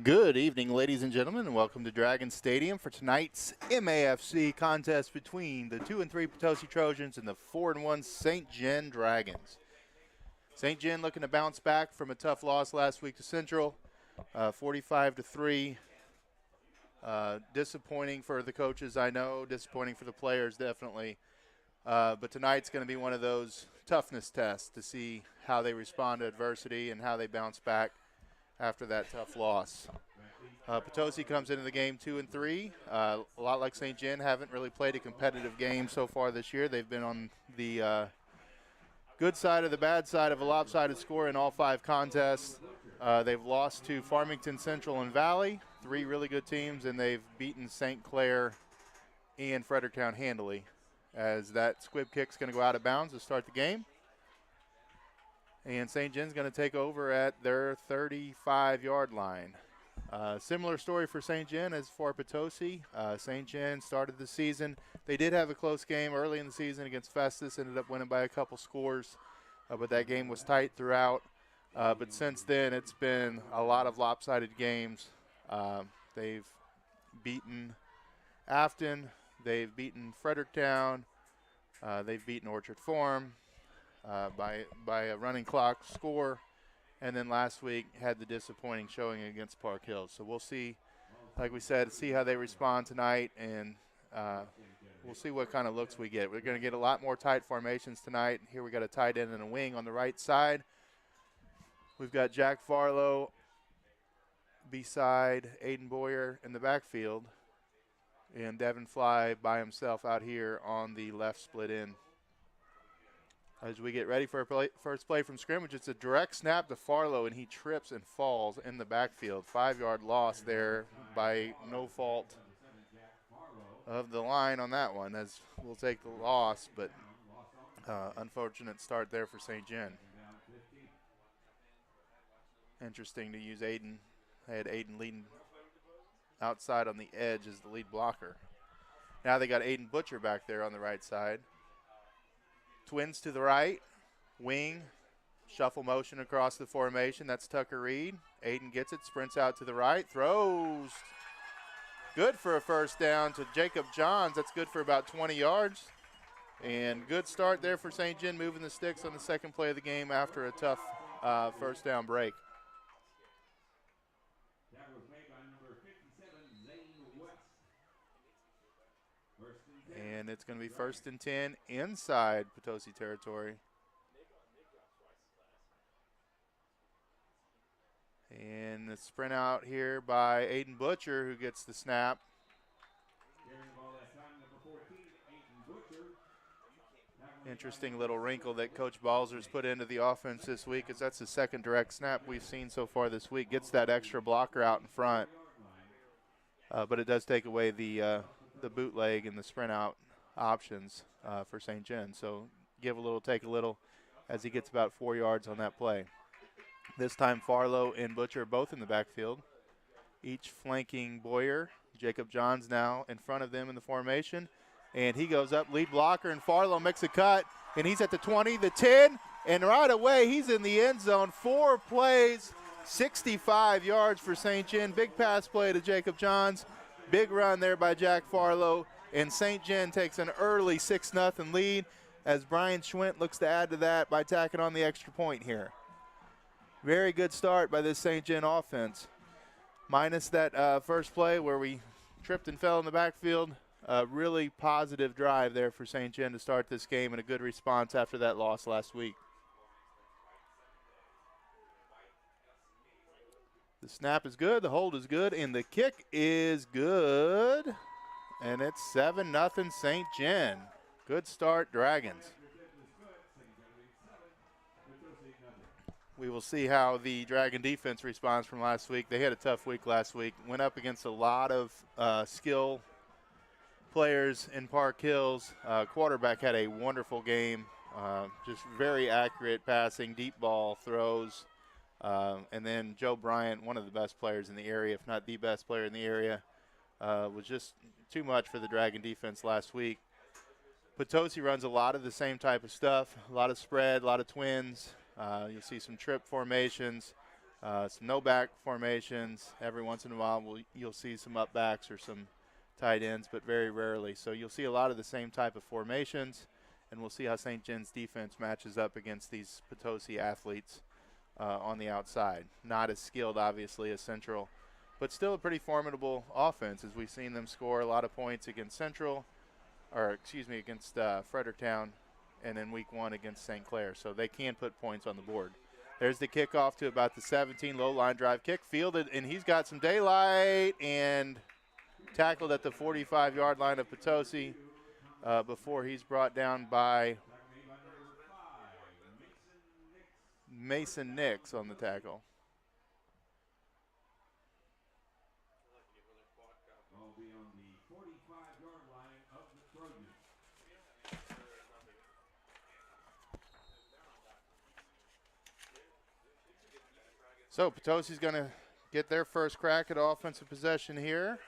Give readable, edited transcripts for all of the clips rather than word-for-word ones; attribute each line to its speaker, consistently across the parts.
Speaker 1: Good evening, ladies and gentlemen, and welcome to Dragon Stadium for tonight's MAFC contest between the 2-3 Potosi Trojans and the 4-1 St. Gen Dragons. St. Gen looking to bounce back from a tough loss last week to Central, 45-3. Disappointing for the coaches, I know. Disappointing for the players, definitely. But tonight's going to be one of those toughness tests to see how they respond to adversity and how they bounce back after that tough loss. Potosi comes into the game 2-3. A lot like St. Gen, haven't really played a competitive game so far this year. They've been on the good side of the bad side of a lopsided score in all 5 contests. They've lost to Farmington Central and Valley, 3 really good teams, and they've beaten St. Clair and Fredericktown handily, as that squib kick's going to go out of bounds to start the game. And St. Gen's going to take over at their 35-yard line. Similar story for St. Gen as for Potosi. St. Gen started the season. They did have a close game early in the season against Festus, ended up winning by a couple scores, but that game was tight throughout. But since then, it's been a lot of lopsided games. They've beaten Afton. They've beaten Fredericktown. They've beaten Orchard Farm by a running clock score. And then last week had the disappointing showing against Park Hills. So we'll see, like we said, see how they respond tonight, and we'll see what kind of looks we get. We're going to get a lot more tight formations tonight. Here we got a tight end and a wing on the right side. We've got Jack Farlow beside Aiden Boyer in the backfield, and Devin Fly by himself out here on the left split end. As we get ready for our first play from scrimmage, it's a direct snap to Farlow, and he trips and falls in the backfield. 5-yard loss there by no fault of the line on that one, as we'll take the loss, but unfortunate start there for St. Gen. Interesting to use Aiden. They had Aiden leading outside on the edge as the lead blocker. Now they got Aiden Butcher back there on the right side. Twins to the right, wing, shuffle motion across the formation. That's Tucker Reed. Aiden gets it, sprints out to the right, throws. Good for a first down to Jacob Johns. That's good for about 20 yards. And good start there for St. Gen, moving the sticks on the second play of the game after a tough first down break. And it's going to be 1st and 10 inside Potosi territory. And the sprint out here by Aiden Butcher, who gets the snap. Interesting little wrinkle that Coach Balzer's put into the offense this week, is that's the second direct snap we've seen so far this week. Gets that extra blocker out in front, but it does take away the bootleg and the sprint out options for St. Gen. So give a little, take a little, as he gets about 4 yards on that play. This time Farlow and Butcher both in the backfield, each flanking Boyer. Jacob Johns now in front of them in the formation, and he goes up, lead blocker, and Farlow makes a cut, and he's at the 20, the 10, and right away he's in the end zone. 4 plays, 65 yards for St. Gen. Big pass play to Jacob Johns. Big run there by Jack Farlow, and St. Gen takes an early 6-0 lead as Brian Schwint looks to add to that by tacking on the extra point here. Very good start by this St. Gen offense. Minus that first play where we tripped and fell in the backfield, really positive drive there for St. Gen to start this game, and a good response after that loss last week. The snap is good, the hold is good, and the kick is good. And it's 7-0 St. Gen. Good start, Dragons. We will see how the Dragon defense responds from last week. They had a tough week last week. Went up against a lot of skill players in Park Hills. Quarterback had a wonderful game. Just very accurate passing, deep ball throws. And then Joe Bryant, one of the best players in the area, if not the best player in the area, was just too much for the Dragon defense last week. Potosi runs a lot of the same type of stuff, a lot of spread, a lot of twins. You'll see some trip formations, Some no back formations. Every once in a while, you'll see some up backs or some tight ends, but very rarely. So you'll see a lot of the same type of formations, and we'll see how St. John's defense matches up against these Potosi athletes on the outside. Not as skilled, obviously, as Central, but still a pretty formidable offense, as we've seen them score a lot of points against Central, or excuse me, against Fredericktown, and in week 1 against St. Clair. So they can put points on the board. There's the kickoff to about the 17, low line drive kick, fielded, and he's got some daylight and tackled at the 45-yard line of Potosi before he's brought down by Mason Nix on the tackle. So Potosi's going to get their first crack at offensive possession here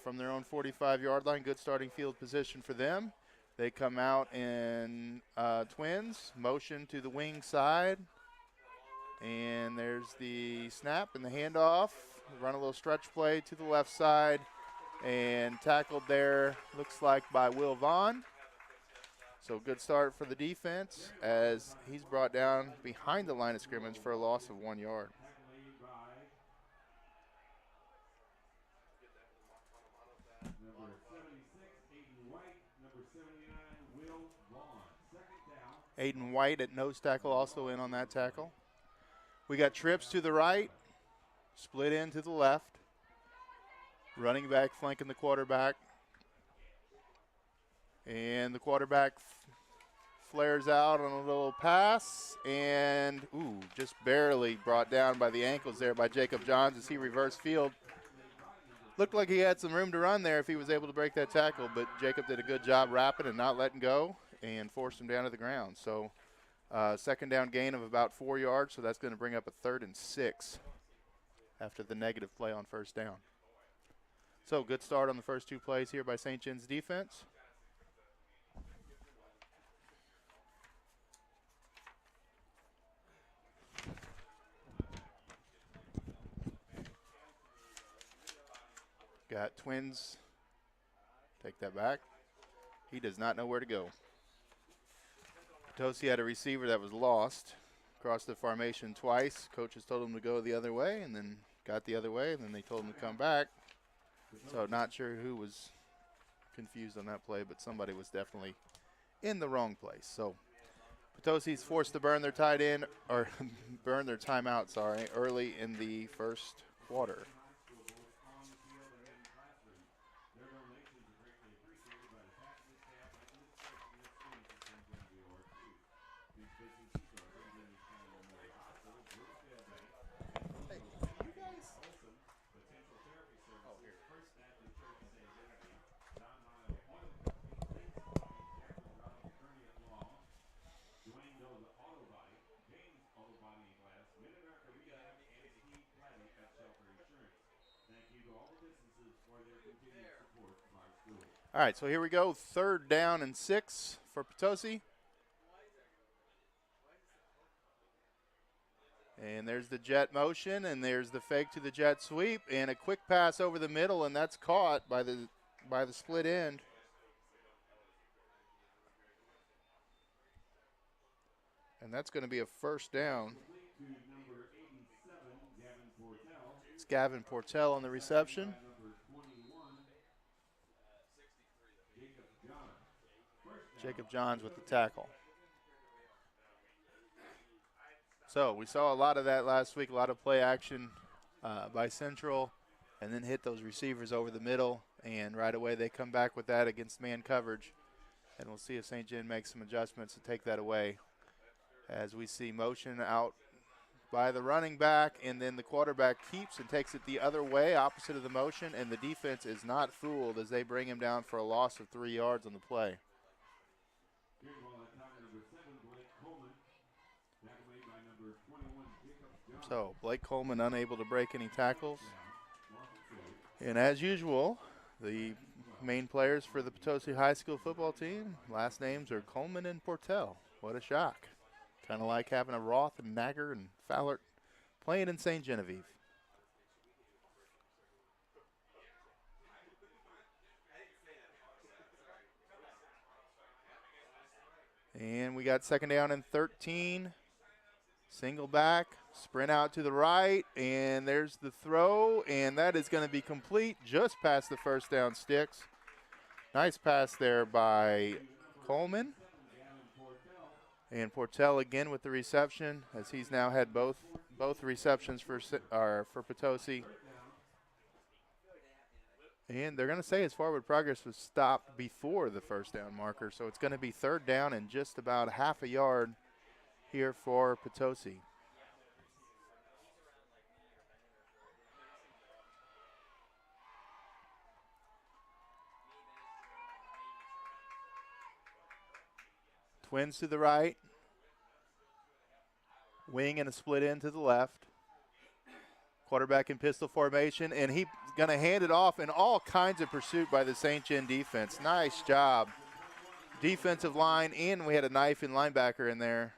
Speaker 1: from their own 45-yard line. Good starting field position for them. They come out in twins, motion to the wing side. And there's the snap and the handoff. Run a little stretch play to the left side. And tackled there, looks like by Will Vaughn. So good start for the defense as he's brought down behind the line of scrimmage for a loss of 1 yard. Aiden White at nose tackle also in on that tackle. We got trips to the right, split in to the left. Running back flanking the quarterback. And the quarterback flares out on a little pass and, just barely brought down by the ankles there by Jacob Johns as he reversed field. Looked like he had some room to run there if he was able to break that tackle, but Jacob did a good job wrapping and not letting go and forced him down to the ground. So second down gain of about 4 yards, so that's going to bring up a 3rd and 6 after the negative play on first down. So good start on the first 2 plays here by St. John's defense. Got twins. Take that back. He does not know where to go. Potosi had a receiver that was lost. Crossed the formation twice. Coaches told him to go the other way and then got the other way, and then they told him to come back. So not sure who was confused on that play, but somebody was definitely in the wrong place. So Potosi's forced to burn their tight end, or burn their timeout, early in the first quarter. All right, so here we go. 3rd down and 6 for Potosi. And there's the jet motion, and there's the fake to the jet sweep, and a quick pass over the middle, and that's caught by the split end. And that's going to be a first down. It's Gavin Portell on the reception. Jacob Johns with the tackle. So we saw a lot of that last week, a lot of play action by Central, and then hit those receivers over the middle, and right away they come back with that against man coverage. And we'll see if St. John makes some adjustments to take that away. As we see motion out by the running back, and then the quarterback keeps and takes it the other way, opposite of the motion, and the defense is not fooled as they bring him down for a loss of 3 yards on the play. So Blake Coleman unable to break any tackles. And as usual, the main players for the Potosi High School football team, last names are Coleman and Portell. What a shock. Kind of like having a Roth and Nagger and Fowler playing in St. Genevieve. And we got second down and 13. Single back, sprint out to the right, and there's the throw, and that is going to be complete just past the first down sticks. Nice pass there by Coleman. And Portell again with the reception, as he's now had both receptions for Potosi. And they're going to say his forward progress was stopped before the first down marker, so it's going to be third down and just about half a yard here for Potosi. Twins to the right. Wing and a split in to the left. Quarterback in pistol formation, and he's going to hand it off in all kinds of pursuit by the St. Gen defense. Nice job. Defensive line, and we had a knife and linebacker in there.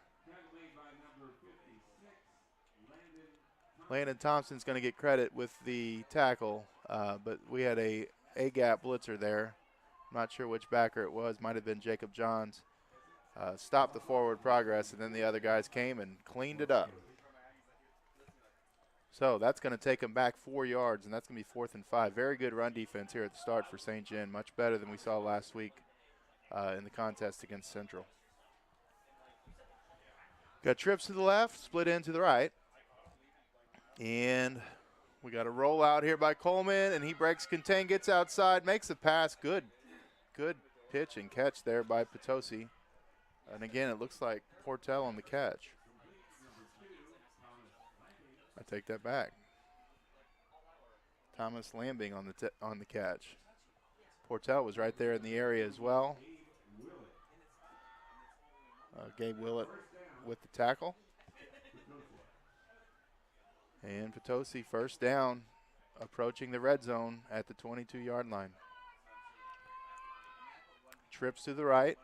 Speaker 1: Landon Thompson's going to get credit with the tackle, but we had a gap blitzer there. I'm not sure which backer it was. Might have been Jacob Johns. Stopped the forward progress, and then the other guys came and cleaned it up. So that's going to take him back 4 yards, and that's going to be 4th and 5. Very good run defense here at the start for St. Gen. Much better than we saw last week in the contest against Central. Got trips to the left, split in to the right. And we got a rollout here by Coleman, and he breaks contain, gets outside, makes a pass. Good pitch and catch there by Potosi. And again, it looks like Portell on the catch. I take that back. Thomas Lambing on the catch. Portell was right there in the area as well. Gabe Willett with the tackle. And Potosi first down, approaching the red zone at the 22-yard line. Trips to the right.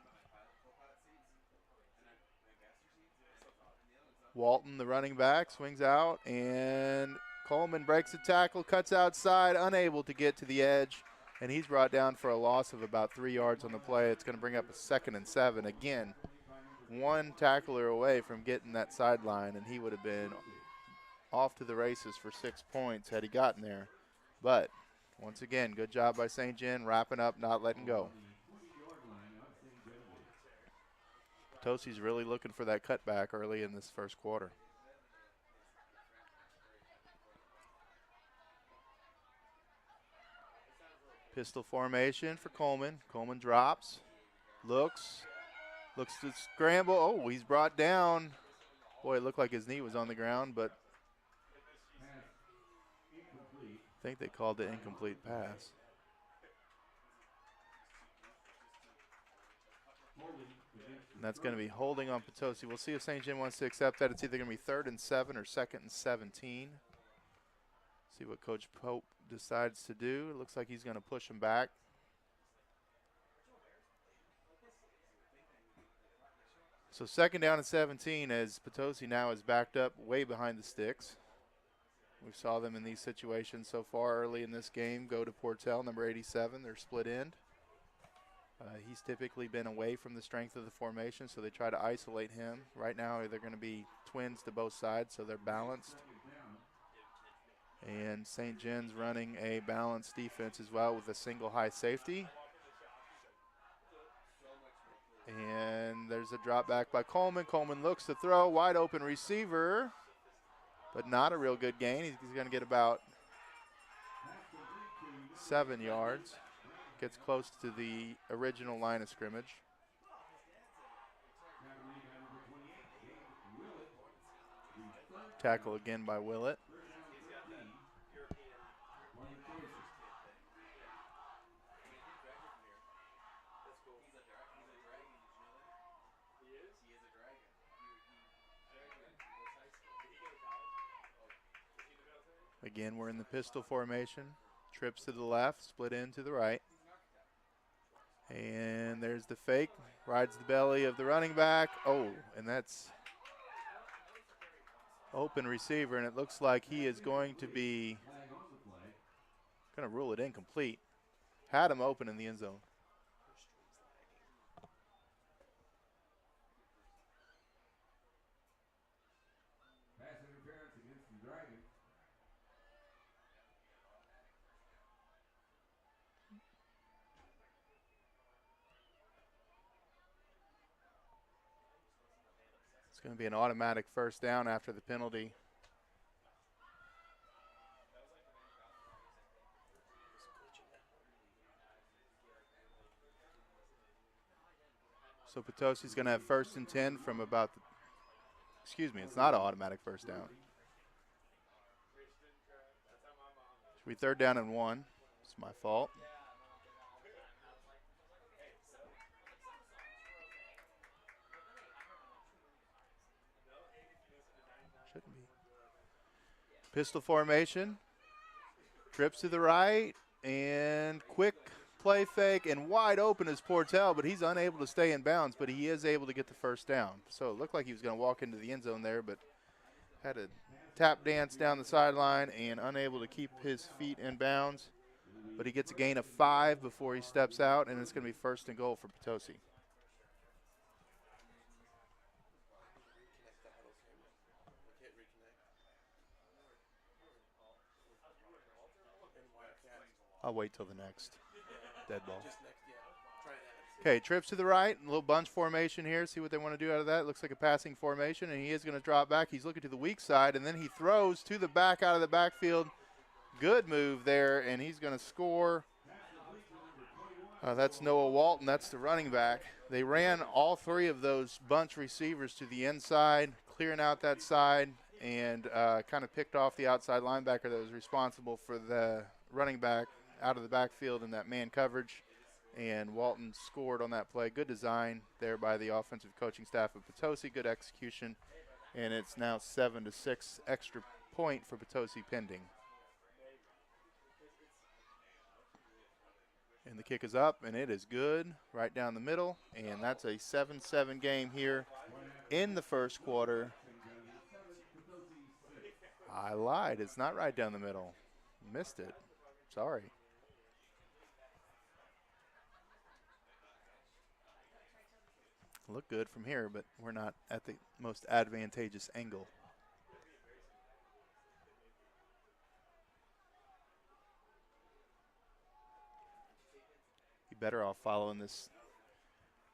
Speaker 1: Walton, the running back, swings out, and Coleman breaks the tackle, cuts outside, unable to get to the edge, and he's brought down for a loss of about 3 yards on the play. It's going to bring up a 2nd and 7. Again, one tackler away from getting that sideline, and he would have been off to the races for 6 points had he gotten there. But once again, good job by St. Gen, wrapping up, not letting go. Potosi's really looking for that cutback early in this first quarter. Pistol formation for Coleman. Coleman drops, looks to scramble. Oh, he's brought down. Boy, it looked like his knee was on the ground, but I think they called it incomplete pass. And that's going to be holding on Potosi. We'll see if St. Gen wants to accept that. It's either going to be 3rd and 7 or 2nd and 17. See what Coach Pope decides to do. It looks like he's going to push him back. So 2nd down and 17 as Potosi now is backed up way behind the sticks. We saw them in these situations so far early in this game. Go to Portell, number 87, their split end. He's typically been away from the strength of the formation, so they try to isolate him. Right now, they're going to be twins to both sides, so they're balanced. And St. Gen's running a balanced defense as well with a single high safety. And there's a drop back by Coleman. Coleman looks to throw, wide open receiver, but not a real good gain. He's going to get about 7 yards. Gets close to the original line of scrimmage. Tackle again by Willett. Again, we're in the pistol formation. Trips to the left, split in to the right. And there's the fake. Rides the belly of the running back. Oh, and that's open receiver, and it looks like he is going to rule it incomplete. Had him open in the end zone. It's going to be an automatic first down after the penalty. So Potosi's going to have 1st and 10 from about the, excuse me, it's not an automatic first down. Should be 3rd down and 1. It's my fault. Shouldn't be. Pistol formation. Trips to the right and quick play fake and wide open is Portell, but he's unable to stay in bounds, but he is able to get the first down. So it looked like he was going to walk into the end zone there, but had a tap dance down the sideline and unable to keep his feet in bounds. But he gets a gain of 5 before he steps out, and it's going to be 1st and goal for Potosi. I'll wait till the next dead ball. Okay, trips to the right, a little bunch formation here. See what they want to do out of that. Looks like a passing formation, and he is going to drop back. He's looking to the weak side, and then he throws to the back out of the backfield. Good move there, and he's going to score. That's Noah Walton. That's the running back. They ran all 3 of those bunch receivers to the inside, clearing out that side, and kind of picked off the outside linebacker that was responsible for the running back out of the backfield in that man coverage. And Walton scored on that play. Good design there by the offensive coaching staff of Potosi. Good execution. And it's now 7-6 extra point for Potosi pending. And the kick is up, and it is good right down the middle. And that's a 7-7 game here in the first quarter. I lied. It's not right down the middle. Missed it. Sorry. Look good from here, but we're not at the most advantageous angle. Be better off following this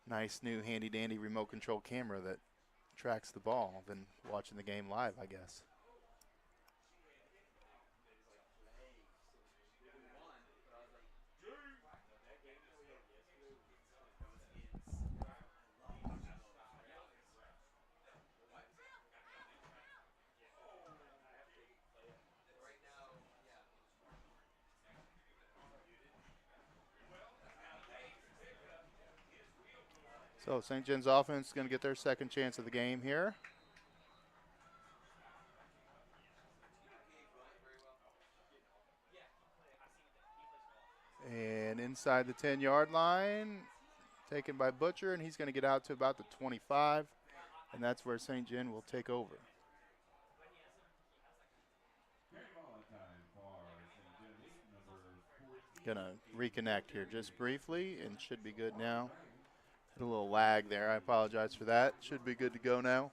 Speaker 1: nice new handy-dandy remote control camera that tracks the ball than watching the game live, I guess. So St. John's offense is going to get their 2nd chance of the game here. And inside the 10-yard line, taken by Butcher, and he's going to get out to about the 25, and that's where St. John will take over. Going to reconnect here just briefly and should be good now. Had a little lag there. I apologize for that. Should be good to go now.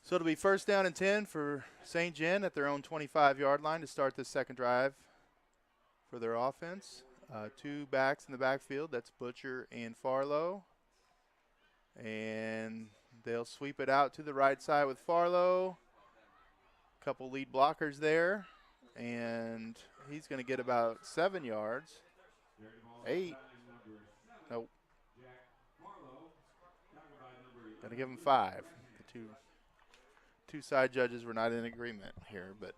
Speaker 1: So it'll be 1st down and 10 for St. John at their own 25-yard line to start this 2nd drive for their offense. 2 backs in the backfield. That's Butcher and Farlow. And they'll sweep it out to the right side with Farlow. Couple lead blockers there. And he's going to get about 7 yards. 8. Nope. Going to give him 5. The two side judges were not in agreement here, but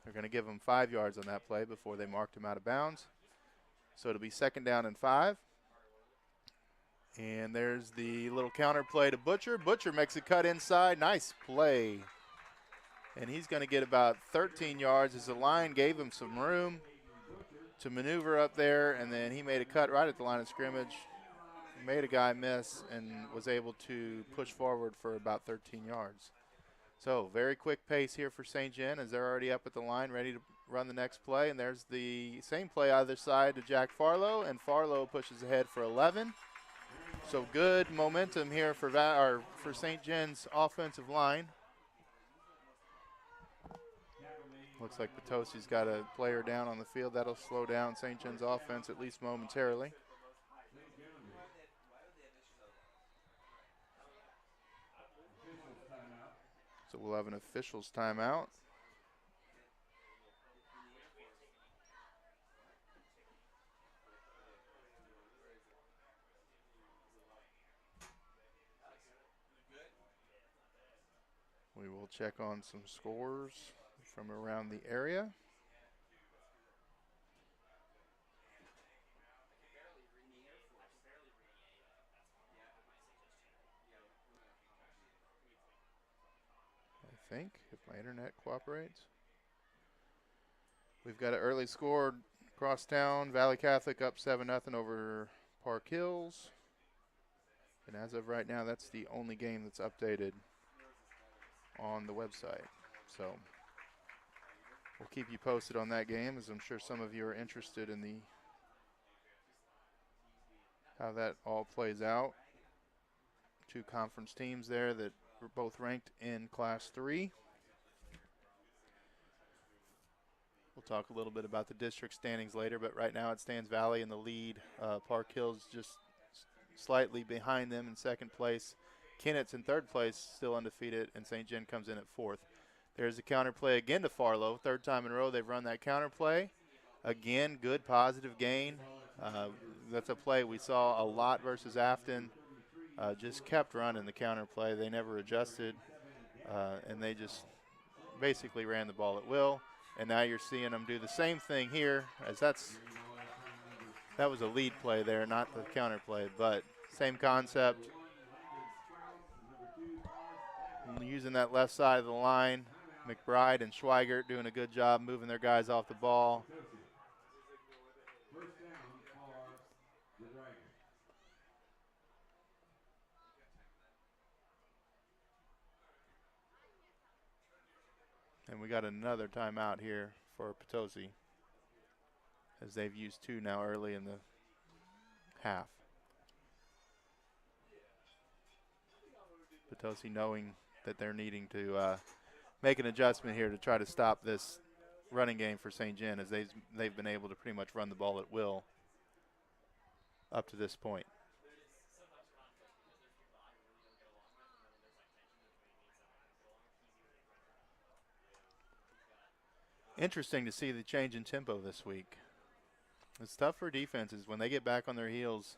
Speaker 1: they're going to give him 5 yards on that play before they marked him out of bounds. So it'll be 2nd down and 5. And there's the little counter play to Butcher. Butcher makes a cut inside. Nice play. And he's going to get about 13 yards as the line gave him some room to maneuver up there, and then he made a cut right at the line of scrimmage made a guy miss and was able to push forward for about 13 yards. So very quick pace here for St. John as they're already up at the line, ready to run the next play. And there's the same play either side to Jack Farlow, and Farlow pushes ahead for 11. So good momentum here for St. John's offensive line. Looks like Potosi's got a player down on the field. That'll slow down St. John's offense at least momentarily. So we'll have an official's timeout. We will check on some scores from around the area. I think, if my internet cooperates. We've got an early score across town. Valley Catholic up 7-0 over Park Hills. And as of right now, that's the only game that's updated on the website. So we'll keep you posted on that game, as I'm sure some of you are interested in how that all plays out. Two conference teams there that were both ranked in Class 3. We'll talk a little bit about the district standings later, but right now it stands Valley in the lead. Park Hills just slightly behind them in second place. Kennett's in third place, still undefeated, and St. John comes in at fourth. There's a counter play again to Farlow. Third time in a row they've run that counter play. Again, good positive gain. That's a play we saw a lot versus Afton. Just kept running the counter play. They never adjusted, and they just basically ran the ball at will. And now you're seeing them do the same thing here, as that was a lead play there, not the counter play, but same concept. Using that left side of the line, McBride and Schweigert doing a good job moving their guys off the ball. And we got another timeout here for Potosi, as they've used two now early in the half. Potosi knowing that they're needing to make an adjustment here to try to stop this running game for St. John, as they've been able to pretty much run the ball at will up to this point. Interesting to see the change in tempo this week. It's tough for defenses when they get back on their heels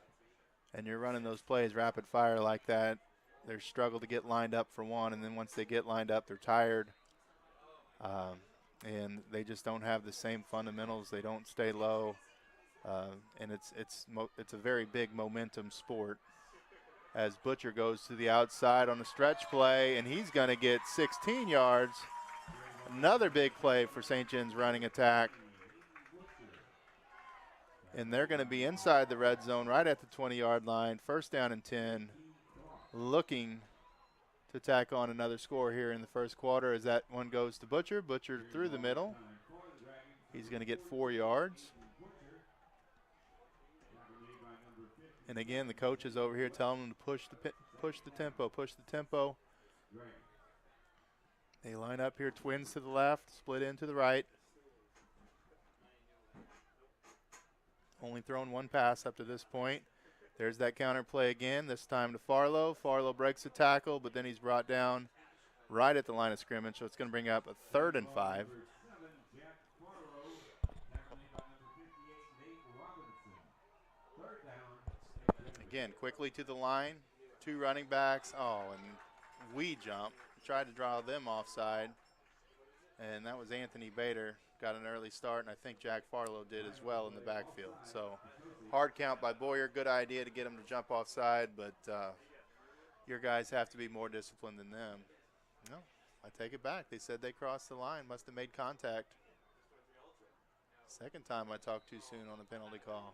Speaker 1: and you're running those plays rapid fire like that. They struggle to get lined up for one, and then once they get lined up, they're tired. And they just don't have the same fundamentals. They don't stay low. And it's a very big momentum sport, as Butcher goes to the outside on a stretch play, and he's going to get 16 yards. Another big play for St. John's running attack. And they're going to be inside the red zone right at the 20-yard line. First down and 10. Looking to tack on another score here in the first quarter, as that one goes to Butcher. Butcher through the middle. He's going to get 4 yards. And again, the coach is over here telling them to push the tempo. They line up here, twins to the left, split in to the right. Only thrown one pass up to this point. There's that counter play again, this time to Farlow. Farlow breaks the tackle, but then he's brought down right at the line of scrimmage, so it's going to bring up a 3rd and 5. Again, quickly to the line, 2 running backs. Oh, and we jump. Tried to draw them offside, and that was Anthony Bader. Got an early start, and I think Jack Farlow did as well in the backfield. So hard count by Boyer. Good idea to get him to jump offside, but your guys have to be more disciplined than them. No, I take it back. They said they crossed the line, must have made contact. Second time I talked too soon on a penalty call.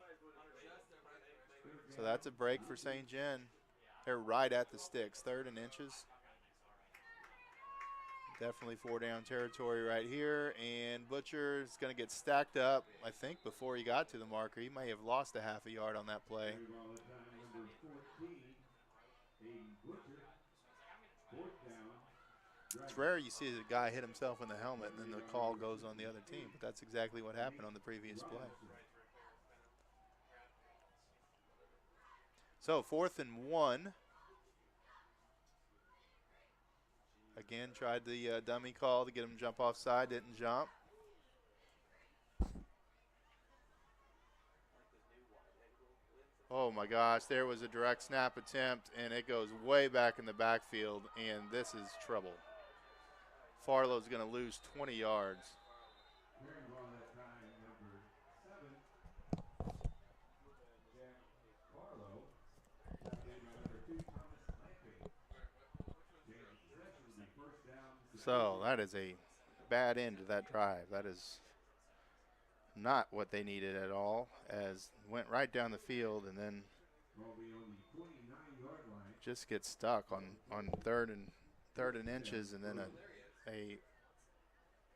Speaker 1: So that's a break for St. John. They're right at the sticks, 3rd and inches. Definitely 4-down territory right here. And Butcher is going to get stacked up, I think, before he got to the marker. He may have lost a half a yard on that play. It's rare you see a guy hit himself in the helmet and then the call goes on the other team, but that's exactly what happened on the previous play. So 4th and 1. Again, tried the dummy call to get him to jump offside, didn't jump. Oh my gosh, there was a direct snap attempt, and it goes way back in the backfield, and this is trouble. Farlow's going to lose 20 yards. So that is a bad end to that drive. That is not what they needed at all, as went right down the field and then just get stuck on 3rd and inches, and then a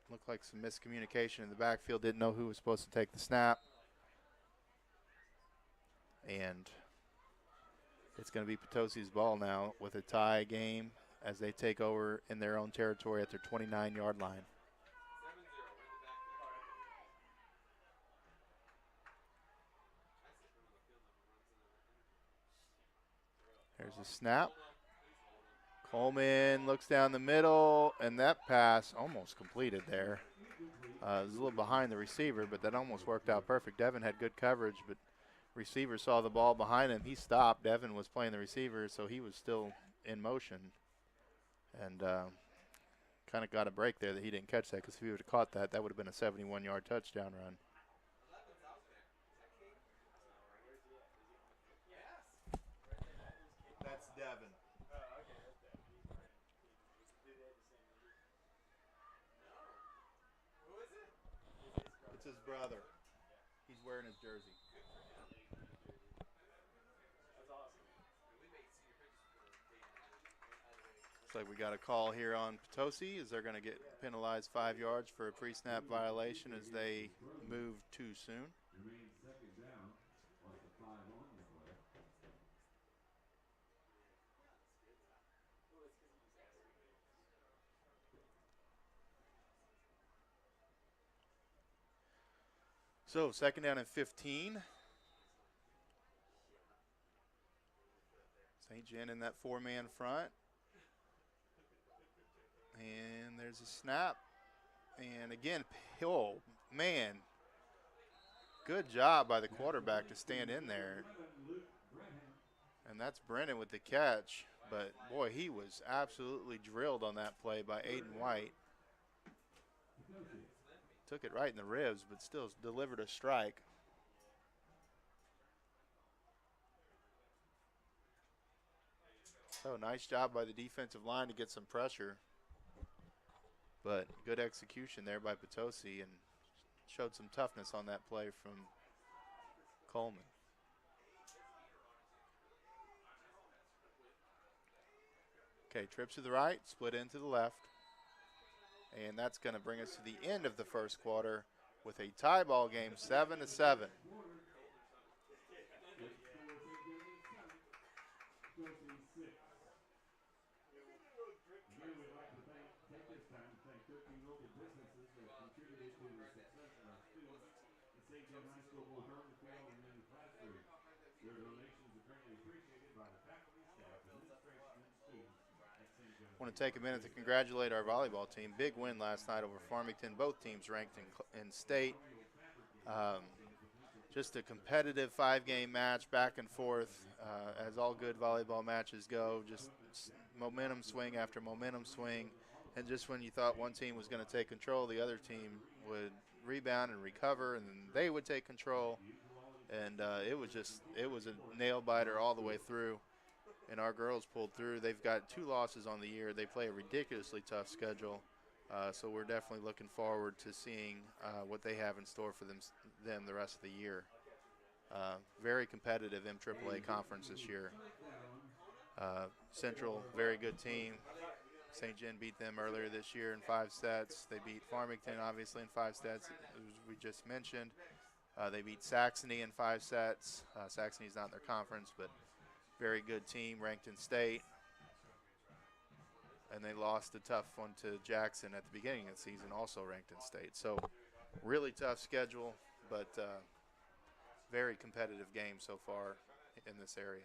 Speaker 1: looked like some miscommunication in the backfield. Didn't know who was supposed to take the snap, and it's going to be Potosi's ball now with a tie game as they take over in their own territory at their 29-yard line. There's a snap. Coleman looks down the middle, and that pass almost completed there. It was a little behind the receiver, but that almost worked out perfect. Devin had good coverage, but receiver saw the ball behind him. He stopped. Devin was playing the receiver, so he was still in motion. And kind of got a break there that he didn't catch that, because if he would have caught that, that would have been a 71-yard touchdown run. That's Devin. It's his brother. He's wearing his jersey. Looks like we got a call here on Potosi as they're going to get penalized 5 yards for a pre-snap violation as they move too soon. So 2nd down and 15. St. John in that 4-man front. And there's a snap. And again, oh, man. Good job by the quarterback to stand in there. And that's Brennan with the catch. But, boy, he was absolutely drilled on that play by Aiden White. Took it right in the ribs, but still delivered a strike. So nice job by the defensive line to get some pressure. But good execution there by Potosi, and showed some toughness on that play from Coleman. Okay, trip to the right, split into the left. And that's going to bring us to the end of the first quarter with a tie ball game, 7-7. I want to take a minute to congratulate our volleyball team. Big win last night over Farmington. Both teams ranked in state. Just a competitive 5-game match, back and forth, as all good volleyball matches go. Just momentum swing after momentum swing. And just when you thought one team was going to take control, the other team would rebound and recover, and then they would take control. And it was a nail biter all the way through. And our girls pulled through. They've got 2 losses on the year. They play a ridiculously tough schedule. So we're definitely looking forward to seeing what they have in store for them the rest of the year. Very competitive MAAA conference this year. Central, very good team. St. John beat them earlier this year in 5 sets. They beat Farmington, obviously, in 5 sets, as we just mentioned. They beat Saxony in 5 sets. Saxony's not in their conference, but very good team, ranked in state. And they lost a tough one to Jackson at the beginning of the season, also ranked in state. So really tough schedule, but very competitive game so far in this area.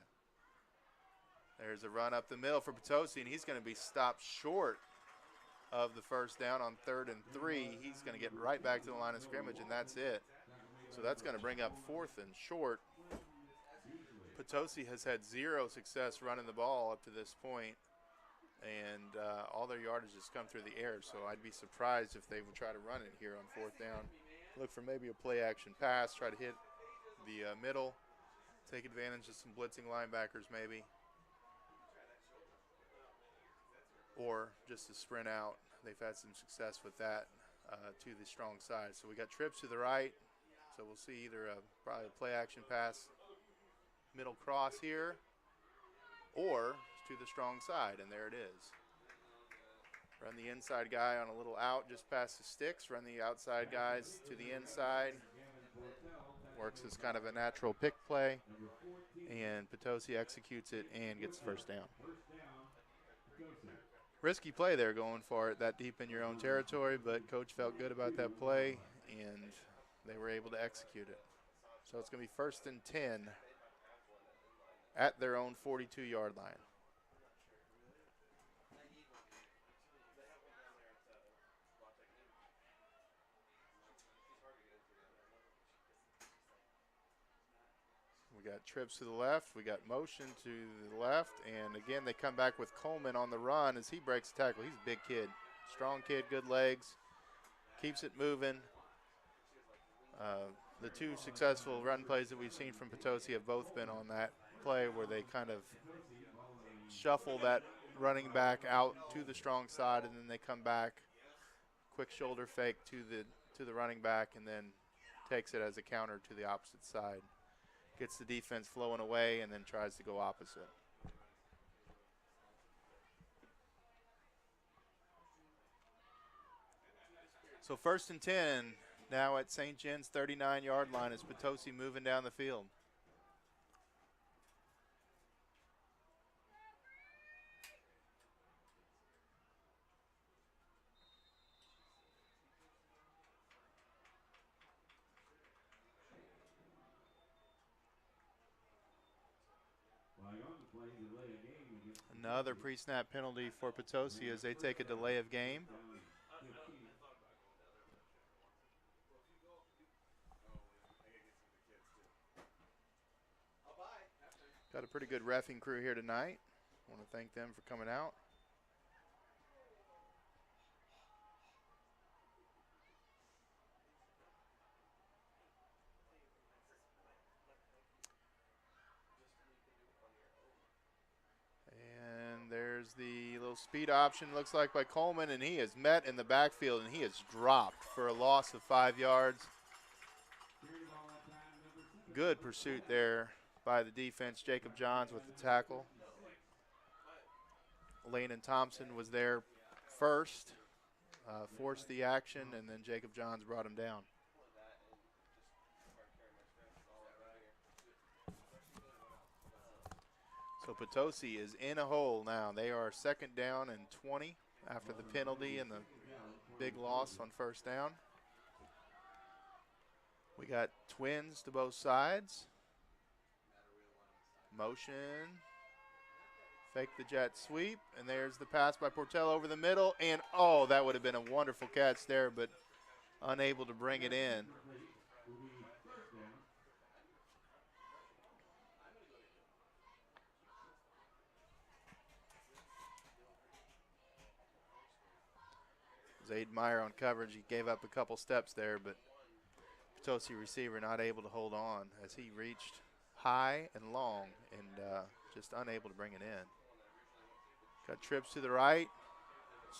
Speaker 1: There's a run up the middle for Potosi, and he's going to be stopped short of the first down on 3rd and 3. He's going to get right back to the line of scrimmage, and that's it. So that's going to bring up 4th and short. Potosi has had 0 success running the ball up to this point, and all their yardage has come through the air. So I'd be surprised if they would try to run it here on 4th down. Look for maybe a play-action pass, try to hit the middle, take advantage of some blitzing linebackers maybe. Or just to sprint out. They've had some success with that to the strong side. So we got trips to the right. So we'll see either probably a play-action pass, middle cross here, or to the strong side, and there it is. Run the inside guy on a little out just past the sticks. Run the outside guys to the inside. Works as kind of a natural pick play, and Potosi executes it and gets the first down. Risky play there going for it that deep in your own territory, but coach felt good about that play, and they were able to execute it. So it's going to be 1st and 10 at their own 42-yard line. We got trips to the left. We got motion to the left. And, again, they come back with Coleman on the run as he breaks the tackle. He's a big kid. Strong kid, good legs. Keeps it moving. The 2 successful run plays that we've seen from Potosi have both been on that play where they kind of shuffle that running back out to the strong side, and then they come back, quick shoulder fake to the running back, and then takes it as a counter to the opposite side. Gets the defense flowing away and then tries to go opposite. So 1st and 10 now at St. John's 39-yard line as Potosi moving down the field. Another pre-snap penalty for Potosi as they take a delay of game. Got a pretty good reffing crew here tonight. Want to thank them for coming out. There's the little speed option, looks like, by Coleman, and he is met in the backfield, and he is dropped for a loss of 5 yards. Good pursuit there by the defense. Jacob Johns with the tackle. Landon Thompson was there first, forced the action, and then Jacob Johns brought him down. So Potosi is in a hole now. They are 2nd down and 20 after the penalty and the big loss on 1st down. We got twins to both sides. Motion. Fake the jet sweep. And there's the pass by Portello over the middle. And, oh, that would have been a wonderful catch there, but unable to bring it in. Zaid Meyer on coverage. He gave up a couple steps there, but Potosi receiver not able to hold on as he reached high and long and just unable to bring it in. Got trips to the right,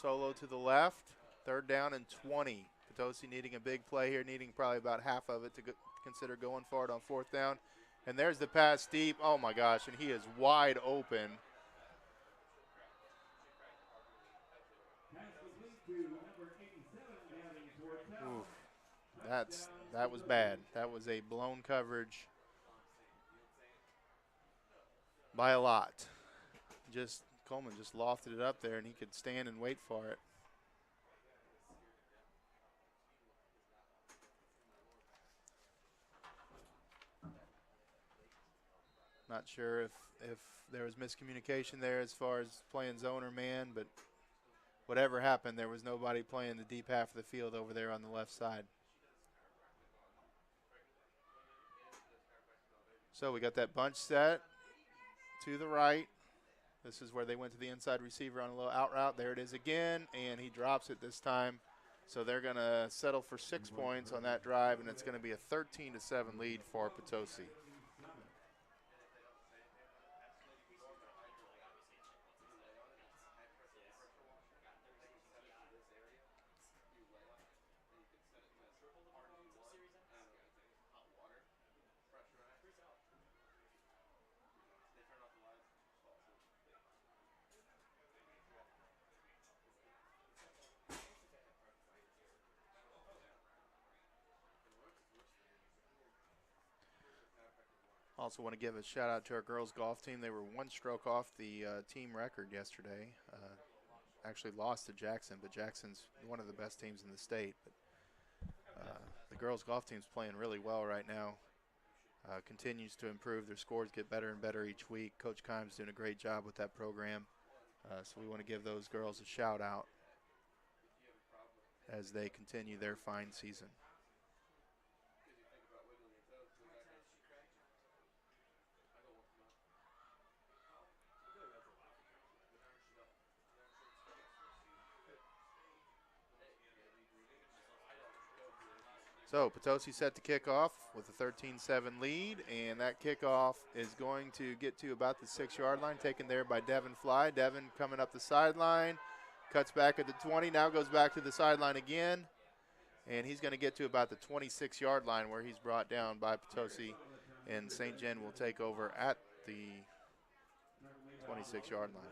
Speaker 1: solo to the left, 3rd down and 20. Potosi needing a big play here, needing probably about half of it to consider going for it on 4th down. And there's the pass deep. Oh, my gosh, and he is wide open. Oof. That was bad. That was a blown coverage by a lot. Coleman just lofted it up there, and he could stand and wait for it. Not sure if there was miscommunication there as far as playing zone or man, but whatever happened, there was nobody playing the deep half of the field over there on the left side. So we got that bunch set to the right. This is where they went to the inside receiver on a little out route. There it is again, and he drops it this time. So they're going to settle for 6 points on that drive, and it's going to be a 13-7 lead for Potosi. Also want to give a shout out to our girls golf team. They were 1 stroke off the team record yesterday. Actually lost to Jackson, but Jackson's one of the best teams in the state. But the girls golf team's playing really well right now. Continues to improve. Their scores get better and better each week. Coach Kimes doing a great job with that program. So we want to give those girls a shout out as they continue their fine season. So Potosi set to kick off with a 13-7 lead, and that kickoff is going to get to about the 6-yard line, taken there by Devin Fly. Devin coming up the sideline, cuts back at the 20, now goes back to the sideline again, and he's going to get to about the 26-yard line where he's brought down by Potosi, and St. John will take over at the 26-yard line.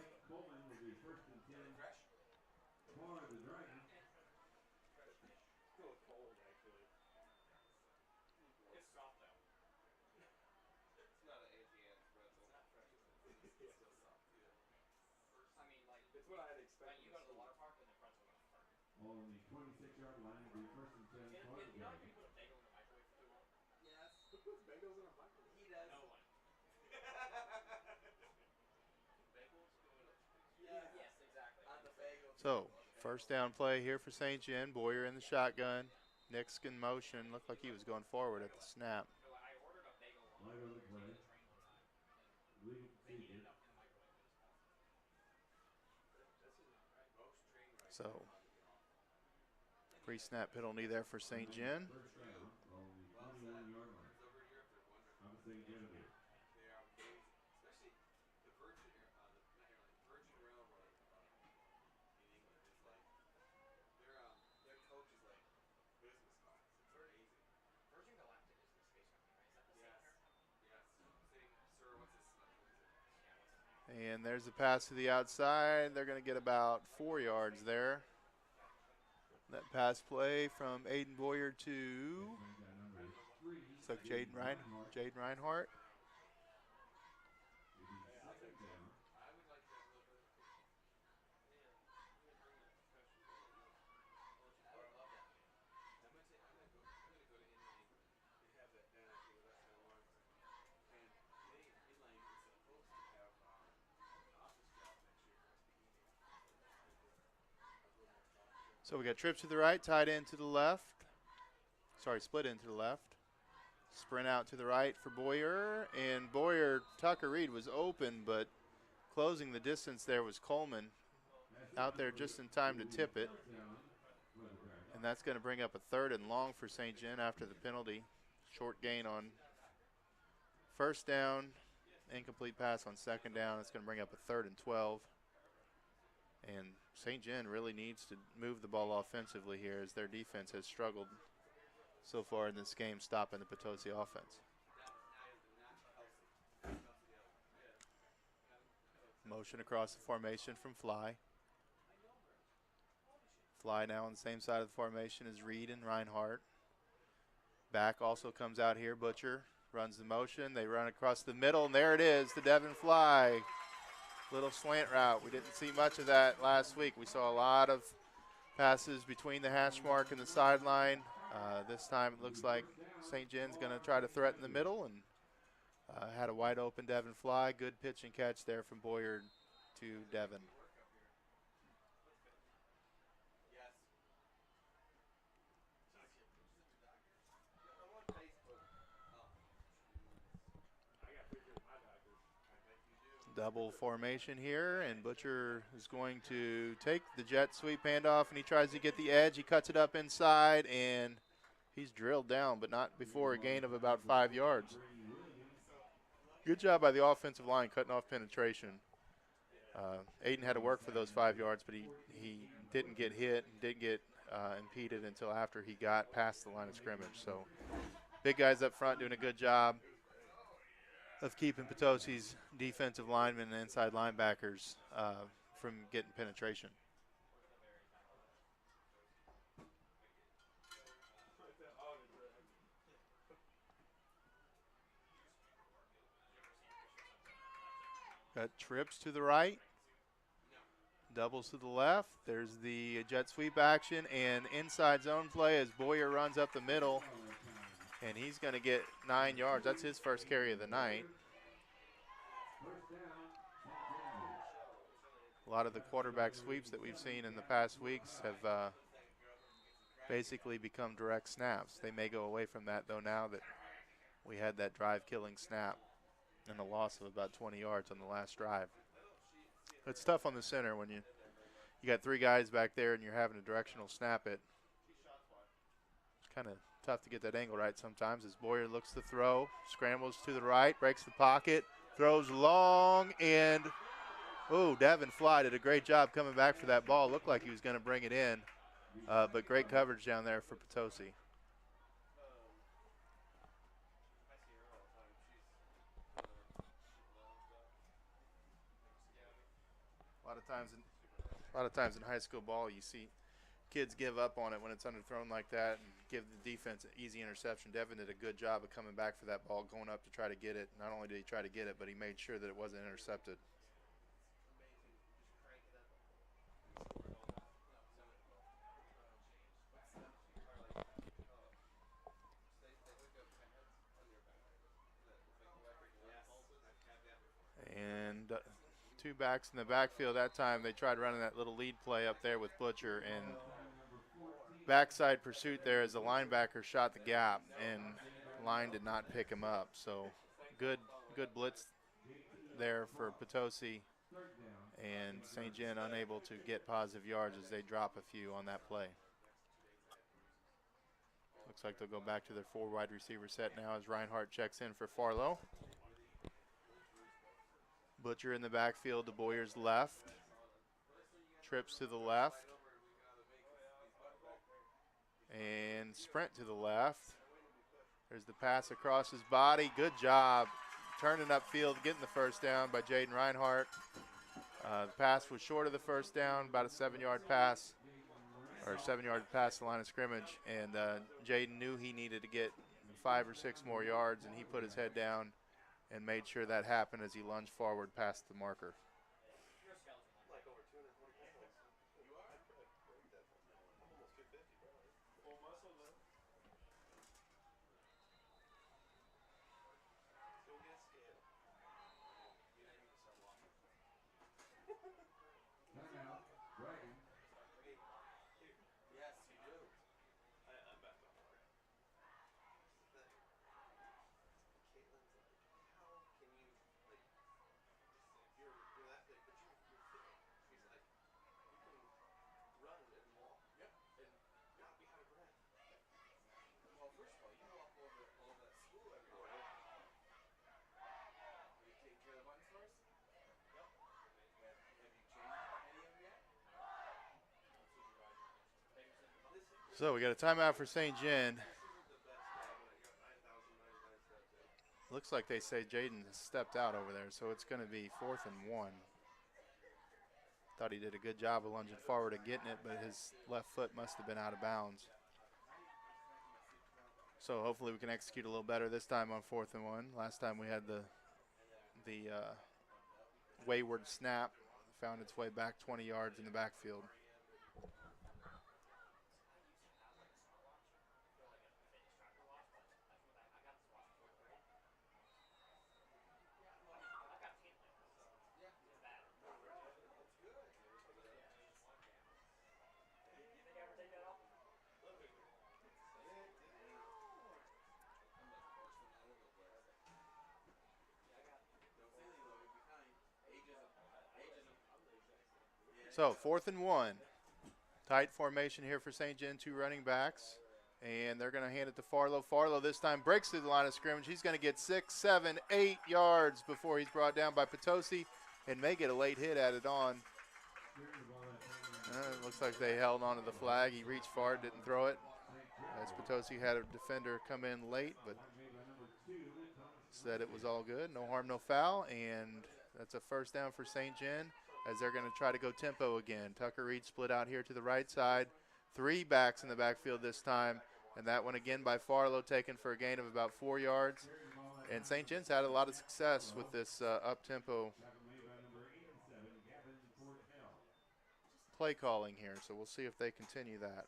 Speaker 2: On the 26-yard line, it'll be 1st and 10 for the Dragons.
Speaker 3: Put a bagel in the microwave for too long? Yes. Who puts bagels in a microwave? He does. No one. Bagels go in a yes, exactly. On the bagel.
Speaker 1: So, first down play here for St. John. Boyer in the shotgun. Nix in motion. Looked like he was going forward at the snap.
Speaker 3: I ordered a bagel on
Speaker 2: Right on the play. Legal procedure.
Speaker 1: So, pre-snap penalty there for St. John.
Speaker 2: First down on the 21-yard line. How does St. John do?
Speaker 1: And there's the pass to the outside. They're going to get about 4 yards there. That pass play from Aiden Boyer to looks like Jaden Reinhardt. So we got trips to the right, tight end to the left. Sorry, split into the left. Sprint out to the right for Boyer. And Boyer, Tucker Reed was open, but closing the distance there was Coleman out there just in time to tip it. And that's going to bring up a 3rd and long for St. John after the penalty. Short gain on 1st down. Incomplete pass on 2nd down. It's going to bring up a 3rd and 12. And St. John really needs to move the ball offensively here as their defense has struggled so far in this game, stopping the Potosi offense. Motion across the formation from Fly. Fly now on the same side of the formation as Reed and Reinhardt. Back also comes out here. Butcher runs the motion. They run across the middle, and there it is, the Devon Fly. Little slant route. We didn't see much of that last week. We saw a lot of passes between the hash mark and the sideline. This time it looks like St. John's going to try to threaten the middle and had a wide open Devon Fly. Good pitch and catch there from Boyer to Devon. Double formation here, and Butcher is going to take the jet sweep handoff, and he tries to get the edge. He cuts it up inside, and he's drilled down, but not before a gain of about 5 yards. Good job by the offensive line cutting off penetration. Aiden had to work for those 5 yards, but he didn't get hit, didn't get impeded until after he got past the line of scrimmage. So big guys up front doing a good job of keeping Potosi's defensive linemen and inside linebackers from getting penetration. Got trips to the right, doubles to the left. There's the jet sweep action and inside zone play as Boyer runs up the middle, and he's going to get 9 yards. That's his first carry of the night. A lot of the quarterback sweeps that we've seen in the past weeks have basically become direct snaps. They may go away from that, though, now that we had that drive-killing snap and a loss of about 20 yards on the last drive. It's tough on the center when you got 3 guys back there and you're having a directional snap it. It's kind of tough to get that angle right sometimes as Boyer looks to throw, scrambles to the right, breaks the pocket, throws long, and Devon Fly did a great job coming back for that ball. Looked like he was going to bring it in, but great coverage down there for Potosi. A lot of times in high school ball, you see kids give up on it when it's underthrown like that and give the defense an easy interception. Devon did a good job of coming back for that ball, going up to try to get it. Not only did he try to get it, but he made sure that it wasn't intercepted. And 2 backs in the backfield. That time they tried running that little lead play up there with Butcher, and backside pursuit there as the linebacker shot the gap, and line did not pick him up. So good blitz there for Potosi, and St. John unable to get positive yards as they drop a few on that play. Looks like they'll go back to their 4 wide receiver set now as Reinhardt checks in for Farlow. Butcher in the backfield to Boyer's left. Trips to the left. And sprint to the left. There's the pass across his body. Good job turning upfield, getting the first down by Jaden Reinhardt. The pass was short of the first down, about a 7-yard pass, or 7-yard pass the line of scrimmage. And Jaden knew he needed to get 5 or 6 more yards, and he put his head down and made sure that happened as he lunged forward past the marker. So we got a timeout for St. John. Looks like they say Jaden stepped out over there, so it's going to be 4th and 1. Thought he did a good job of lunging forward and getting it, but his left foot must have been out of bounds. So hopefully we can execute a little better this time on 4th and 1. Last time we had the wayward snap, found its way back 20 yards in the backfield. So 4th and 1. Tight formation here for St. John, 2 running backs. And they're going to hand it to Farlow. Farlow this time breaks through the line of scrimmage. He's going to get 6, 7, 8 yards before he's brought down by Potosi and may get a late hit added on. It looks like they held onto the flag. He reached for it, didn't throw it. As Potosi had a defender come in late, but said it was all good. No harm, no foul. And that's a first down for St. John as they're going to try to go tempo again. Tucker Reed split out here to the right side. 3 backs in the backfield this time. And that one again by Farlow, taken for a gain of about 4 yards. And St. John's had a lot of success with this up-tempo play calling here. So we'll see if they continue that.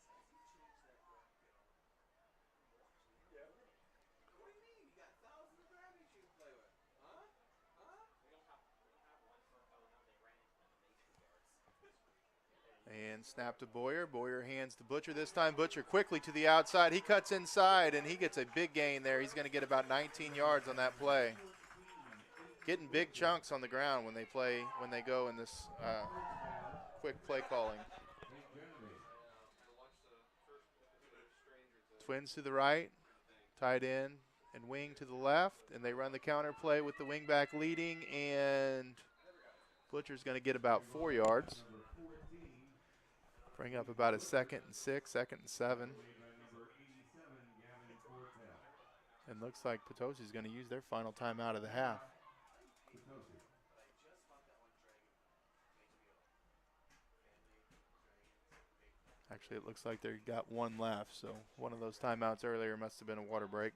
Speaker 1: And snap to Boyer. Boyer hands to Butcher this time. Butcher quickly to the outside. He cuts inside, and he gets a big gain there. He's going to get about 19 yards on that play. Getting big chunks on the ground when they go in this quick play calling. Twins to the right, tight end and wing to the left, and they run the counter play with the wing back leading, and Butcher's going to get about 4 yards. Bring up about a 2nd and 6, 2nd and 7. And looks like Potosi's going to use their final timeout of the half. Actually, it looks like they've got 1 left, so one of those timeouts earlier must have been a water break.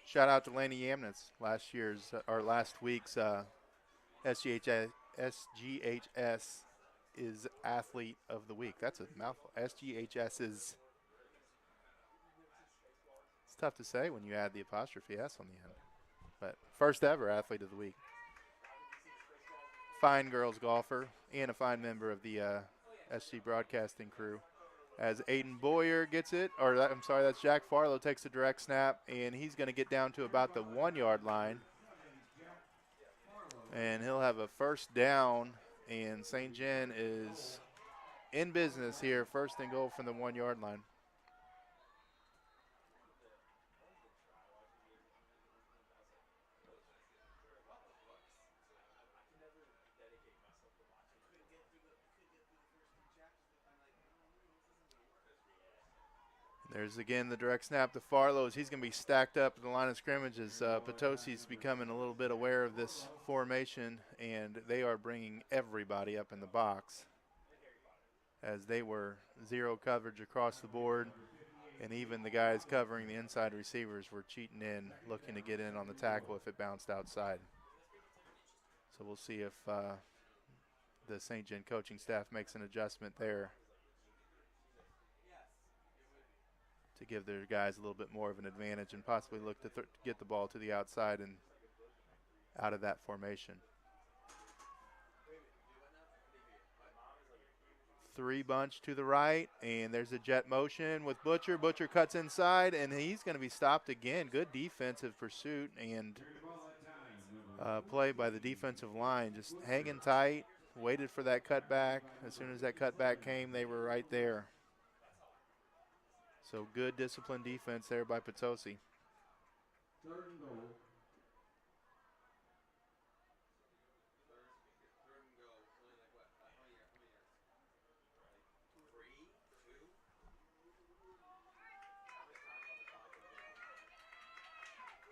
Speaker 1: Shout out to Laney Yamnitz, last week's SGHS is Athlete of the Week. That's a mouthful. SGHS is, it's tough to say when you add the apostrophe S on the end. But first ever Athlete of the Week. Fine girls golfer and a fine member of the SG broadcasting crew. As Aiden Boyer gets it, that's Jack Farlow takes the direct snap, and he's going to get down to about the 1 yard line. And he'll have a first down, and St. John is in business here, 1st and goal from the 1 yard line. There's again the direct snap to Farlow as he's going to be stacked up at the line of scrimmage as Potosi's becoming a little bit aware of this formation, and they are bringing everybody up in the box as they were 0 coverage across the board, and even the guys covering the inside receivers were cheating in, looking to get in on the tackle if it bounced outside. So we'll see if the St. John coaching staff makes an adjustment there to give their guys a little bit more of an advantage and possibly look to get the ball to the outside and out of that formation. Three bunch to the right, and there's a jet motion with Butcher. Butcher cuts inside, and he's going to be stopped again. Good defensive pursuit and
Speaker 2: Carried the ball that time. Number
Speaker 1: play by the defensive line. Just hanging tight, waited for that cutback. As soon as that cutback came, they were right there. So good disciplined defense there by Potosi.
Speaker 2: 3rd and goal.
Speaker 3: Third and goal. Only like what? How many yards? Three, two.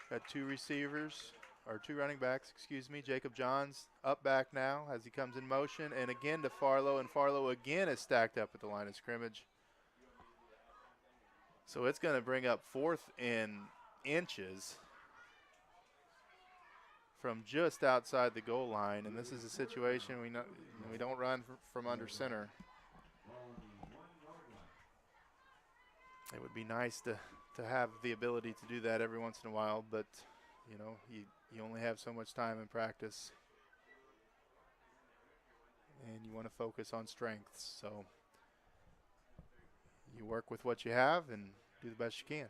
Speaker 1: Got two receivers, or two running backs, excuse me. Jacob Johns up back now as he comes in motion. And again to Farlow, and Farlow again is stacked up at the line of scrimmage. So it's going to bring up 4th and inches from just outside the goal line. And this is a situation we don't run from under center.
Speaker 2: Ball on the 1-yard line.
Speaker 1: It would be nice to have the ability to do that every once in a while, but you only have so much time in practice, and you want to focus on strengths. So you work with what you have and do the best you can.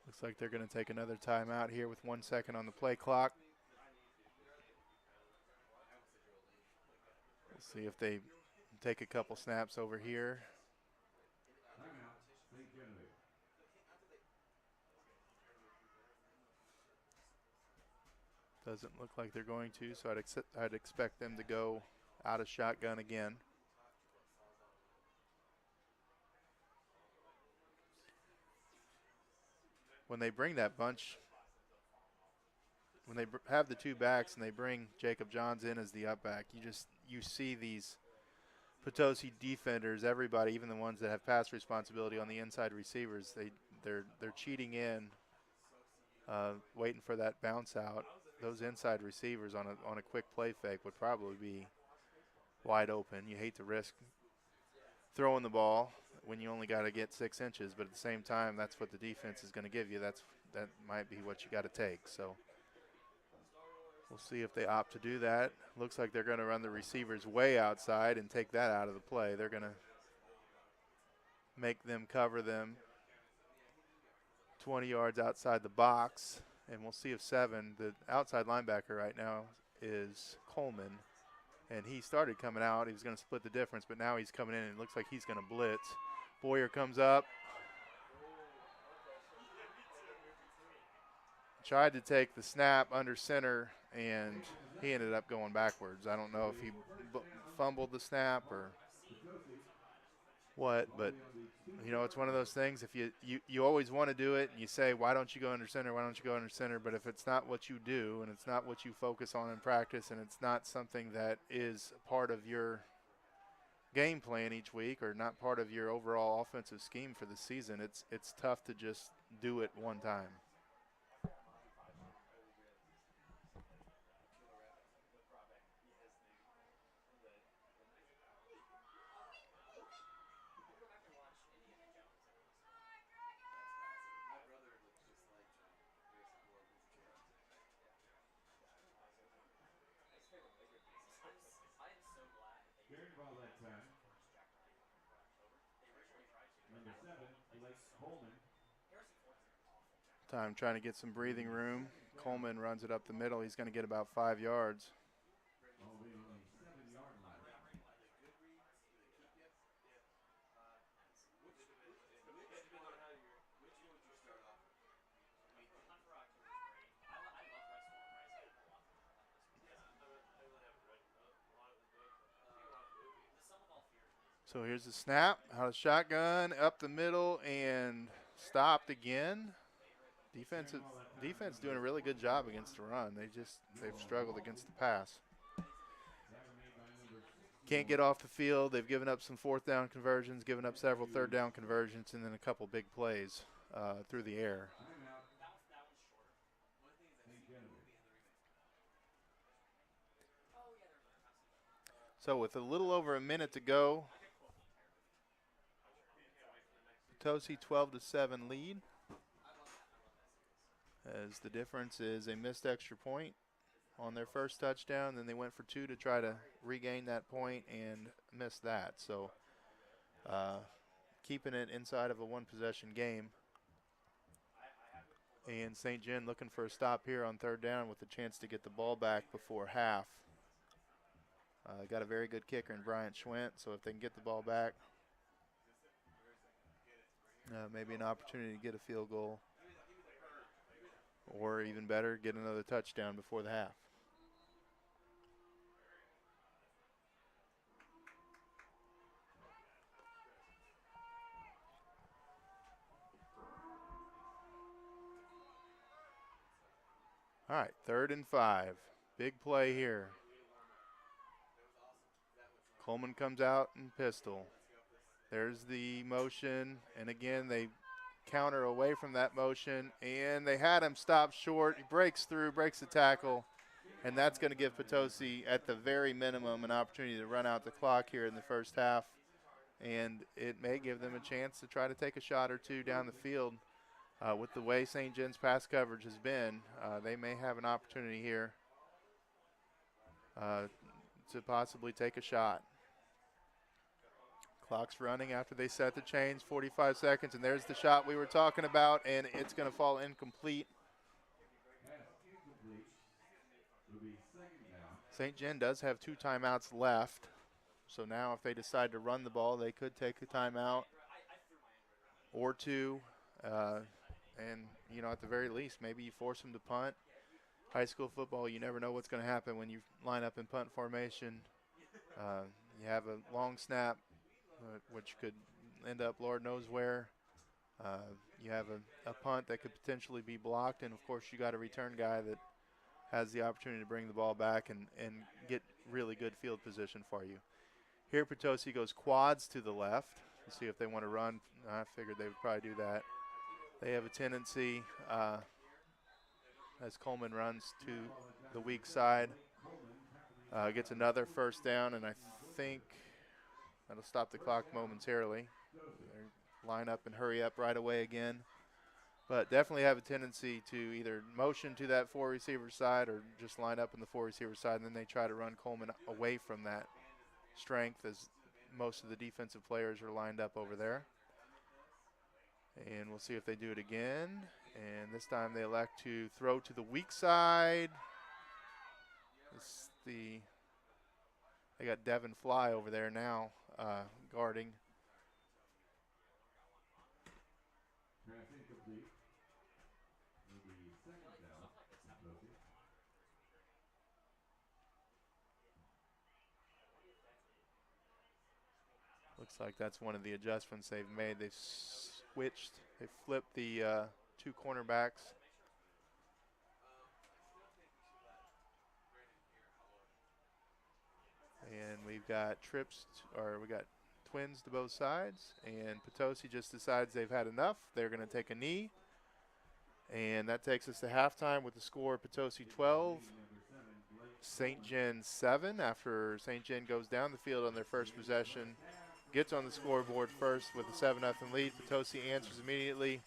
Speaker 1: Looks like they're going to take another timeout here with 1 second on the play clock. We'll see if they take a couple snaps over here.
Speaker 2: Timeout. St. Genevieve.
Speaker 1: Doesn't look like they're going to, so I'd expect them to go out of shotgun again. When they bring that bunch, when they have the two backs and they bring Jacob Johns in as the up back, you see these Potosi defenders, everybody, even the ones that have pass responsibility on the inside receivers, they're cheating in, waiting for that bounce out. Those inside receivers on a quick play fake would probably be wide open. You hate to risk throwing the ball when you only got to get 6 inches, but at the same time, that's what the defense is going to give you. That might be what you got to take. So we'll see if they opt to do that. Looks like they're going to run the receivers way outside and take that out of the play. They're going to make them cover them 20 yards outside the box, and we'll see if 7, the outside linebacker right now is Coleman, and he started coming out. He was going to split the difference, but now he's coming in, and it looks like he's going to blitz. Boyer comes up. Tried to take the snap under center, and he ended up going backwards. I don't know if he fumbled the snap or what, but it's one of those things. If you always want to do it, and you say, why don't you go under center, why don't you go under center? But if it's not what you do, and it's not what you focus on in practice, and it's not something that is part of your game plan each week, or not part of your overall offensive scheme for the season, it's tough to just do it one time.
Speaker 2: Carried the ball that time. Number 7, Blake Coleman.
Speaker 1: Time trying to get some breathing room. Coleman runs it up the middle. He's going to get about 5 yards.
Speaker 2: Ball will be on the 7-yard line.
Speaker 1: So here's the snap, out of shotgun, up the middle, and stopped again. Defense doing a really good job against the run. They've struggled against the pass. Can't get off the field. They've given up some 4th down conversions, given up several 3rd down conversions, and then a couple big plays through the air. So with a little over a minute to go, Potosi 12-7 lead, as the difference is a missed extra point on their first touchdown. Then they went for 2 to try to regain that point and missed that. So keeping it inside of a one-possession game. And St. John looking for a stop here on third down with a chance to get the ball back before half. Got a very good kicker in Bryant Schwent, so if they can get the ball back, maybe an opportunity to get a field goal, or even better, get another touchdown before the half. All right, 3rd and 5. Big play here. Coleman comes out in pistol. There's the motion, and again, they counter away from that motion, and they had him stop short. He breaks through, breaks the tackle, and that's going to give Potosi, at the very minimum, an opportunity to run out the clock here in the first half, and it may give them a chance to try to take a shot or two down the field. With the way St. John's pass coverage has been, they may have an opportunity here to possibly take a shot. Clock's running after they set the chains, 45 seconds, and there's the shot we were talking about, and it's going to fall incomplete.
Speaker 2: It'll be 2nd down.
Speaker 1: St. John does have 2 timeouts left, so now if they decide to run the ball, they could take a timeout or 2. And, you know, at the very least, maybe you force them to punt. High school football, you never know what's going to happen when you line up in punt formation. You have a long snap, which could end up Lord knows where. You have a punt that could potentially be blocked, and, of course, you got a return guy that has the opportunity to bring the ball back and get really good field position for you. Here, Potosi goes quads to the left. Let's see if they want to run. I figured they would probably do that. They have a tendency, as Coleman runs to the weak side, gets another first down, and I think that'll stop the clock momentarily. They line up and hurry up right away again. But definitely have a tendency to either motion to that 4 receiver side or just line up in the 4 receiver side, and then they try to run Coleman away from that strength as most of the defensive players are lined up over there. And we'll see if they do it again. And this time they elect to throw to the weak side. They got Devin Fly over there now guarding.
Speaker 2: Pass incomplete. It'll be 2nd down. Potosi.
Speaker 1: Looks like that's one of the adjustments they've made. They've switched. They flipped the 2 cornerbacks. And we've got we got twins to both sides. And Potosi just decides they've had enough. They're going to take a knee. And that takes us to halftime with the score Potosi 12, St. John 7. After St. John goes down the field on their first possession, gets on the scoreboard first with a 7-0 lead. Potosi answers immediately,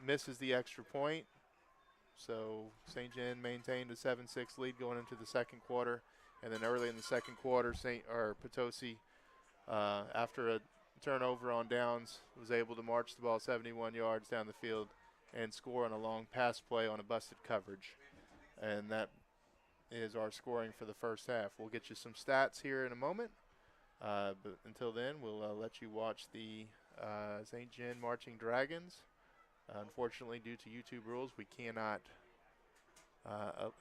Speaker 1: misses the extra point. So St. John maintained a 7-6 lead going into the second quarter. And then early in the second quarter, Potosi, after a turnover on downs, was able to march the ball 71 yards down the field and score on a long pass play on a busted coverage. And that is our scoring for the first half. We'll get you some stats here in a moment. But until then, we'll let you watch the St. John Marching Dragons. Unfortunately, due to YouTube rules, we cannot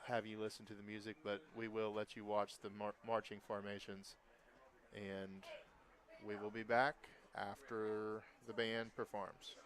Speaker 1: have you listen to the music, but we will let you watch the marching formations. And we will be back after the band performs.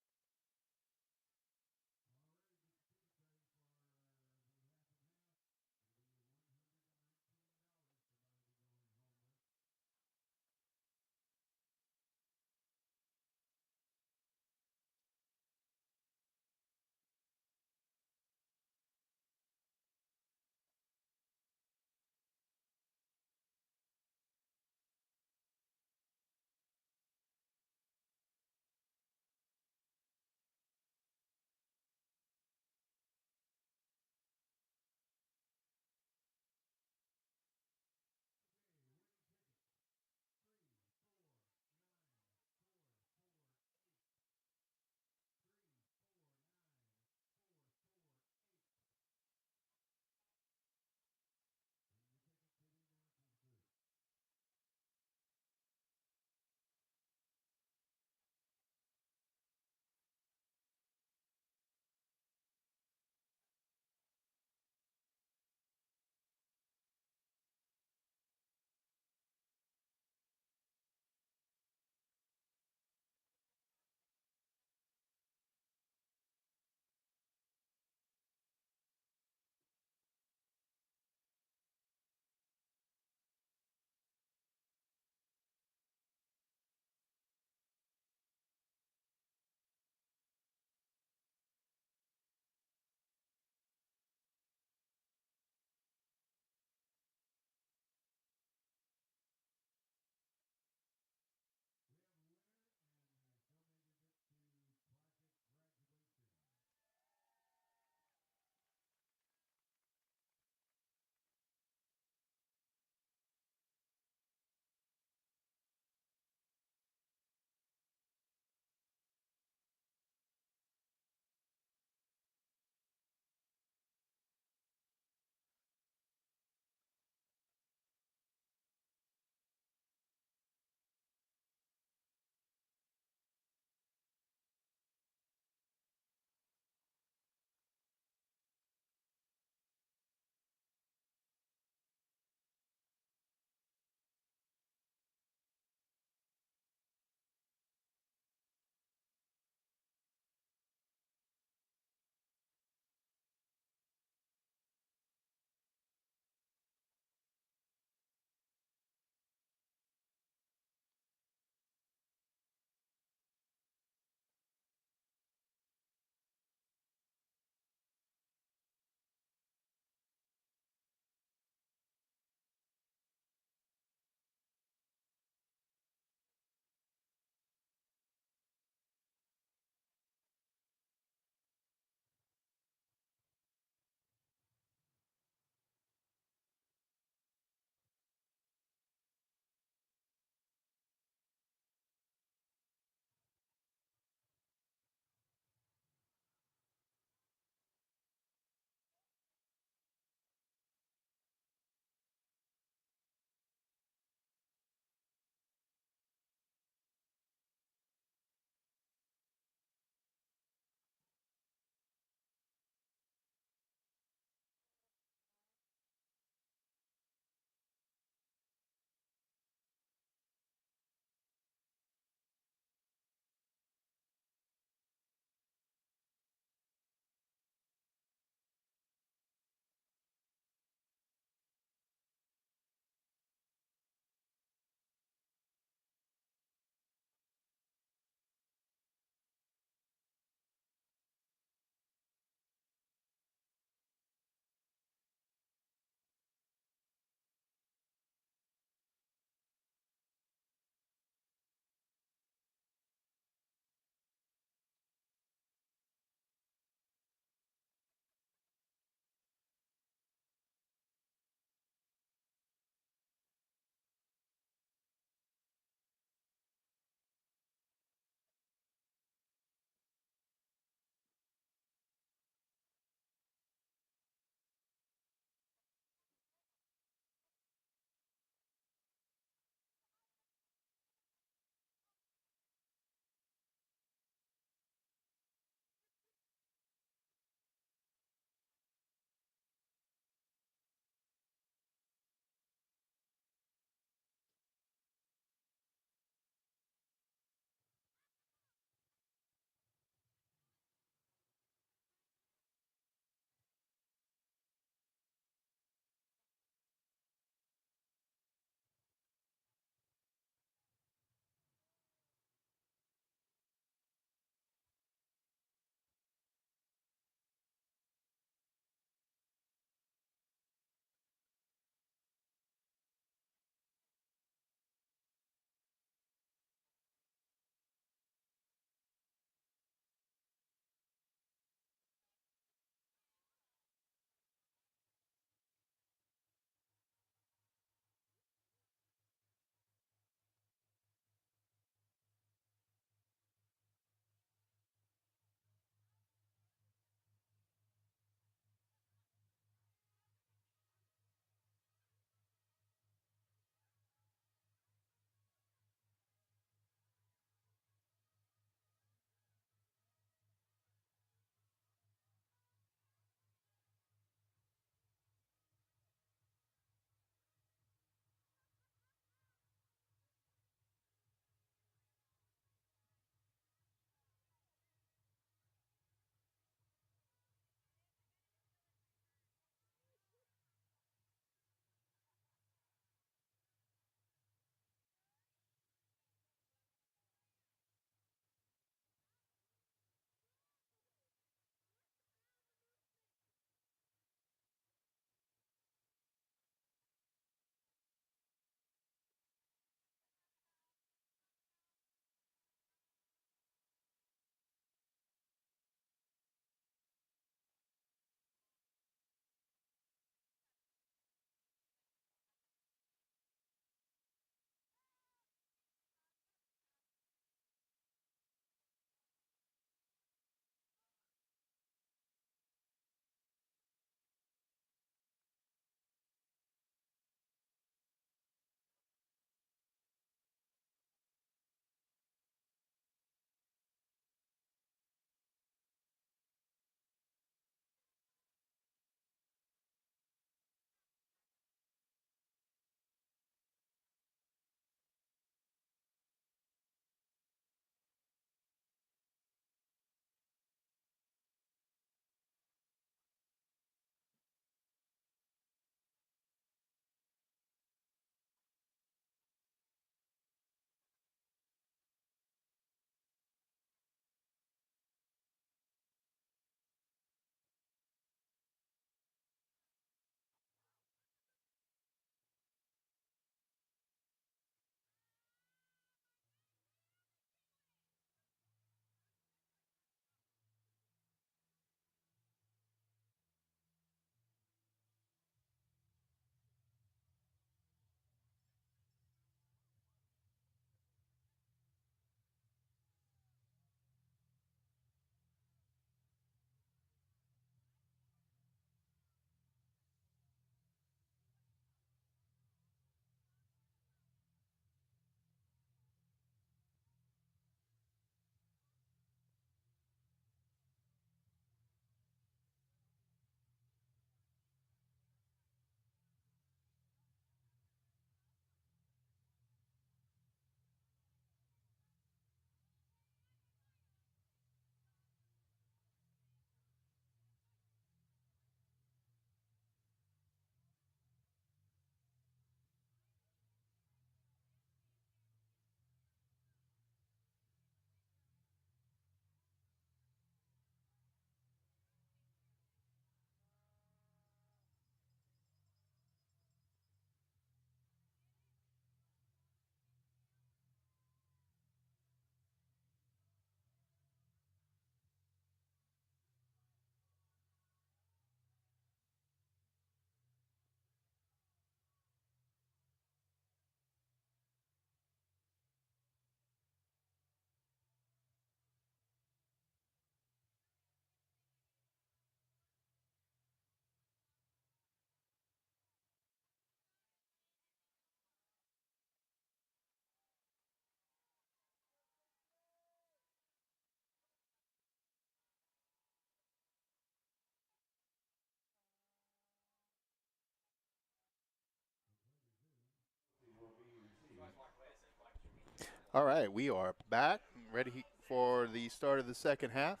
Speaker 1: All right, we are back, ready for the start of the second half.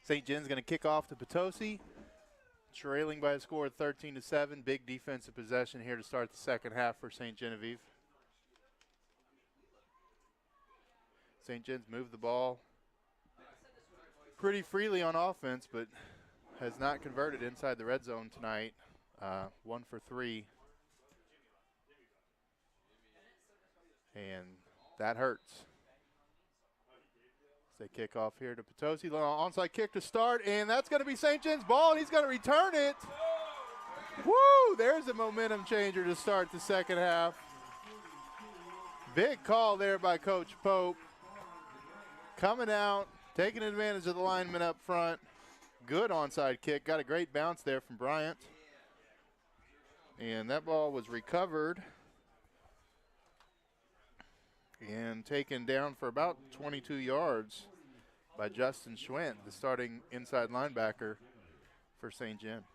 Speaker 1: St. John's going to kick off to Potosi, trailing by a score of 13-7. Big defensive possession here to start the second half for St. Genevieve. St. John's moved the ball pretty freely on offense, but has not converted inside the red zone tonight. 1 for 3. And that hurts. They kick off here to Potosi. Onside kick to start, and that's going to be St. John's ball, and he's going to return it. Woo! There's a momentum changer to start the second half. Big call there by Coach Pope. Coming out, taking advantage of the lineman up front. Good onside kick. Got a great bounce there from Bryant. And that ball was recovered and taken down for about 22 yards by Justin Schwent, the starting inside linebacker for St. John.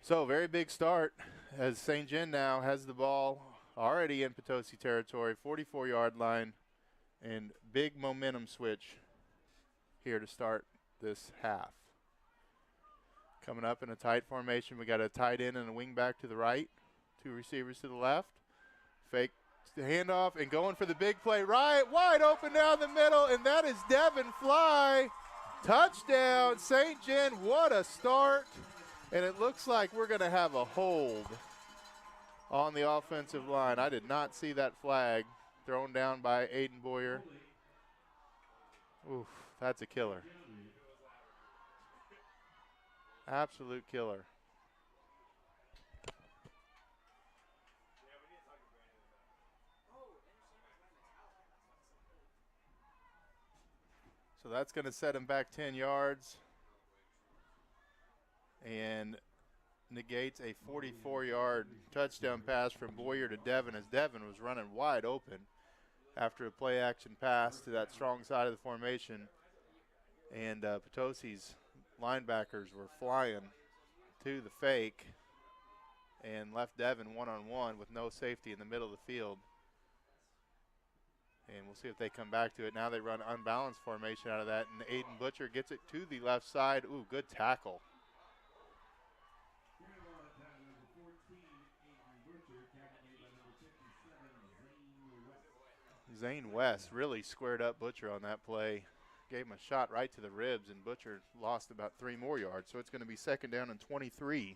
Speaker 1: So very big start as St. John now has the ball already in Potosi territory, 44-yard line, and big momentum switch here to start this half. Coming up in a tight formation, we got a tight end and a wing back to the right, 2 receivers to the left. Fake the handoff and going for the big play right, wide open down the middle, and that is Devin Fly. Touchdown, St. John. What a start. And it looks like we're going to have a hold on the offensive line. I did not see that flag thrown down by Aiden Boyer. Oof, that's a killer. Absolute killer. So that's going to set him back 10 yards and negates a 44-yard touchdown pass from Boyer to Devin, as Devin was running wide open after a play-action pass to that strong side of the formation. And Potosi's linebackers were flying to the fake and left Devin one-on-one with no safety in the middle of the field. And we'll see if they come back to it. Now they run unbalanced formation out of that, and Aiden Butcher gets it to the left side. Ooh, good tackle. Zane West really squared up Butcher on that play. Gave him a shot right to the ribs, and Butcher lost about 3 more yards. So it's going to be second down and 23.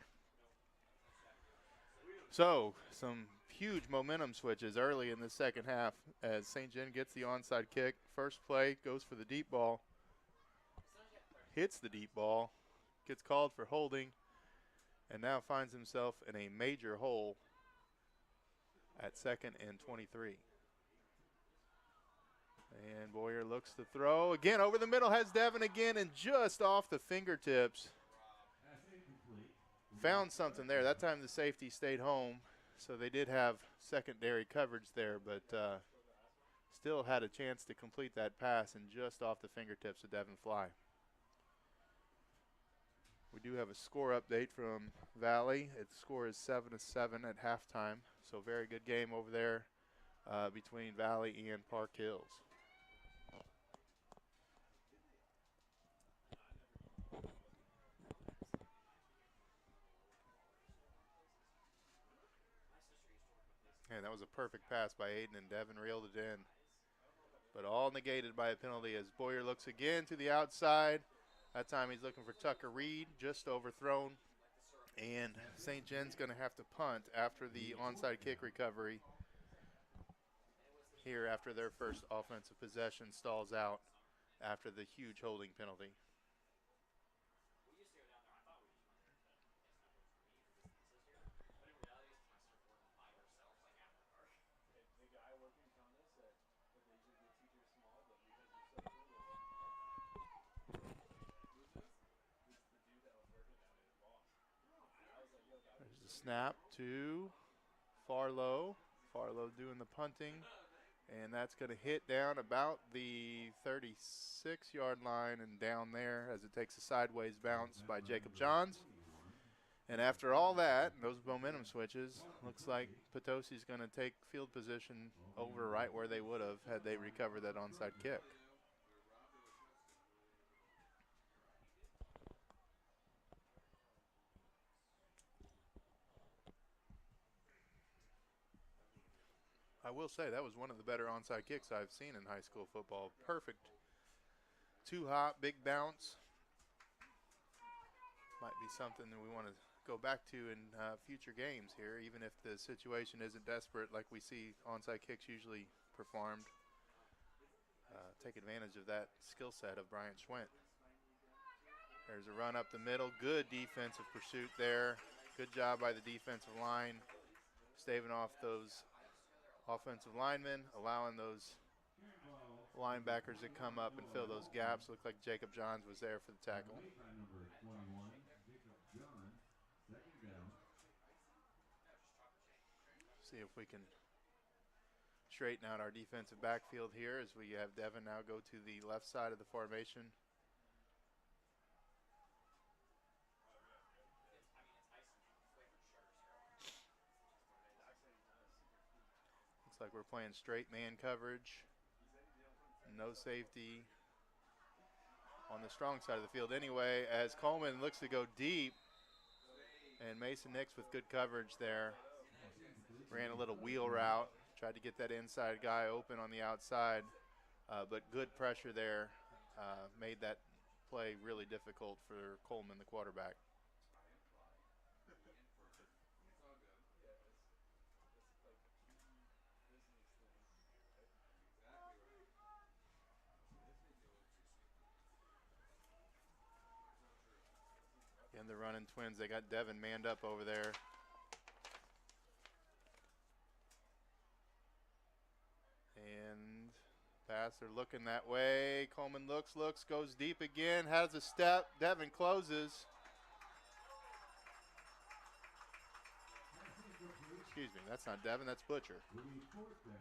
Speaker 1: So some huge momentum switches early in the second half as St. John gets the onside kick. First play goes for the deep ball. Hits the deep ball. Gets called for holding. And now finds himself in a major hole at second and 23. And Boyer looks to throw. Again, over the middle has Devin again, and just off the fingertips. Found something there. That time the safety stayed home, so they did have secondary coverage there, but still had a chance to complete that pass, and just off the fingertips of Devin Fly. We do have a score update from Valley. Its score is 7-7 at halftime, so very good game over there between Valley and Park Hills. And that was a perfect pass by Aiden, and Devin reeled it in. But all negated by a penalty as Boyer looks again to the outside. That time he's looking for Tucker Reed, just overthrown. And St. John's going to have to punt after the onside kick recovery here after their first offensive possession stalls out after the huge holding penalty. There's a snap to Farlow. Farlow doing the punting. And that's going to hit down about the 36-yard line and down there as it takes a sideways bounce by Jacob Johns. And after all that, those momentum switches, looks like Potosi's going to take field position over right where they would have had they recovered that onside kick. I will say that was one of the better onside kicks I've seen in high school football. Perfect. Too hot, big bounce. Might be something that we want to go back to in future games here, even if the situation isn't desperate like we see onside kicks usually performed. Take advantage of that skill set of Bryant Schwent. There's a run up the middle. Good defensive pursuit there. Good job by the defensive line, staving off those offensive linemen, allowing those linebackers to come up and fill those gaps. Looked like Jacob Johns was there for the tackle.
Speaker 2: Made by number 21, Jacob Johns. Second down.
Speaker 1: See if we can straighten out our defensive backfield here as we have Devin now go to the left side of the formation. Looks like we're playing straight man coverage. No safety on the strong side of the field anyway, as Coleman looks to go deep, and Mason Nix with good coverage there. Ran a little wheel route, tried to get that inside guy open on the outside, but good pressure there made that play really difficult for Coleman, the quarterback. And the running Twins, they got Devin manned up over there. And pass, they're looking that way. Coleman looks, goes deep again, has a step. Devin closes. Excuse me, that's not Devin, that's Butcher.
Speaker 2: Will be fourth down.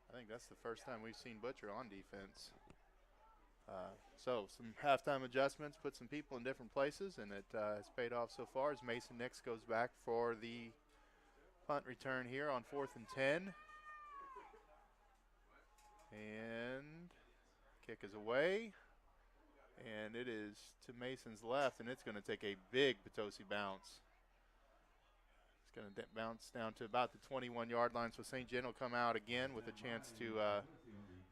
Speaker 1: I think that's the first time we've seen Butcher on defense. So some halftime adjustments, put some people in different places, and it has paid off so far as Mason Nix goes back for the punt return here on 4th and 10. And kick is away. And it is to Mason's left, and it's going to take a big Potosi bounce. It's going to bounce down to about the 21-yard line, so St. John will come out again with a chance to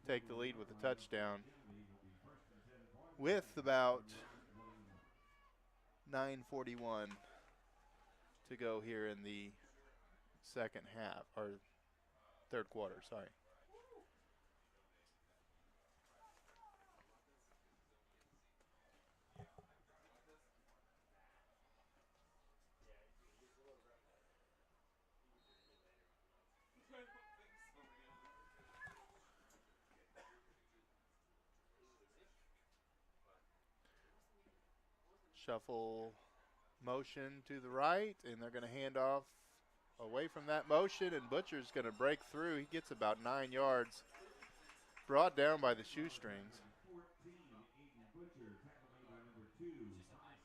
Speaker 1: take the lead with a touchdown. With about 9:41 to go here in the second half, or third quarter, sorry. Shuffle motion to the right, and they're going to hand off away from that motion, and Butcher's going to break through. He gets about 9 yards, brought down by the shoestrings.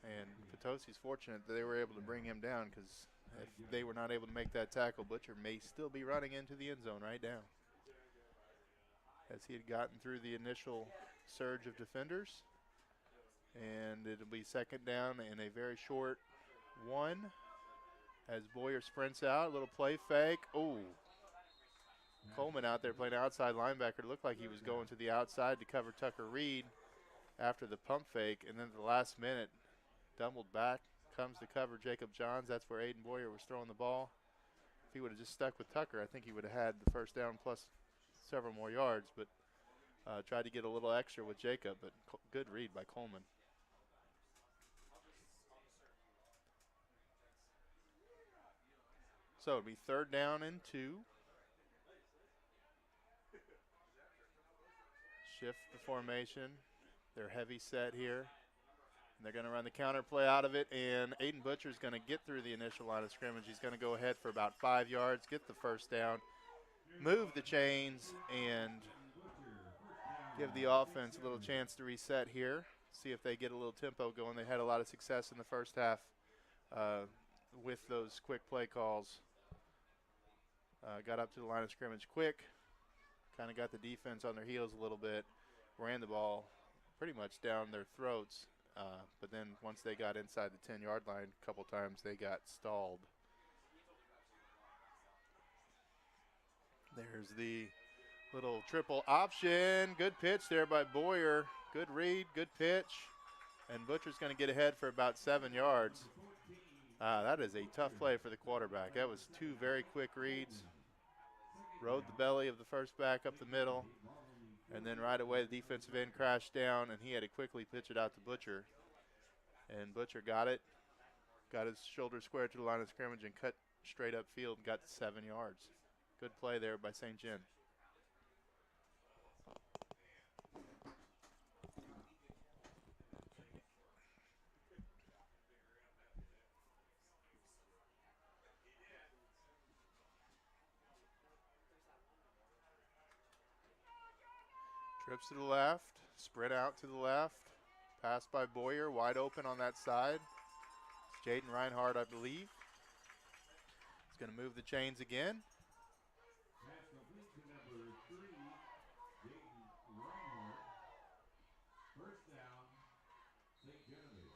Speaker 1: And Potosi's fortunate that they were able to bring him down, because if they were not able to make that tackle, Butcher may still be running into the end zone right now, as he had gotten through the initial surge of defenders. And it'll be second down and a very short one as Boyer sprints out. A little play fake. Oh, Coleman out there playing outside linebacker. Looked like he was going to the outside to cover Tucker Reed after the pump fake. And then at the last minute, doubled back, comes to cover Jacob Johns. That's where Aiden Boyer was throwing the ball. If he would have just stuck with Tucker, I think he would have had the first down plus several more yards. But tried to get a little extra with Jacob, but good read by Coleman. So it'll be third down and 2. Shift the formation. They're heavy set here. And they're going to run the counter play out of it, and Aiden Butcher's going to get through the initial line of scrimmage. He's going to go ahead for about 5 yards, get the first down, move the chains, and give the offense a little chance to reset here, see if they get a little tempo going. They had a lot of success in the first half with those quick play calls. Got up to the line of scrimmage quick, kind of got the defense on their heels a little bit, ran the ball pretty much down their throats. But then once they got inside the 10-yard line a couple times, they got stalled. There's the little triple option. Good pitch there by Boyer. Good read, good pitch. And Butcher's going to get ahead for about 7 yards. That is a tough play for the quarterback. That was 2 very quick reads. Rode the belly of the first back up the middle. And then right away the defensive end crashed down, and he had to quickly pitch it out to Butcher. And Butcher got it, got his shoulder square to the line of scrimmage and cut straight up field and got 7 yards. Good play there by St. John. Trips to the left, spread out to the left. Pass by Boyer, wide open on that side. It's Jaden Reinhardt, I believe. He's going to move the chains again.
Speaker 2: Pass complete to number 3, Jaden Reinhardt. First down, St. Genevieve.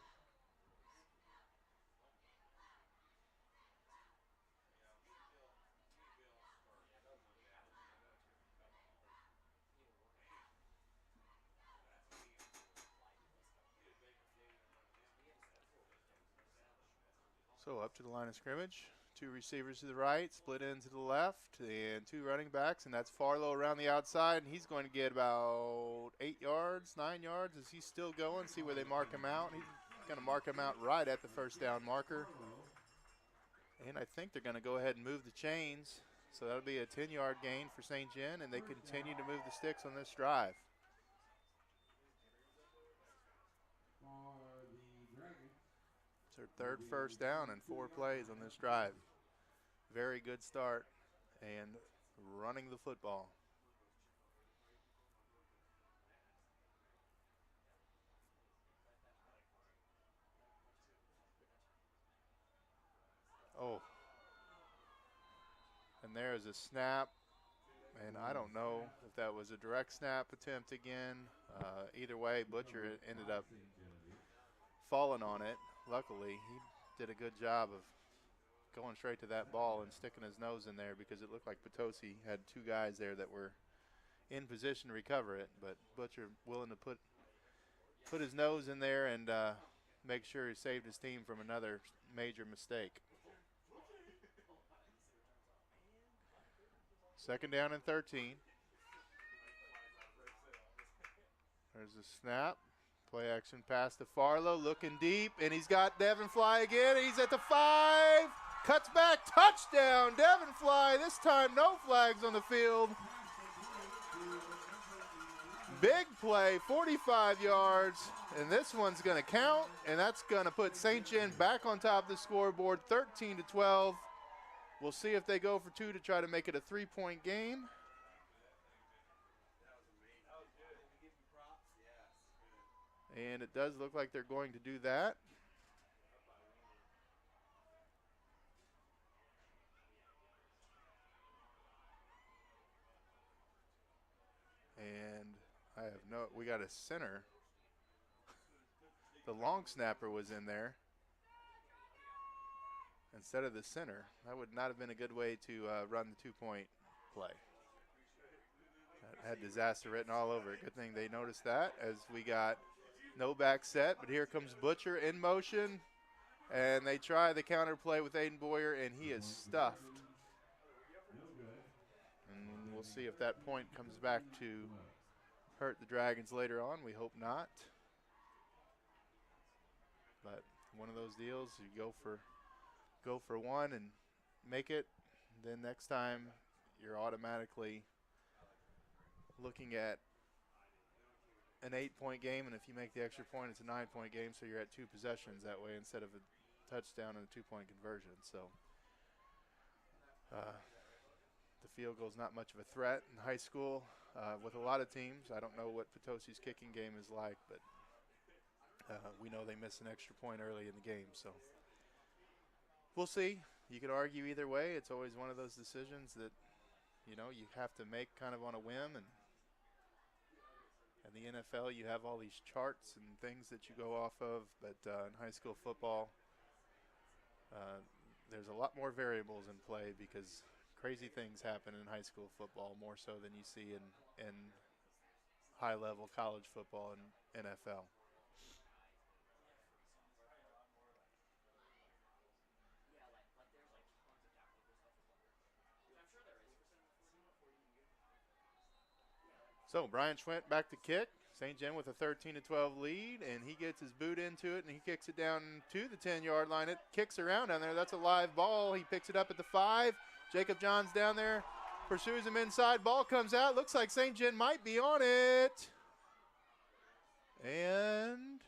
Speaker 1: So up to the line of scrimmage. 2 receivers to the right, split in to the left, and 2 running backs, and that's Farlow around the outside, and he's going to get about 8 yards, 9 yards. Is he still going? See where they mark him out. He's going to mark him out right at the first down marker. And I think they're going to go ahead and move the chains. So that'll be a 10-yard gain for St. John, and they continue to move the sticks on this drive.
Speaker 2: For the Dragons.
Speaker 1: It's their 3rd first down and 4 plays on this drive. Very good start and running the football. Oh. And there's a snap. And I don't know if that was a direct snap attempt again. Either way, Butcher ended up falling on it. Luckily, he did a good job of going straight to that ball and sticking his nose in there because it looked like Potosi had 2 guys there that were in position to recover it. But Butcher willing to put his nose in there and make sure he saved his team from another major mistake. 2nd down and 13. There's a snap. Play action pass to Farlow, looking deep, and he's got Devin Fly again. He's at the 5, cuts back, touchdown, Devin Fly. This time no flags on the field. Big play, 45 yards, and this one's going to count, and that's going to put St. John back on top of the scoreboard, 13-12. We'll see if they go for 2 to try to make it a 3-point game. And it does look like they're going to do that. And I have we got a center. The long snapper was in there instead of the center. That would not have been a good way to run the 2-point play. That had disaster written all over it. Good thing they noticed that as we got no back set, but here comes Butcher in motion, and they try the counter play with Aiden Boyer, and he is stuffed. And we'll see if that point comes back to hurt the Dragons later on. We hope not. But one of those deals, you go for 1 and make it. Then next time you're automatically looking at an 8-point game, and if you make the extra point, it's a 9-point game, so you're at 2 possessions that way instead of a touchdown and a 2-point conversion. So the field goal is not much of a threat in high school with a lot of teams. I don't know what Potosi's kicking game is like, but we know they missed an extra point early in the game. So we'll see. You could argue either way. It's always one of those decisions that, you know, you have to make kind of on a whim. And in the NFL, you have all these charts and things that you go off of. But in high school football, there's a lot more variables in play because crazy things happen in high school football more so than you see in high-level college football and NFL. So Brian Schwint back to kick. St. John with a 13-12 lead, and he gets his boot into it, and he kicks it down to the 10-yard line. It kicks around down there. That's a live ball. He picks it up at the 5. Jacob Johns down there, pursues him inside. Ball comes out. Looks like St. John might be on it. And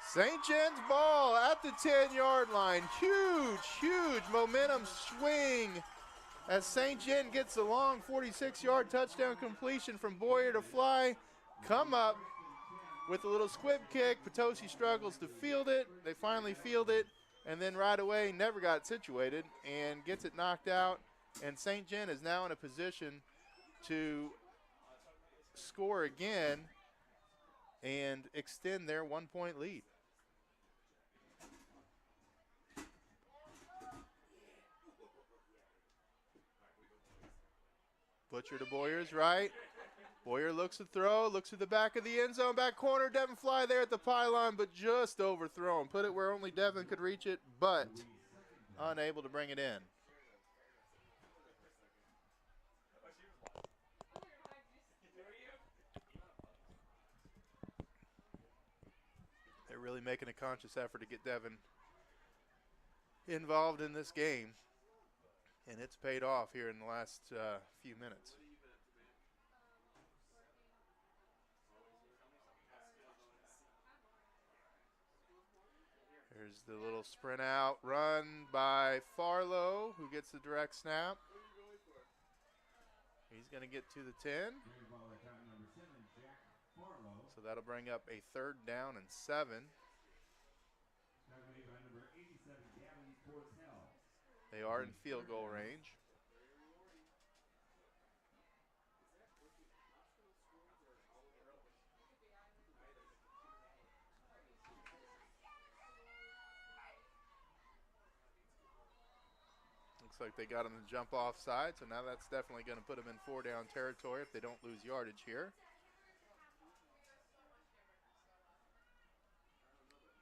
Speaker 1: St. John's ball at the 10-yard line. Huge, huge momentum swing as St. John gets a long 46-yard touchdown completion from Boyer to Fly. Come up with a little squib kick. Potosi struggles to field it. They finally field it, and then right away never got situated and gets it knocked out. And St. John is now in a position to score again and extend their 1-point lead. Butcher to Boyer's right. Boyer looks to throw, looks to the back of the end zone, back corner. Devin Fly there at the pylon, but just overthrown. Put it where only Devin could reach it, but unable to bring it in. They're really making a conscious effort to get Devin involved in this game, and it's paid off here in the last few minutes. Here's the little sprint out run by Farlow, who gets the direct snap. He's going to get to the 10. So that'll bring up a 3rd down and 7. They are in field goal range. Looks like they got him to jump off side, so now that's definitely going to put them in 4-down territory if they don't lose yardage here.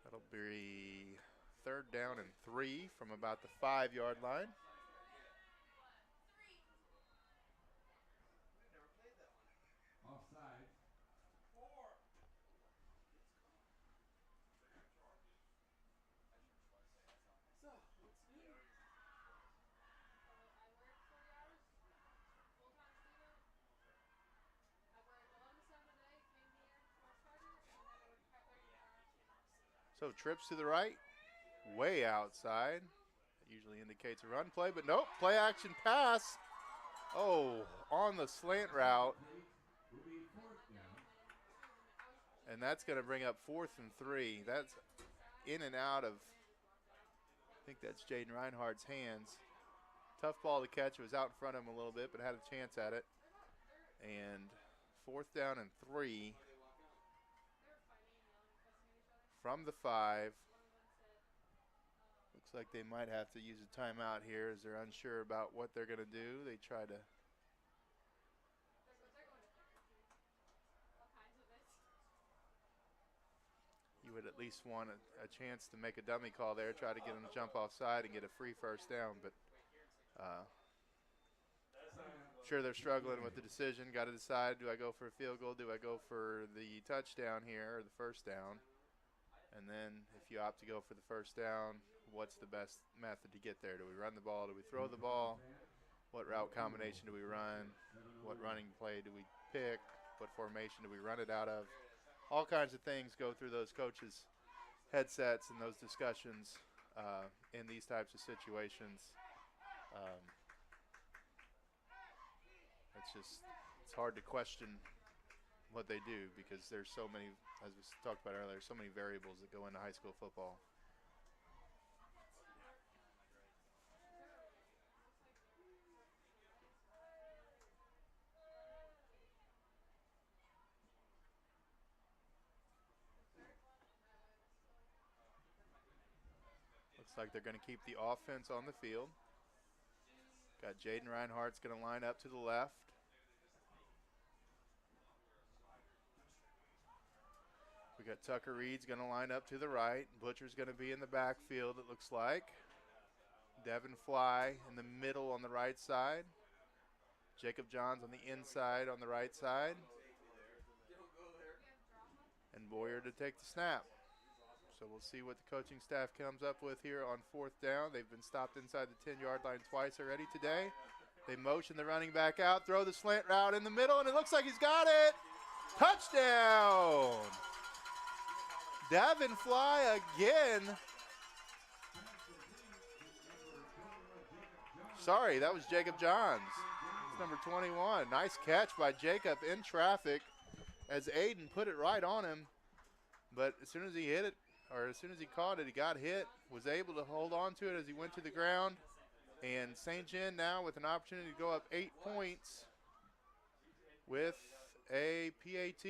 Speaker 1: That'll be 3rd down and 3 from about the 5-yard line.
Speaker 2: Offside.
Speaker 1: So trips to the right, way outside. That usually indicates a run play, but nope, play action pass. Oh, on the slant route. And that's going to bring up 4th and 3. That's in and out of, I think that's Jaden Reinhardt's hands. Tough ball to catch. It was out in front of him a little bit, but had a chance at it. And 4th down and 3 from the 5. Looks like they might have to use a timeout here as they're unsure about what they're going to do. They try to you would at least want a chance to make a dummy call there, try to get them to jump offside and get a free 1st down. But sure they're struggling with the decision. Got to decide, do I go for a field goal? Do I go for the touchdown here or the 1st down? And then if you opt to go for the 1st down, what's the best method to get there? Do we run the ball? Do we throw the ball? What route combination do we run? What running play do we pick? What formation do we run it out of? All kinds of things go through those coaches' headsets and those discussions in these types of situations. Um, it's hard to question what they do because there's so many, as we talked about earlier, so many variables that go into high school football. Looks like they're going to keep the offense on the field. Got Jaden Reinhardt's going to line up to the left. We got Tucker Reed's going to line up to the right. Butcher's going to be in the backfield, it looks like. Devin Fly in the middle on the right side. Jacob Johns on the inside on the right side. And Boyer to take the snap. So we'll see what the coaching staff comes up with here on fourth down. They've been stopped inside the 10-yard line twice already today. They motion the running back out, throw the slant route in the middle, and it looks like he's got it. Touchdown! Devin Fly again. Sorry, that was Jacob Johns. It's number 21. Nice catch by Jacob in traffic as Aiden put it right on him. But as soon as he hit it, or as soon as he caught it, he got hit, was able to hold on to it as he went to the ground. And St. John now with an opportunity to go up 8 points with a PAT.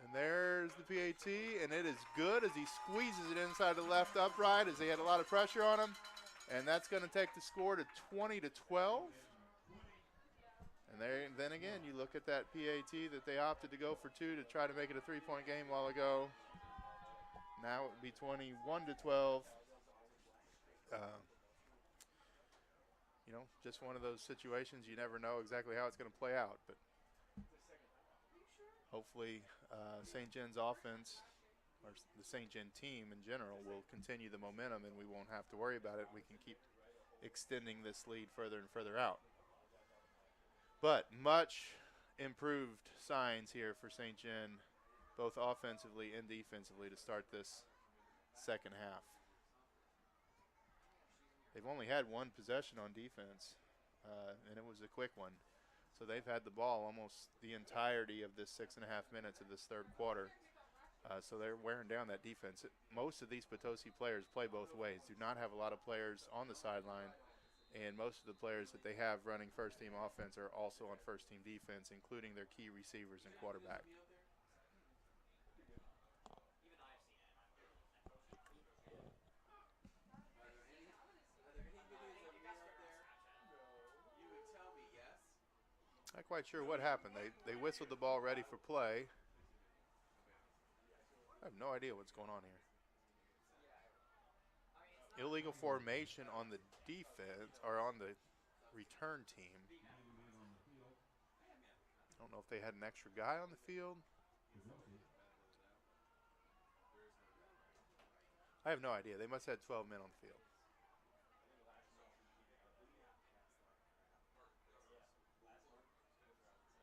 Speaker 1: And there's the PAT, and it is good as he squeezes it inside the left upright as they had a lot of pressure on him. And that's going to take the score to 20-12. And then again, you look at that PAT that they opted to go for 2 to try to make it a 3-point game a while ago. Now it would be 21-12. Just one of those situations you never know exactly how it's going to play out. But hopefully St. John's offense, or the St. John team in general, will continue the momentum and we won't have to worry about it. We can keep extending this lead further and further out. But much improved signs here for St. John, both offensively and defensively, to start this second half. They've only had one possession on defense, and it was a quick one. So they've had the ball almost the entirety of this 6.5 minutes of this third quarter. So they're wearing down that defense. Most of these Potosi players play both ways, do not have a lot of players on the sideline. And most of the players that they have running first-team offense are also on first-team defense, including their key receivers and quarterback. Not quite sure what happened. They whistled the ball ready for play. I have no idea what's going on here. Illegal formation on the defense, or on the return team. I don't know if they had an extra guy on the field. I have no idea. They must have had 12 men on the field.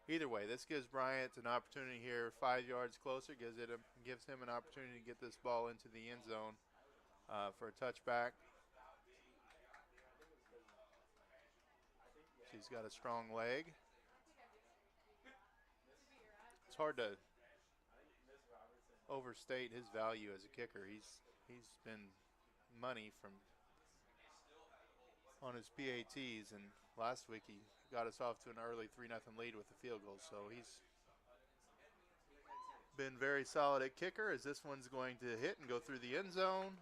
Speaker 1: Either way, this gives Bryant an opportunity here, 5 yards closer, gives him an opportunity to get this ball into the end zone for a touchback. He's got a strong leg. It's hard to overstate his value as a kicker. He's been money from on his PATs, and last week he got us off to an early 3-0 lead with the field goal. So he's been very solid at kicker, as this one's going to hit and go through the end zone,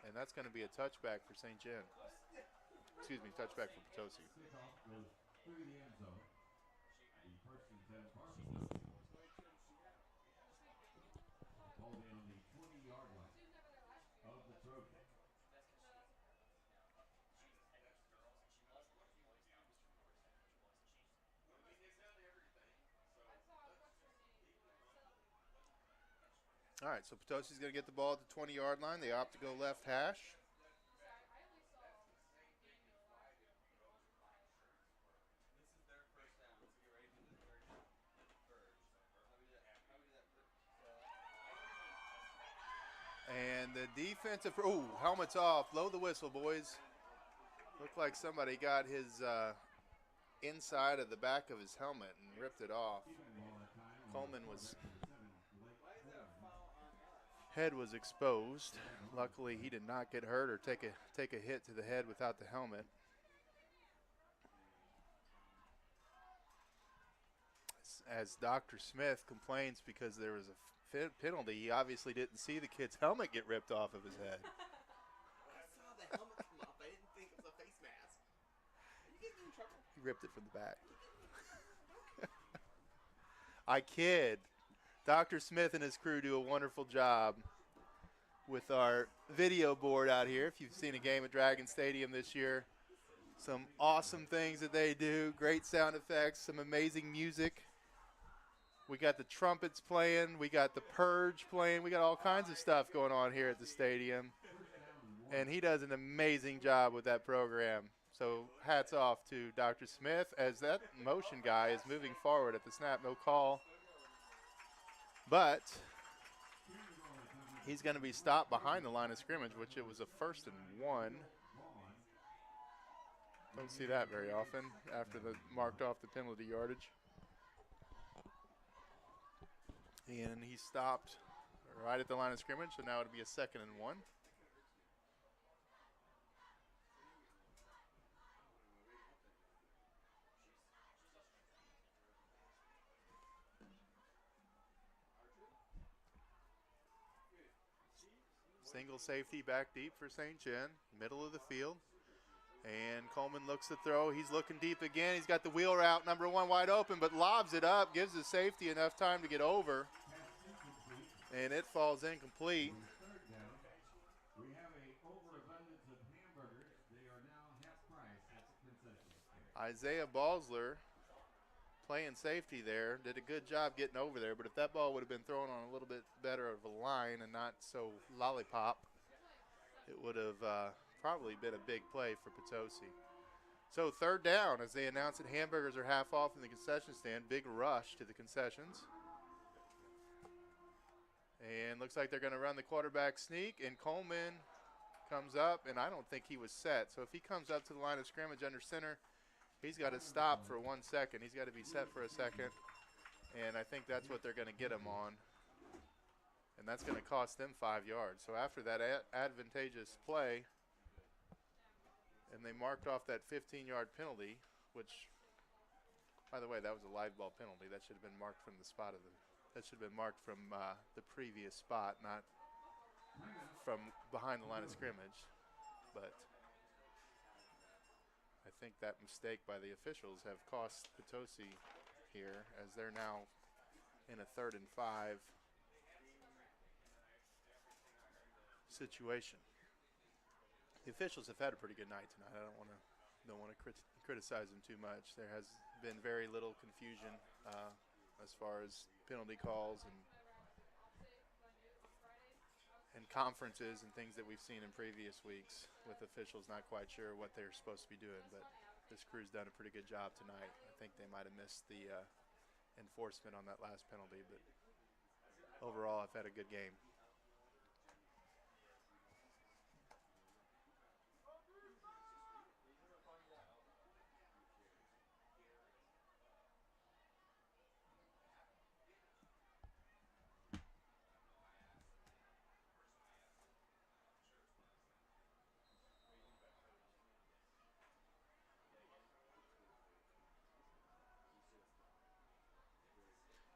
Speaker 1: and that's going to be a touchback for St. John. Excuse me, touchback for Potosi.
Speaker 2: Through the end zone. The first and 10 called in on the 20-yard line of the Trojans.
Speaker 1: All right, so Potosi's going to get the ball at the 20-yard line. They opt to go left hash. And the defensive, helmet's off. Blow the whistle, boys. Looked like somebody got his inside of the back of his helmet and ripped it off. Coleman was, head was exposed. Luckily, he did not get hurt or take a hit to the head without the helmet. As Dr. Smith complains because there was a penalty, he obviously didn't see the kid's helmet get ripped off of his head.
Speaker 3: I saw the helmet come off. I didn't think it was a face mask. Are you getting in trouble?
Speaker 1: He ripped it from the back. I kid. Dr. Smith and his crew do a wonderful job with our video board out here. If you've seen a game at Dragon Stadium this year, some awesome things that they do. Great sound effects, some amazing music. We got the trumpets playing. We got the Purge playing. We got all kinds of stuff going on here at the stadium. And he does an amazing job with that program. So hats off to Dr. Smith as that motion guy is moving forward at the snap. No call. But he's going to be stopped behind the line of scrimmage, which it was a 1st and 1. Don't see that very often after the marked off the penalty yardage. And he stopped right at the line of scrimmage, so now it'll be a 2nd and 1. Single safety back deep for St. John, middle of the field. And Coleman looks to throw. He's looking deep again. He's got the wheel route, number 1 wide open, but lobs it up, gives the safety enough time to get over. And it falls incomplete.
Speaker 2: We have an overabundance of hamburgers. They are now half price at the concession stand.
Speaker 1: Isaiah Balsler playing safety there, did a good job getting over there, but if that ball would have been thrown on a little bit better of a line and not so lollipop, it would have probably been a big play for Potosi. So 3rd down as they announce that hamburgers are half off in the concession stand. Big rush to the concessions. And looks like they're going to run the quarterback sneak, and Coleman comes up, and I don't think he was set. So if he comes up to the line of scrimmage under center, he's got to stop for 1 second. He's got to be set for a second, and I think that's what they're going to get him on. And that's going to cost them 5 yards. So after that advantageous play, and they marked off that 15-yard penalty, which, by the way, that was a live ball penalty. That should have been marked from the spot of the – that should have been marked from the previous spot, not from behind the line of scrimmage. But I think that mistake by the officials have cost Potosi here as they're now in a 3rd and 5 situation. The officials have had a pretty good night tonight. I don't want to criticize them too much. There has been very little confusion as far as penalty calls and conferences and things that we've seen in previous weeks with officials not quite sure what they're supposed to be doing. But this crew's done a pretty good job tonight. I think they might have missed the enforcement on that last penalty, but overall, I've had a good game.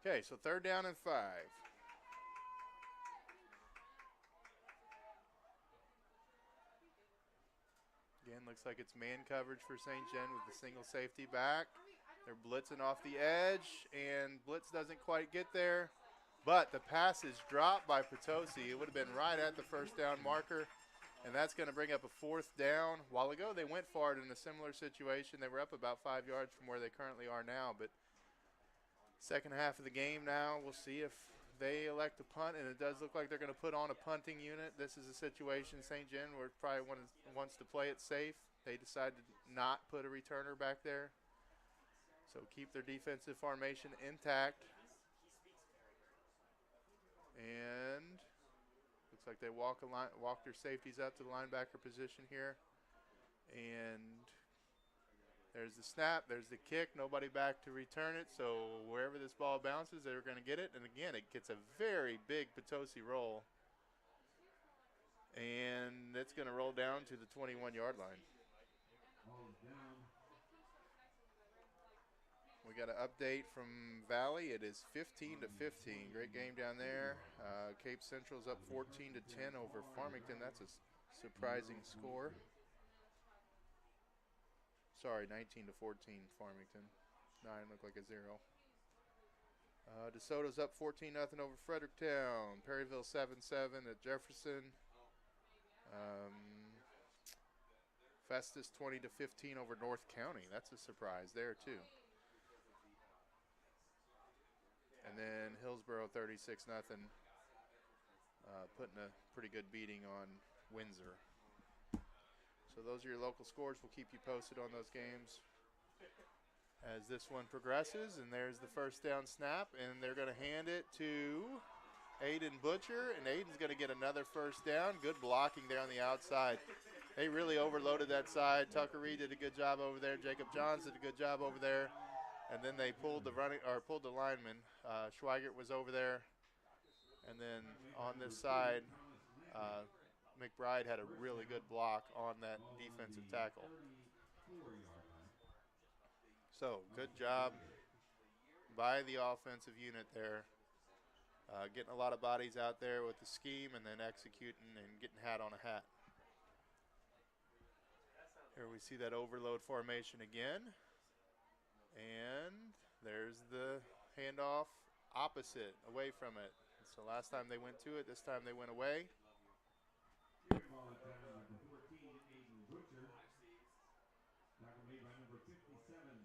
Speaker 1: Okay, so 3rd down and 5. Again, looks like it's man coverage for St. John with the single safety back. They're blitzing off the edge, and blitz doesn't quite get there. But the pass is dropped by Potosi. It would have been right at the 1st down marker, and that's going to bring up a 4th down. A while ago, they went for it in a similar situation. They were up about 5 yards from where they currently are now, but second half of the game now, we'll see if they elect to punt, and it does look like they're going to put on a punting unit. This is a situation St. John where probably wants to play it safe. They decided to not put a returner back there. So keep their defensive formation intact. And looks Looks like they walk their safeties up to the linebacker position here. And there's the snap. There's the kick. Nobody back to return it. So wherever this ball bounces, they're going to get it. And again, it gets a very big Potosi roll. And it's going to roll down to the 21-yard line. We got an update from Valley. It is 15-15. Great game down there. Cape Central's up 14-10 over Farmington. That's a surprising score. Sorry, 19-14 Farmington. 9 looked like a 0. DeSoto's up 14-0 over Fredericktown. Perryville 7-7 at Jefferson. Festus 20-15 over North County. That's a surprise there too. And then Hillsborough 36-0, putting a pretty good beating on Windsor. So those are your local scores. We'll keep you posted on those games as this one progresses. And there's the first down snap, and they're going to hand it to Aiden Butcher, and Aiden's going to get another first down. Good blocking there on the outside. They really overloaded that side. Tucker Reed did a good job over there. Jacob Johns did a good job over there. And then they pulled the lineman. Schweigert was over there. And then on this side, McBride had a really good block on that defensive tackle. So good job by the offensive unit there. Getting a lot of bodies out there with the scheme and then executing and getting hat on a hat. Here we see that overload formation again. And there's the handoff opposite, away from it. So last time they went to it, this time they went away.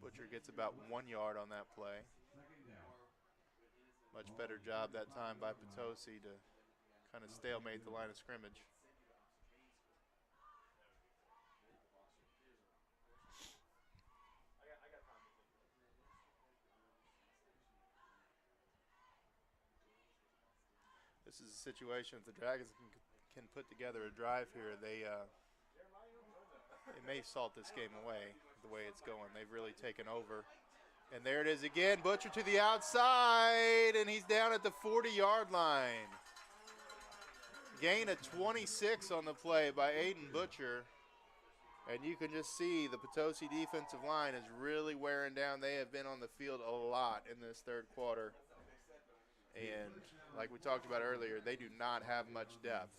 Speaker 1: Butcher gets about 1 yard on that play. Much better job that time by Potosi to kind of stalemate the line of scrimmage. This is a situation if the Dragons can put together a drive here, they may salt this game away the way it's going. They've really taken over. And there it is again, Butcher to the outside, and he's down at the 40-yard line. Gain of 26 on the play by Aiden Butcher. And you can just see the Potosi defensive line is really wearing down. They have been on the field a lot in this third quarter. And like we talked about earlier, they do not have much depth.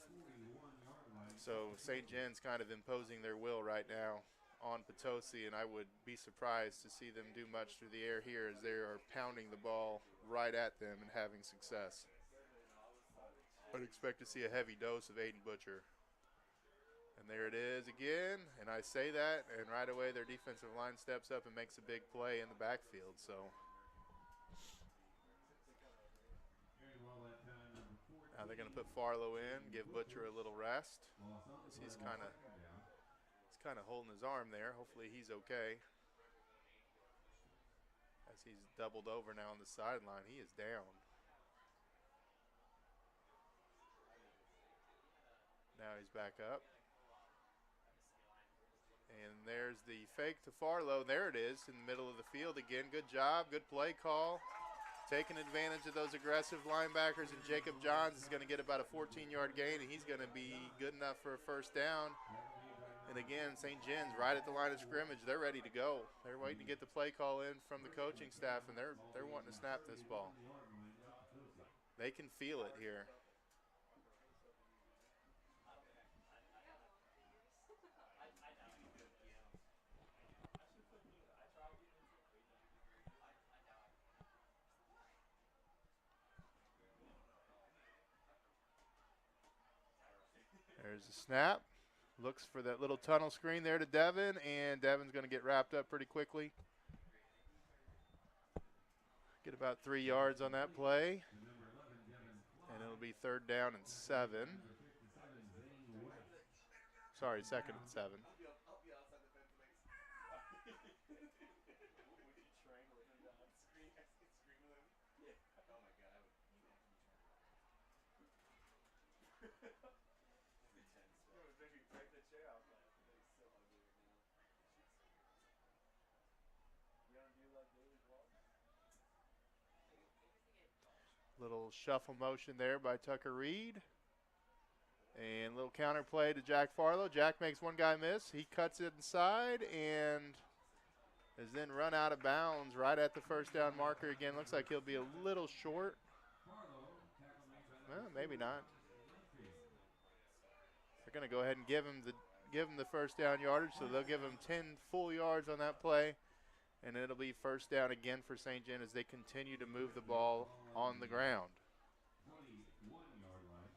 Speaker 1: So St. John's kind of imposing their will right now on Potosi, and I would be surprised to see them do much through the air here as they are pounding the ball right at them and having success. I'd expect to see a heavy dose of Aiden Butcher. And there it is again, and I say that, and right away their defensive line steps up and makes a big play in the backfield. So now they're going to put Farlow in, give Butcher a little rest. He's kind of holding his arm there. Hopefully he's okay. As he's doubled over now on the sideline, he is down. Now he's back up. And there's the fake to Farlow. There it is in the middle of the field again. Good job, good play call. Taking advantage of those aggressive linebackers, and Jacob Johns is going to get about a 14-yard gain, and he's going to be good enough for a first down. And again, St. John's right at the line of scrimmage. They're ready to go. They're waiting to get the play call in from the coaching staff, and they're wanting to snap this ball. They can feel it here. There's the snap. Looks for that little tunnel screen there to Devin, and Devin's going to get wrapped up pretty quickly. Get about 3 yards on that play. And it'll be 3rd down and 7. Sorry, 2nd and 7.
Speaker 3: I'll be outside the fence and would you strangle him down? Scream at him? Yeah. Oh my god.
Speaker 1: Little shuffle motion there by Tucker Reed. And little counter play to Jack Farlow. Jack makes one guy miss. He cuts it inside and is then run out of bounds right at the first down marker again. Looks like he'll be a little short. Well, maybe not. They're going to go ahead and give him the first down yardage, so they'll give him 10 full yards on that play, and it'll be first down again for St. John as they continue to move the ball on the ground.
Speaker 2: 21-yard line.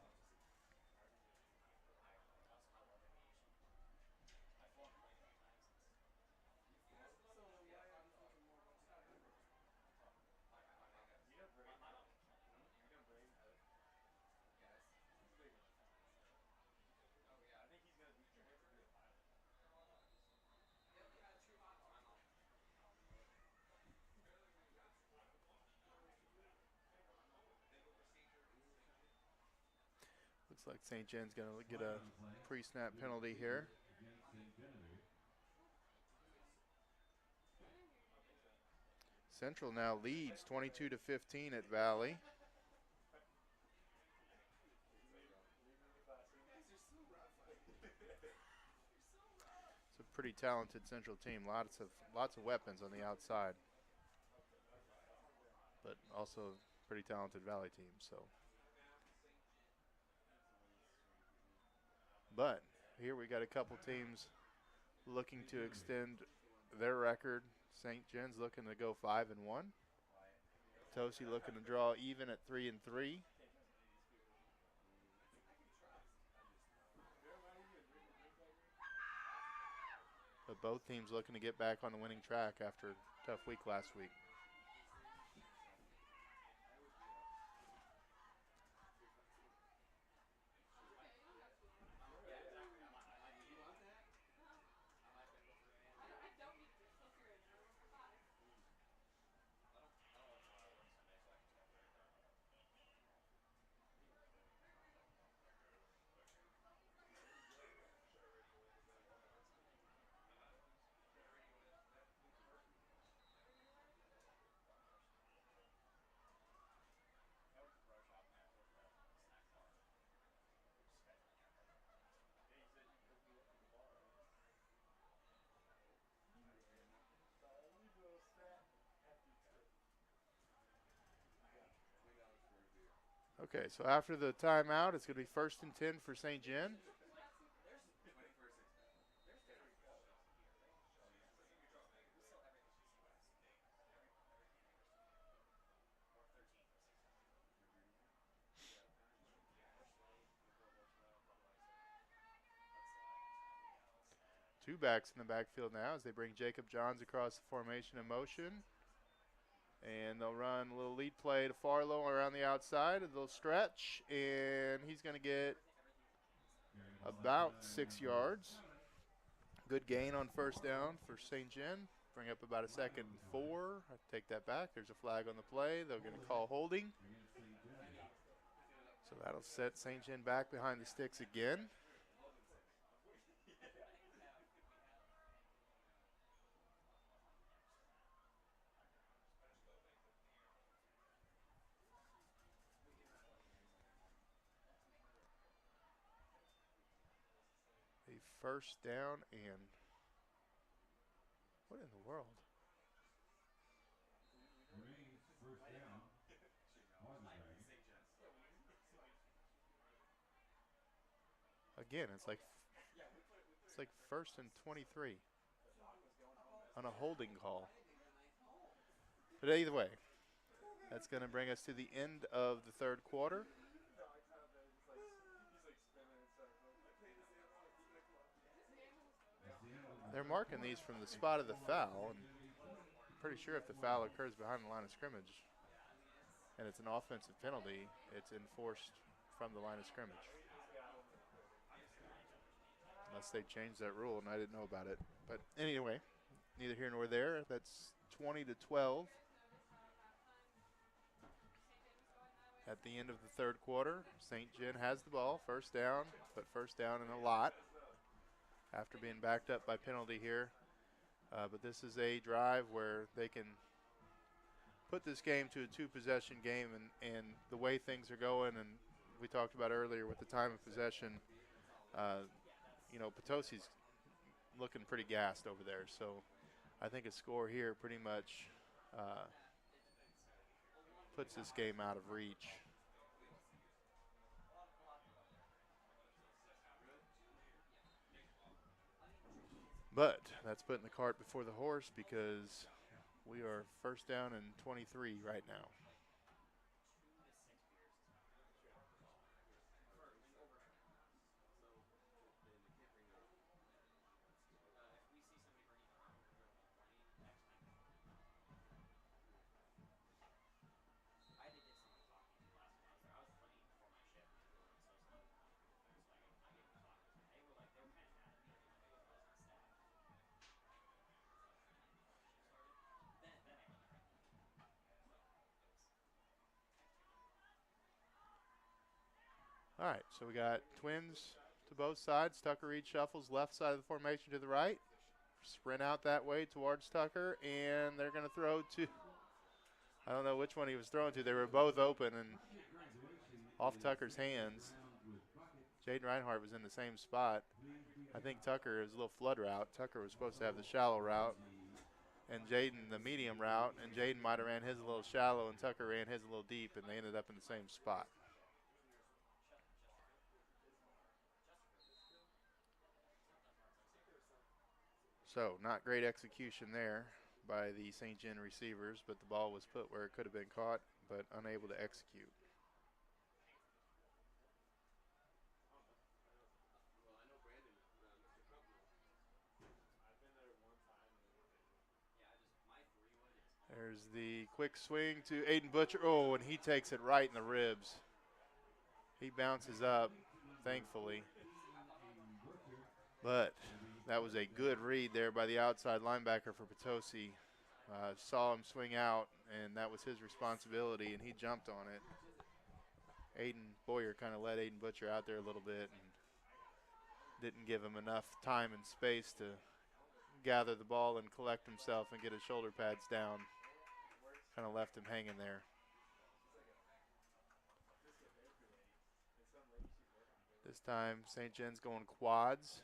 Speaker 1: Looks like St. John's going to get a pre-snap penalty here.
Speaker 2: Against St. Genevieve.
Speaker 1: Central now leads 22-15 at Valley. It's a pretty talented Central team. Lots of weapons on the outside, but also a pretty talented Valley team. So, but here we got a couple teams looking to extend their record. St. John's looking to go 5-1. Potosi looking to draw even at 3-3. But both teams looking to get back on the winning track after a tough week last week. Okay, so after the timeout, it's going to be 1st and 10 for St. John. Two backs in the backfield now as they bring Jacob Johns across the formation in motion. And they'll run a little lead play to Farlow around the outside. They'll stretch, and he's going to get about 6 yards. Good gain on first down for St. John. Bring up about a 2nd and 4. I take that back. There's a flag on the play. They're going to call holding. So that'll set St. John back behind the sticks again. A first down and what in the world?
Speaker 2: Remains first down.
Speaker 1: Again, it's like 1st and 23 on a holding call. But either way, that's going to bring us to the end of the third quarter. They're marking these from the spot of the foul, and I'm pretty sure if the foul occurs behind the line of scrimmage and it's an offensive penalty, it's enforced from the line of scrimmage. Unless they changed that rule and I didn't know about it. But anyway, neither here nor there. That's 20-12 at the end of the third quarter. St. John has the ball, first down, but first down in a lot after being backed up by penalty here. But this is a drive where they can put this game to a two-possession game, and the way things are going, and we talked about earlier with the time of possession, Potosi's looking pretty gassed over there. So I think a score here pretty much puts this game out of reach. But that's putting the cart before the horse because we are first down and 23 right now. All right, so we got twins to both sides. Tucker Reed shuffles left side of the formation to the right. Sprint out that way towards Tucker, and they're going to throw to, I don't know which one he was throwing to. They were both open and off Tucker's hands. Jaden Reinhardt was in the same spot. I think Tucker is a little flood route. Tucker was supposed to have the shallow route, and Jaden the medium route, and Jaden might have ran his a little shallow, and Tucker ran his a little deep, and they ended up in the same spot. So not great execution there by the St. John receivers, but the ball was put where it could have been caught, but unable to execute. There's the quick swing to Aiden Butcher. Oh, and he takes it right in the ribs. He bounces up, thankfully. But that was a good read there by the outside linebacker for Potosi. Saw him swing out, and that was his responsibility, and he jumped on it. Aiden Boyer kind of let Aiden Butcher out there a little bit and didn't give him enough time and space to gather the ball and collect himself and get his shoulder pads down. Kind of left him hanging there. This time, St. John's going quads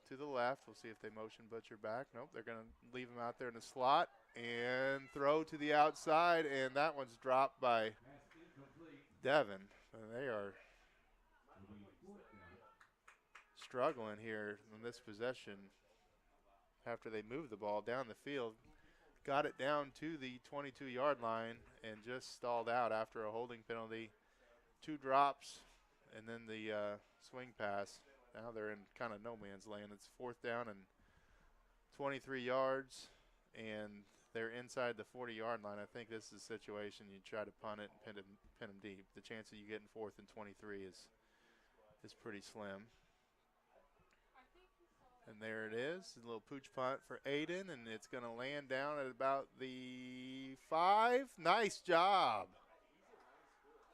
Speaker 1: to the left. We'll see if they motion Butcher back. Nope, they're going to leave him out there in the slot and throw to the outside, and that one's dropped by Devin. They are struggling here in this possession after they moved the ball down the field. Got it down to the 22-yard line and just stalled out after a holding penalty. 2 drops and then the swing pass. Now they're in kind of no man's land. It's 4th down and 23 yards, and they're inside the 40-yard line. I think this is a situation you try to punt it and pin them deep. The chance of you getting 4th and 23 is pretty slim. And there it is, a little pooch punt for Aiden, and it's going to land down at about the 5. Nice job.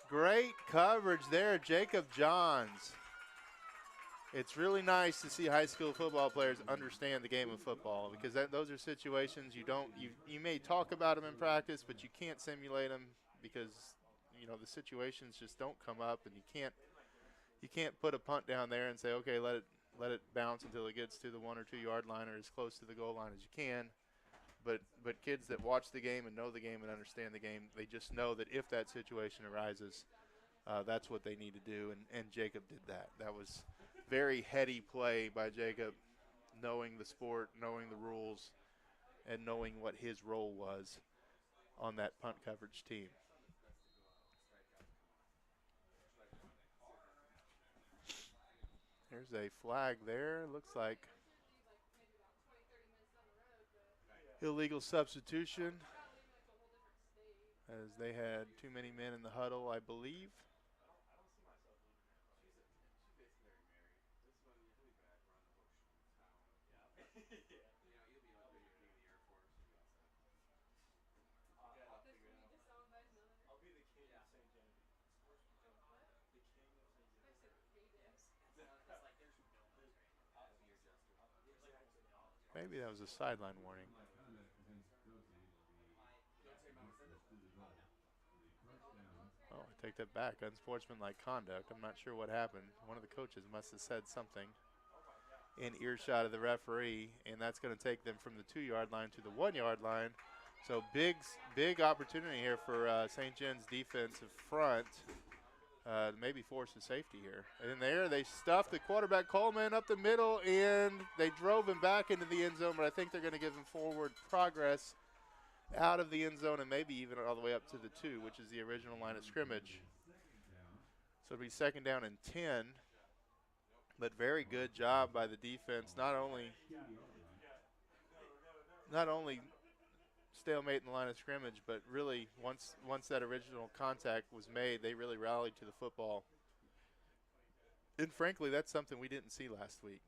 Speaker 1: Great coverage there, Jacob Johns. It's really nice to see high school football players understand the game of football, because those are situations you may talk about them in practice, but you can't simulate them because the situations just don't come up, and you can't put a punt down there and say, okay, let it bounce until it gets to the 1 or 2 yard line or as close to the goal line as you can. But kids that watch the game and know the game and understand the game, they just know that if that situation arises, that's what they need to do, and Jacob did that. That was very heady play by Jacob, knowing the sport, knowing the rules, and knowing what his role was on that punt coverage team. There's a flag there. Looks like illegal substitution, as they had too many men in the huddle, I believe. Maybe that was a sideline warning. take that back. Unsportsmanlike conduct. I'm not sure what happened. One of the coaches must have said something in earshot of the referee, and that's going to take them from the 2-yard line to the 1-yard line. So big opportunity here for St. John's defensive front. Maybe force a safety here. And there they stuffed the quarterback Coleman up the middle, and they drove him back into the end zone, but I think they're going to give him forward progress out of the end zone and maybe even all the way up to the 2, which is the original line of scrimmage. So it'll be 2nd down and 10. But very good job by the defense, not only stalemate in the line of scrimmage, but really once that original contact was made, they really rallied to the football. And frankly, that's something we didn't see last week.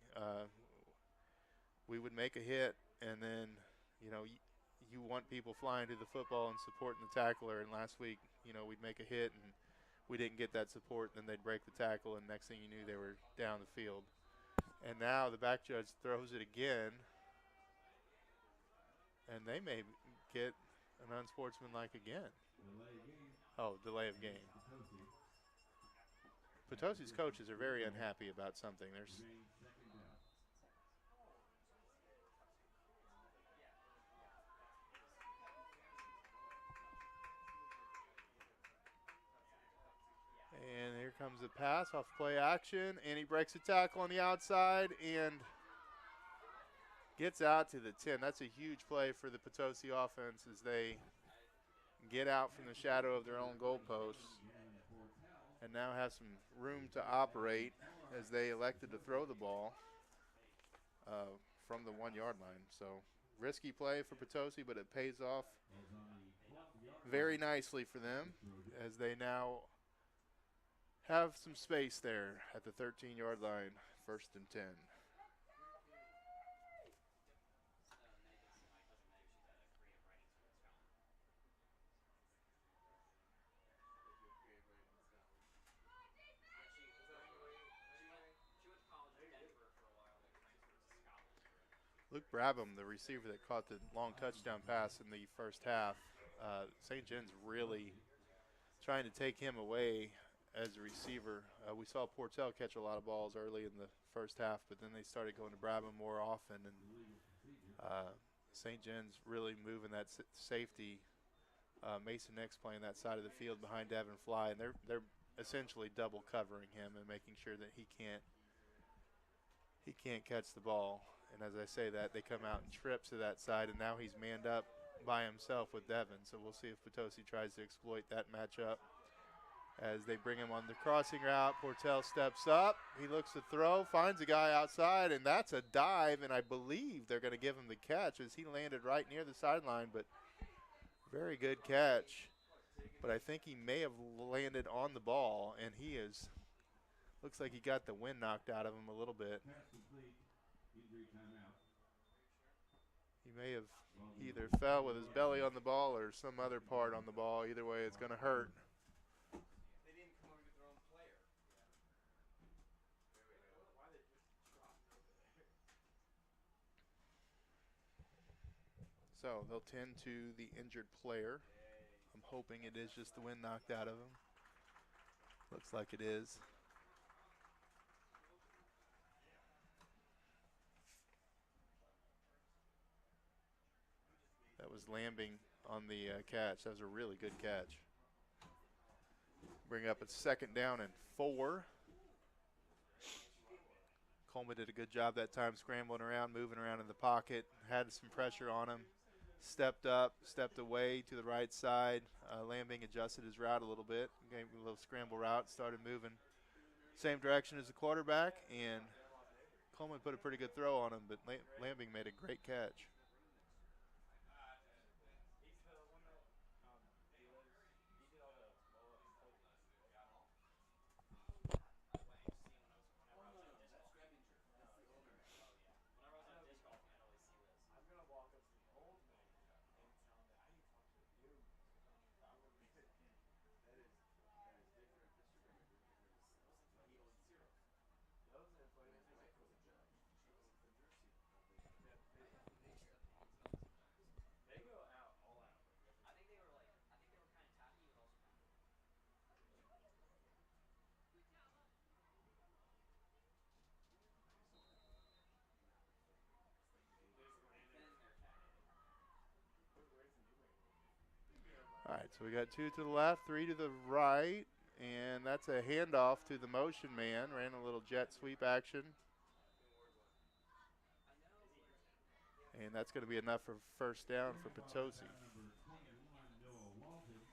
Speaker 1: We would make a hit, and then, you want people flying to the football and supporting the tackler. And last week, we'd make a hit, and we didn't get that support. And then they'd break the tackle, and next thing you knew, they were down the field. And now the back judge throws it again, and they may get an unsportsmanlike again. Delay of game. Potosi's coaches are very unhappy about something. And here comes the pass off play action, and he breaks a tackle on the outside and gets out to the 10. That's a huge play for the Potosi offense as they get out from the shadow of their own goalposts and now have some room to operate as they elected to throw the ball from the 1-yard line. So risky play for Potosi, but it pays off very nicely for them as they now have some space there at the 13-yard line, 1st and 10. Luke Brabham, the receiver that caught the long touchdown pass in the first half, St. John's really trying to take him away as a receiver. We saw Portell catch a lot of balls early in the first half, but then they started going to Brabham more often, and St. John's really moving that safety. Mason Nix playing that side of the field behind Devin Fly, and they're essentially double covering him and making sure that he can't catch the ball. And as I say that, they come out and trips to that side, and now he's manned up by himself with Devin. So we'll see if Potosi tries to exploit that matchup as they bring him on the crossing route. Portell steps up. He looks to throw, finds a guy outside, and that's a dive, and I believe they're going to give him the catch as he landed right near the sideline, but very good catch. But I think he may have landed on the ball, and looks like he got the wind knocked out of him a little bit. He may have either fell with his belly on the ball or some other part on the ball. Either way, it's going to hurt.
Speaker 3: They didn't come over to get their own player. Why they just dropped over there?
Speaker 1: So they'll tend to the injured player. I'm hoping it is just the wind knocked out of him. Looks like it is. That was Lambing on the catch. That was a really good catch. Bring up a 2nd down and 4. Coleman did a good job that time scrambling around, moving around in the pocket, had some pressure on him, stepped up, stepped away to the right side. Lambing adjusted his route a little bit, gave him a little scramble route, started moving same direction as the quarterback, and Coleman put a pretty good throw on him, but Lambing made a great catch.
Speaker 3: He's the one that he did all the blow up plays. I'm gonna walk up to the old man and tell him that I need to talk to you. That was a funny.
Speaker 1: So we got 2 to the left, 3 to the right, and that's a handoff to the motion man. Ran a little jet sweep action. And that's going to be enough for first down for Potosi.
Speaker 2: Number 21, Noah Walton.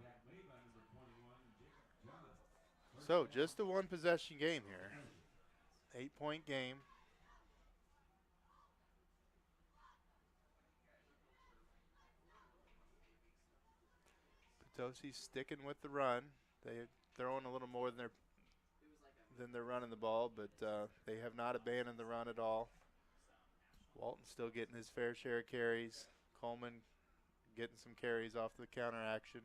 Speaker 2: Tackled by number 21, Jacob John.
Speaker 1: So just a one possession game here. 8-point game. Potosi's sticking with the run. They're throwing a little more than they're running the ball, but they have not abandoned the run at all. Walton still getting his fair share of carries. Coleman getting some carries off the counter action.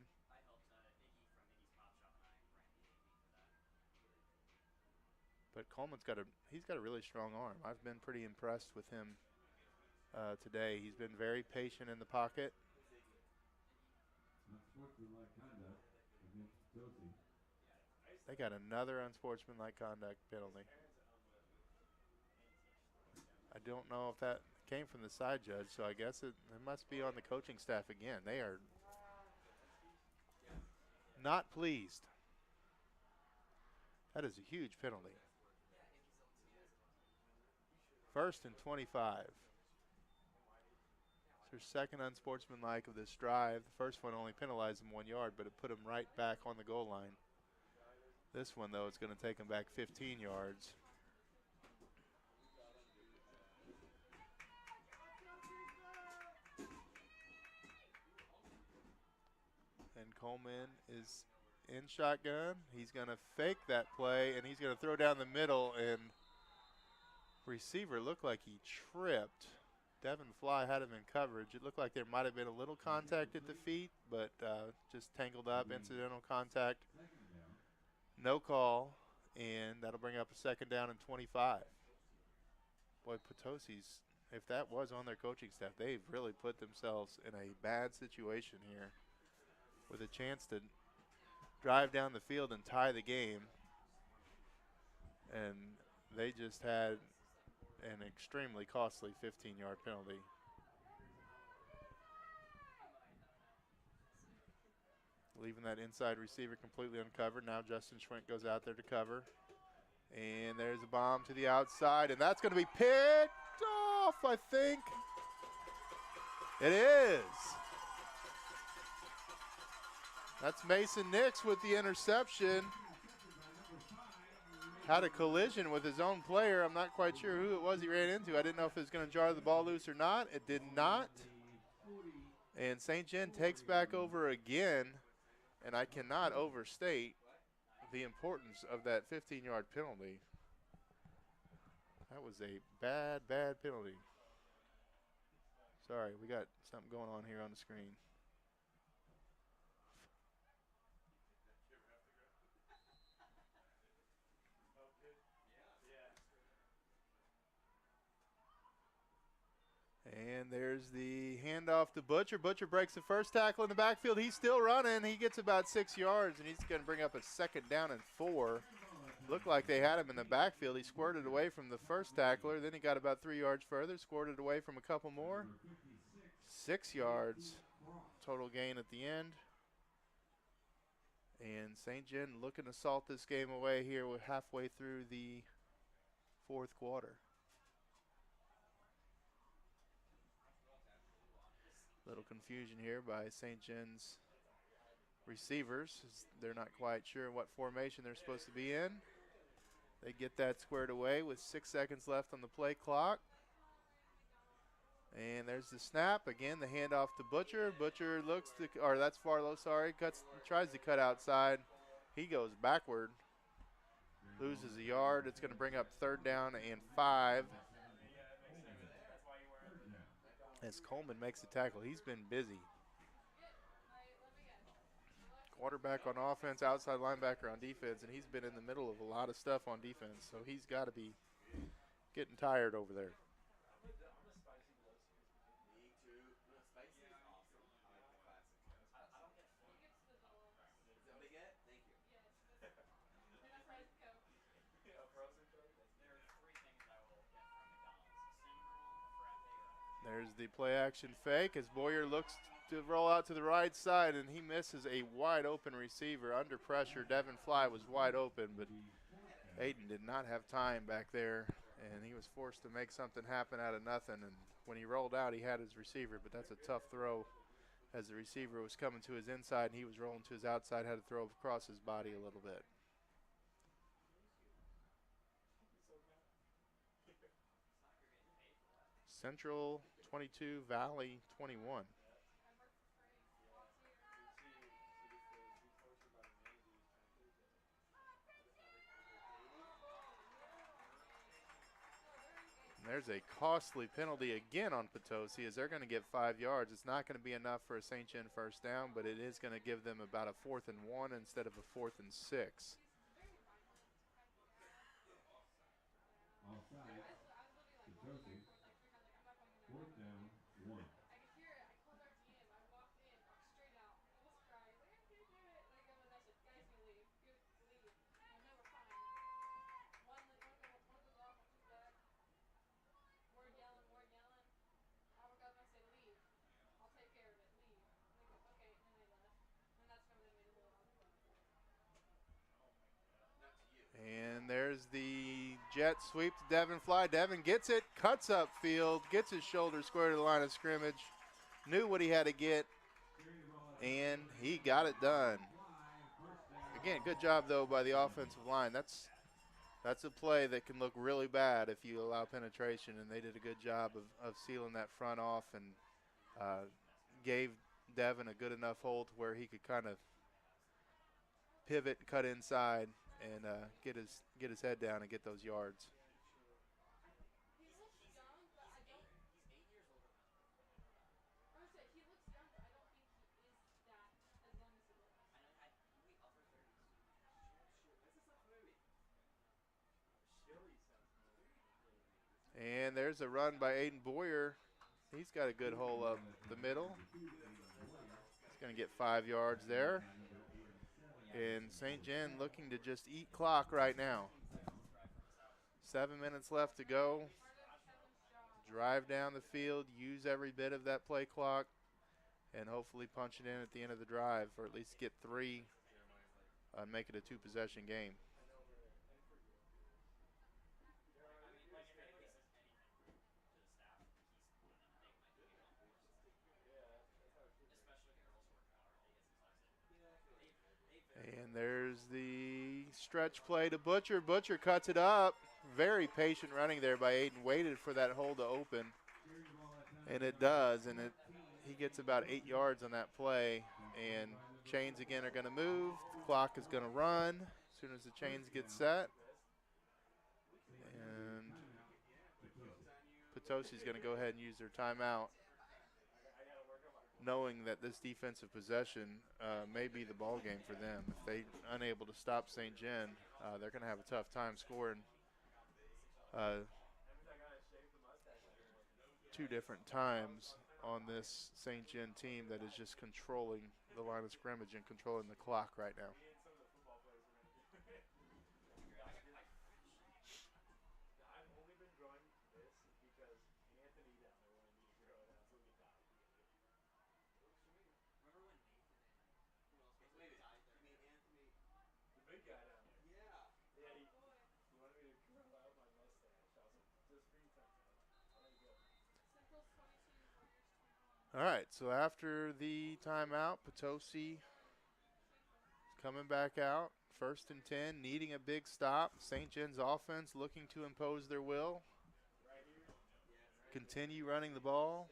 Speaker 1: But Coleman's got a really strong arm. I've been pretty impressed with him today. He's been very patient in the pocket.
Speaker 2: Unsportsmanlike conduct against Potosi.
Speaker 1: They got another unsportsmanlike conduct penalty. I don't know if that came from the side judge, so I guess it must be on the coaching staff again. They are not pleased. That is a huge penalty. 1st and 25. It's their second unsportsmanlike of this drive. The first one only penalized them 1 yard, but it put them right back on the goal line. This one, though, is going to take them back 15 yards. And Coleman is in shotgun. He's going to fake that play, and he's going to throw down the middle, and receiver looked like he tripped. Devin Fly had him in coverage. It looked like there might have been a little contact at the feet, but just tangled up, incidental contact. No call, and that'll bring up a 2nd down and 25. Boy, Potosi's, if that was on their coaching staff, they've really put themselves in a bad situation here with a chance to drive down the field and tie the game. And they just had an extremely costly 15-yard penalty. Leaving that inside receiver completely uncovered. Now Justin Schwint goes out there to cover. And there's a bomb to the outside, and that's going to be picked off, I think. It is. That's Mason Nix with the interception. Had a collision with his own player. I'm not quite sure who it was he ran into. I didn't know if it was going to jar the ball loose or not. It did not. And St. John takes back over again, and I cannot overstate the importance of that 15-yard penalty. That was a bad, bad penalty. Sorry, we got something going on here on the screen. And there's the handoff to Butcher. Butcher breaks the first tackle in the backfield. He's still running. He gets about 6 yards, and he's going to bring up a 2nd down and 4. Looked like they had him in the backfield. He squirted away from the first tackler. Then he got about 3 yards further, squirted away from a couple more. 6 yards total gain at the end. And St. John looking to salt this game away here. We're halfway through the 4th quarter. Little confusion here by St. John's receivers. They're not quite sure what formation they're supposed to be in. They get that squared away with 6 seconds left on the play clock. And there's the snap. Again, the handoff to Butcher. Butcher looks to, or that's Farlow, sorry, tries to cut outside. He goes backward, loses a yard. It's going to bring up 3rd down and 5. As Coleman makes the tackle. He's been busy. Quarterback on offense, outside linebacker on defense, and he's been in the middle of a lot of stuff on defense, so he's got to be getting tired over there. There's the play action fake as Boyer looks to roll out to the right side, and he misses a wide open receiver. Under pressure, Devin Fly was wide open, but Aiden did not have time back there, and he was forced to make something happen out of nothing. And when he rolled out, he had his receiver, but that's a tough throw as the receiver was coming to his inside and he was rolling to his outside, had to throw across his body a little bit. Central 22, Valley 21. There's a costly penalty again on Potosi as they're going to get 5 yards. It's not going to be enough for a St. John first down, but it is going to give them about a 4th and 1 instead of a 4th and 6.
Speaker 2: Offside. Potosi. 4th down, 1.
Speaker 1: And there's the jet sweep to Devin Fly. Devin gets it, cuts up field, gets his shoulder square to the line of scrimmage, knew what he had to get, and he got it done. Again, good job, though, by the offensive line. That's a play that can look really bad if you allow penetration, and they did a good job of sealing that front off and gave Devin a good enough hold to where he could kind of pivot, cut inside, and get his head down and get those yards. And there's a run by Aiden Boyer. He's got a good hole up the middle. He's going to get 5 yards there. And St. John looking to just eat clock right now. 7 minutes left to go. Drive down the field, use every bit of that play clock, and hopefully punch it in at the end of the drive, or at least get 3 and make it a 2-possession game. And there's the stretch play to Butcher. Butcher cuts it up. Very patient running there by Aiden. Waited for that hole to open, and it does. And he gets about 8 yards on that play. And chains again are going to move. The clock is going to run as soon as the chains get set. And Potosi's going to go ahead and use their timeout, knowing that this defensive possession may be the ball game for them. If they're unable to stop St. John, they're going to have a tough time scoring 2 different times on this St. John team that is just controlling the line of scrimmage and controlling the clock right now. All right, so after the timeout, Potosi coming back out. 1st and 10, needing a big stop. St. John's offense looking to impose their will. Continue running the ball.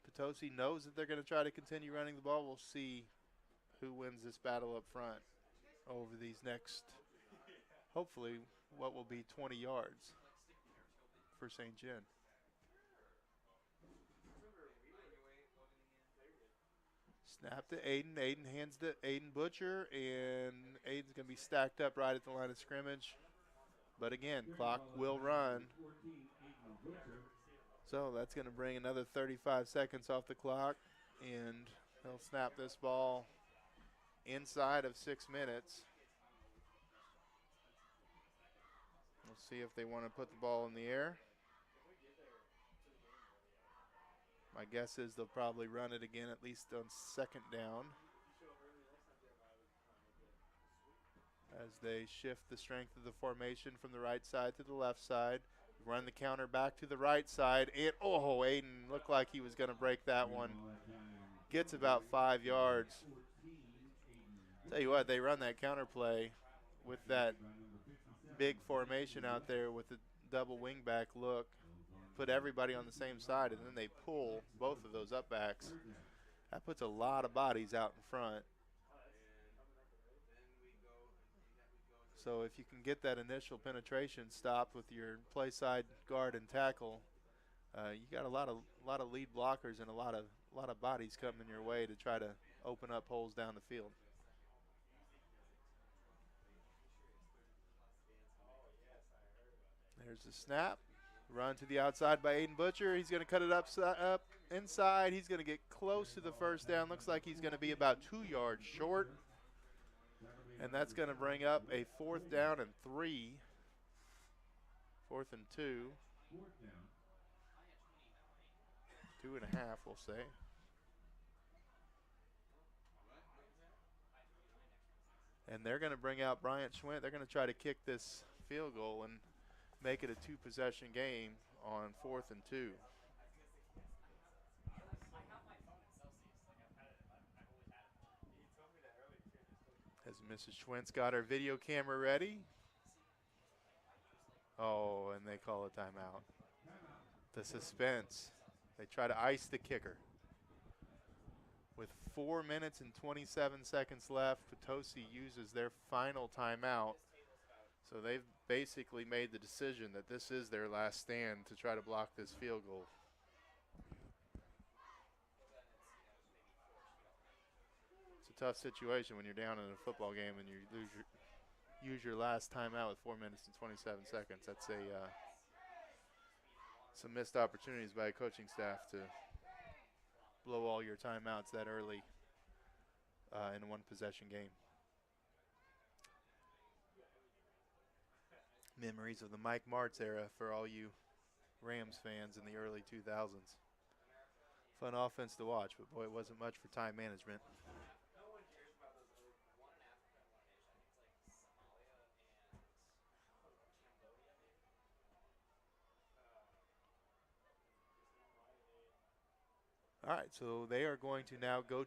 Speaker 1: Potosi knows that they're going to try to continue running the ball. We'll see who wins this battle up front over these next, hopefully, what will be 20 yards for St. John. Snap to Aiden. Aiden hands to Aiden Butcher, and Aiden's going to be stacked up right at the line of scrimmage. But again, clock will run. So that's going to bring another 35 seconds off the clock, and they'll snap this ball inside of 6 minutes. We'll see if they want to put the ball in the air. My guess is they'll probably run it again, at least on second down, as they shift the strength of the formation from the right side to the left side. Run the counter back to the right side. And, oh, Aiden looked like he was going to break that one. Gets about 5 yards. Tell you what, they run that counter play with that big formation out there with the double wingback look. Put everybody on the same side, and then they pull both of those up backs. That puts a lot of bodies out in front. So if you can get that initial penetration stopped with your play side guard and tackle, you got a lot of lead blockers and a lot of bodies coming your way to try to open up holes down the field. There's the snap. Run to the outside by Aiden Butcher. He's going to cut it up inside. He's going to get close to the first down. Looks like he's going to be about 2 yards short. And that's going to bring up a 4th down and 3. 4th and 2. 2.5, we'll say. And they're going to bring out Bryant Schwint. They're going to try to kick this field goal and make it a 2-possession game on 4th and 2. As Mrs. Schwint's got her video camera ready. Oh, and they call a timeout. The suspense. They try to ice the kicker. With 4 minutes and 27 seconds left, Potosi uses their final timeout. So they've basically made the decision that this is their last stand to try to block this field goal. It's a tough situation when you're down in a football game and you use your last timeout with 4 minutes and 27 seconds. That's some missed opportunities by a coaching staff to blow all your timeouts that early in a one-possession game. Memories of the Mike Martz era for all you Rams fans in the early 2000s. Fun offense to watch, but boy, it wasn't much for time management. All right, so they are going to now go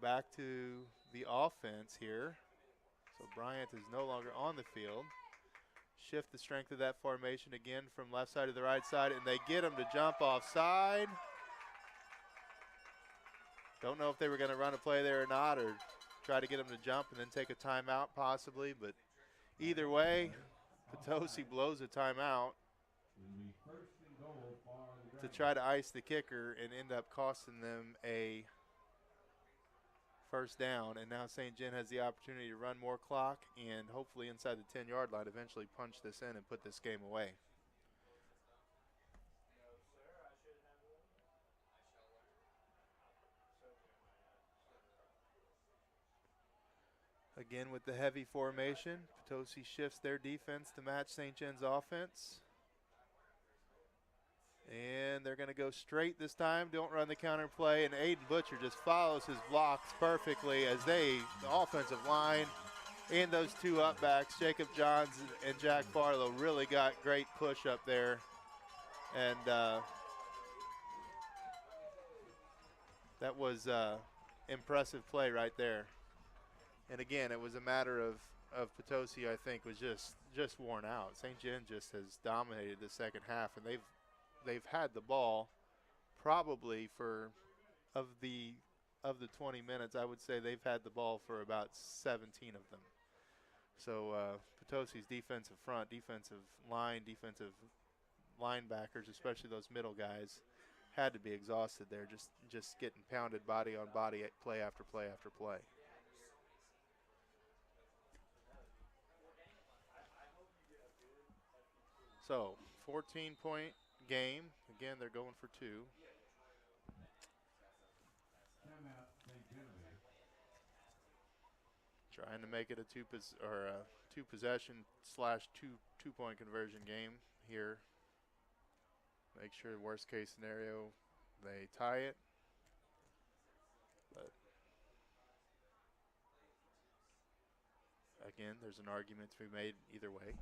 Speaker 1: back to the offense here. So Bryant is no longer on the field. Shift the strength of that formation again from left side to the right side, and they get him to jump offside. Don't know if they were going to run a play there or not, or try to get him to jump and then take a timeout possibly, but either way, Potosi blows a timeout to try to ice the kicker and end up costing them a first down. And now St. John has the opportunity to run more clock and hopefully inside the 10-yard line eventually punch this in and put this game away. Again with the heavy formation, Potosi shifts their defense to match St. John's offense. And they're going to go straight this time. Don't run the counter play. And Aiden Butcher just follows his blocks perfectly as the offensive line and those two up backs, Jacob Johns and Jack Barlow, really got great push up there. And that was impressive play right there. And again, it was a matter of Potosi, I think, was just worn out. St. John just has dominated the second half, and they've had the ball probably for of the 20 minutes. I would say they've had the ball for about 17 of them. So Potosi's defensive front, defensive line, defensive linebackers, especially those middle guys, had to be exhausted there, just getting pounded body on body at play after play after play. So 14-point game. Again, they're going for 2. Trying to make it a two-possession / two-point conversion game here. Make sure worst case scenario they tie it. But again, there's an argument to be made either way.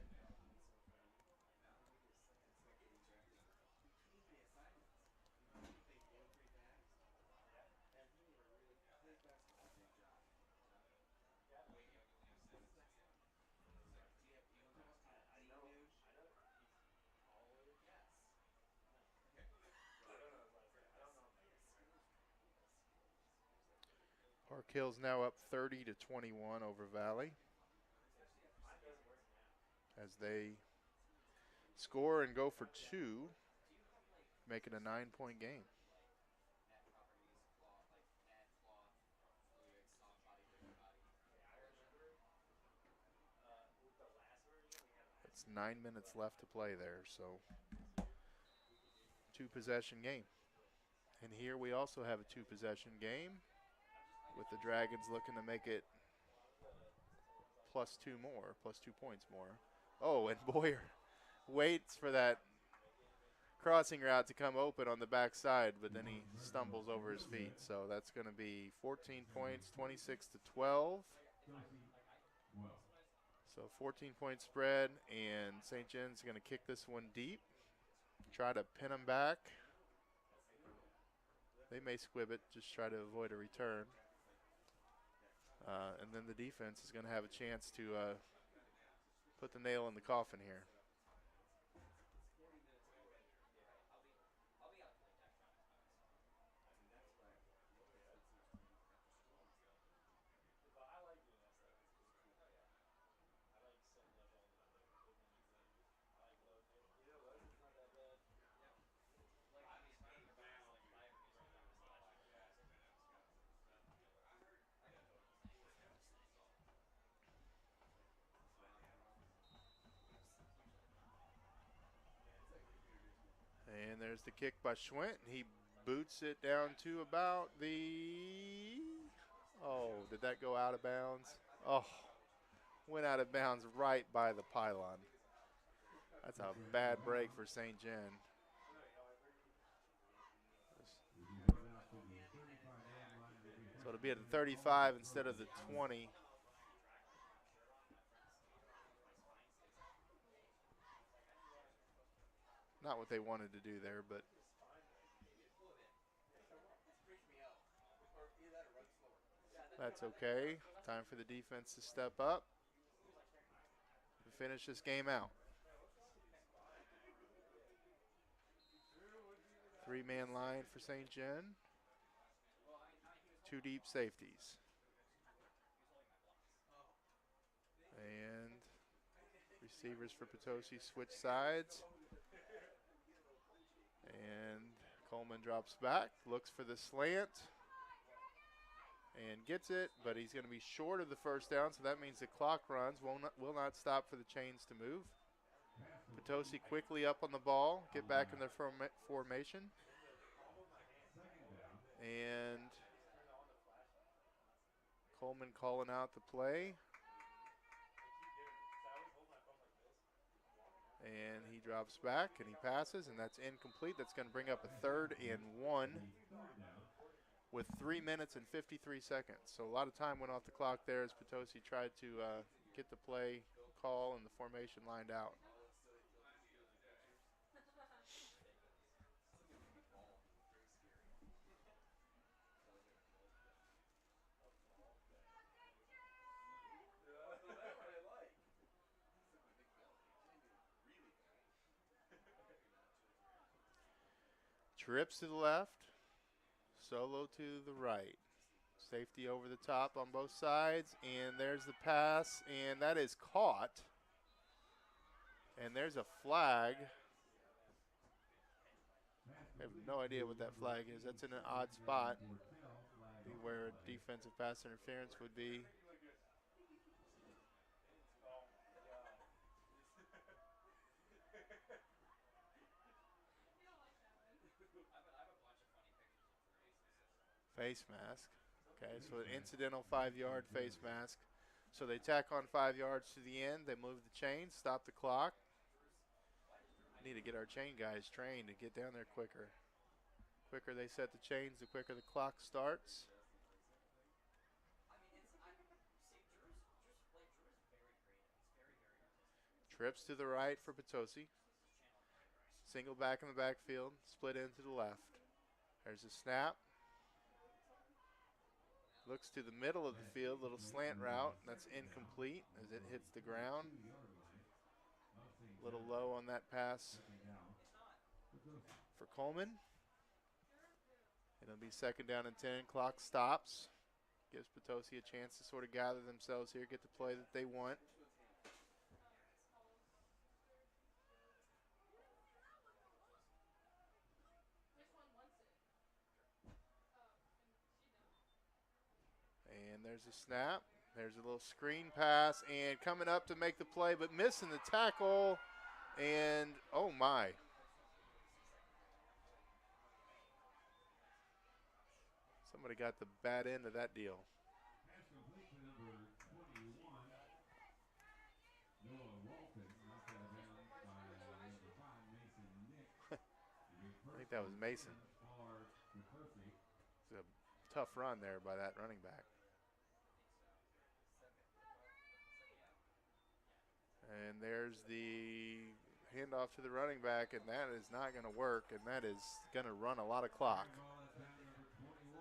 Speaker 1: Park Hill's now up 30-21 over Valley as they score and go for two, making a 9-point game. It's 9 minutes left to play there, so two-possession game. And here we also have a two-possession game with the Dragons looking to make it plus 2 more, plus 2 points more. Oh, and Boyer waits for that crossing route to come open on the backside, but then he stumbles over his feet. So that's going to be 14 points, 26-12. So 14-point spread, and St. John's going to kick this one deep, try to pin them back. They may squib it, just try to avoid a return. And then the defense is going to have a chance to put the nail in the coffin here. And there's the kick by Schwint. He boots it down to about the... Oh, did that go out of bounds? Oh, went out of bounds right by the pylon. That's a bad break for St. John. So it'll be at the 35 instead of the 20. Not what they wanted to do there, but that's okay. Time for the defense to step up and finish this game out. 3-man line for St. John. 2 deep safeties. And receivers for Potosi switch sides. And Coleman drops back, looks for the slant, and gets it, but he's going to be short of the first down, so that means the clock runs, will not stop for the chains to move. Potosi quickly up on the ball, get back in their formation. And Coleman calling out the play. And he drops back and he passes, and that's incomplete. That's going to bring up a 3rd and 1 with 3 minutes and 53 seconds. So a lot of time went off the clock there as Potosi tried to get the play call and the formation lined out. Trips to the left, solo to the right. Safety over the top on both sides, and there's the pass, and that is caught. And there's a flag. I have no idea what that flag is. That's in an odd spot where defensive pass interference would be. Face mask. Okay, so an incidental 5-yard face mask. So they tack on 5 yards to the end. They move the chains, stop the clock. Need to get our chain guys trained to get down there quicker. Quicker they set the chains, the quicker the clock starts. Trips to the right for Potosi. Single back in the backfield, split into the left. There's a snap. Looks to the middle of the field, little slant route. That's incomplete as it hits the ground. A little low on that pass for Coleman. It'll be second down and 10. Clock stops. Gives Potosi a chance to sort of gather themselves here, get the play that they want. And there's a snap. There's a little screen pass, and coming up to make the play, but missing the tackle. And, oh my. Somebody got the bad end of that deal.
Speaker 2: Pass complete to number 21. Noah Walton knocked out of bounds by number 5, Mason Nick.
Speaker 1: I think that was Mason.
Speaker 2: For Potosi.
Speaker 1: It's a tough run there by that running back. And there's the handoff to the running back, and that is not going to work, and that is going to run a lot of clock.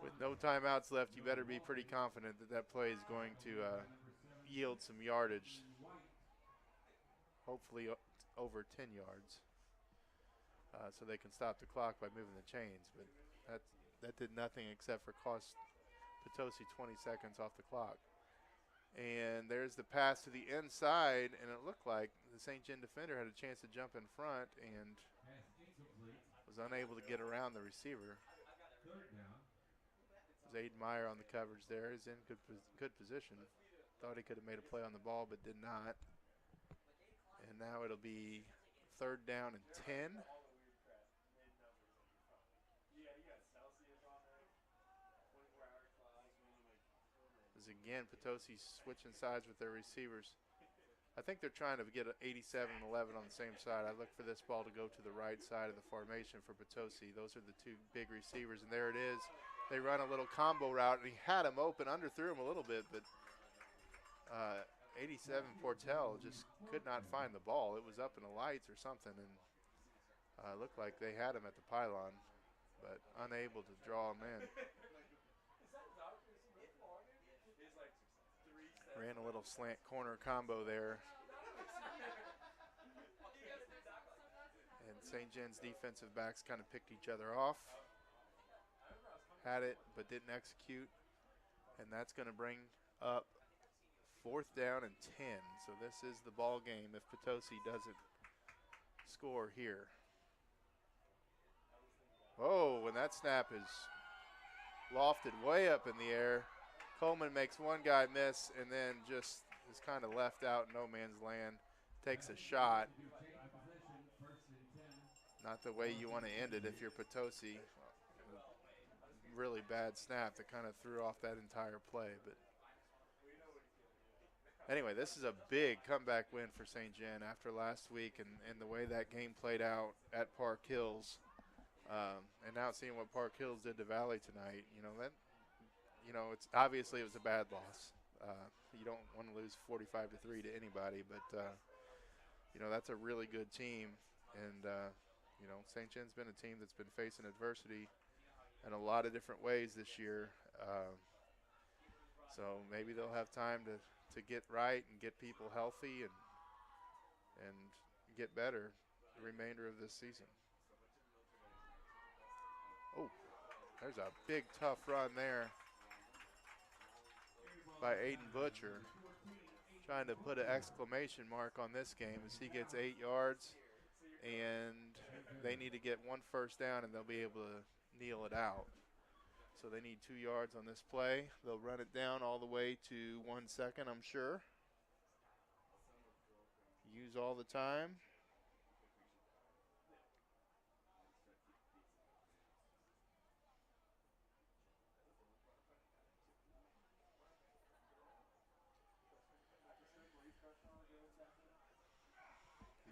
Speaker 1: With no timeouts left, you better be pretty confident that that play is going to yield some yardage. Hopefully over 10 yards. So they can stop the clock by moving the chains. But that did nothing except for cost Potosi 20 seconds off the clock. And there's the pass to the inside, and it looked like the St. John defender had a chance to jump in front and was unable to get around the receiver.
Speaker 2: Third down.
Speaker 1: Zayd Meyer on the coverage there is in good position. Thought he could have made a play on the ball, but did not. And now it'll be third down and 10. As again, Potosi switching sides with their receivers. I think they're trying to get an 87 and 11 on the same side. I look for this ball to go to the right side of the formation for Potosi. Those are the two big receivers, and there it is. They run a little combo route, and he had him open, underthrew him a little bit, but 87 Portel just could not find the ball. It was up in the lights or something, and looked like they had him at the pylon, but unable to draw him in. Ran a little slant corner combo there. And St. John's defensive backs kind of picked each other off. Had it, but didn't execute. And that's going to bring up fourth down and 10. So this is the ball game if Potosi doesn't score here. Oh, and that snap is lofted way up in the air. Coleman makes one guy miss and then just is kind of left out in no man's land. Takes a shot. Not the way you want to end it if you're Potosi. Really bad snap that kind of threw off that entire play. But anyway, this is a big comeback win for St. John after last week and the way that game played out at Park Hills. And now seeing what Park Hills did to Valley tonight, it's obviously it was a bad loss. You don't want to lose 45-3 to anybody, but that's a really good team. And St. John's been a team that's been facing adversity in a lot of different ways this year. So maybe they'll have time to get right and get people healthy and get better the remainder of this season. Oh, there's a big tough run there by Aiden Butcher, trying to put an exclamation mark on this game as he gets 8 yards, and they need to get one first down and they'll be able to kneel it out. So they need 2 yards on this play. They'll run it down all the way to 1 second, I'm sure. Use all the time.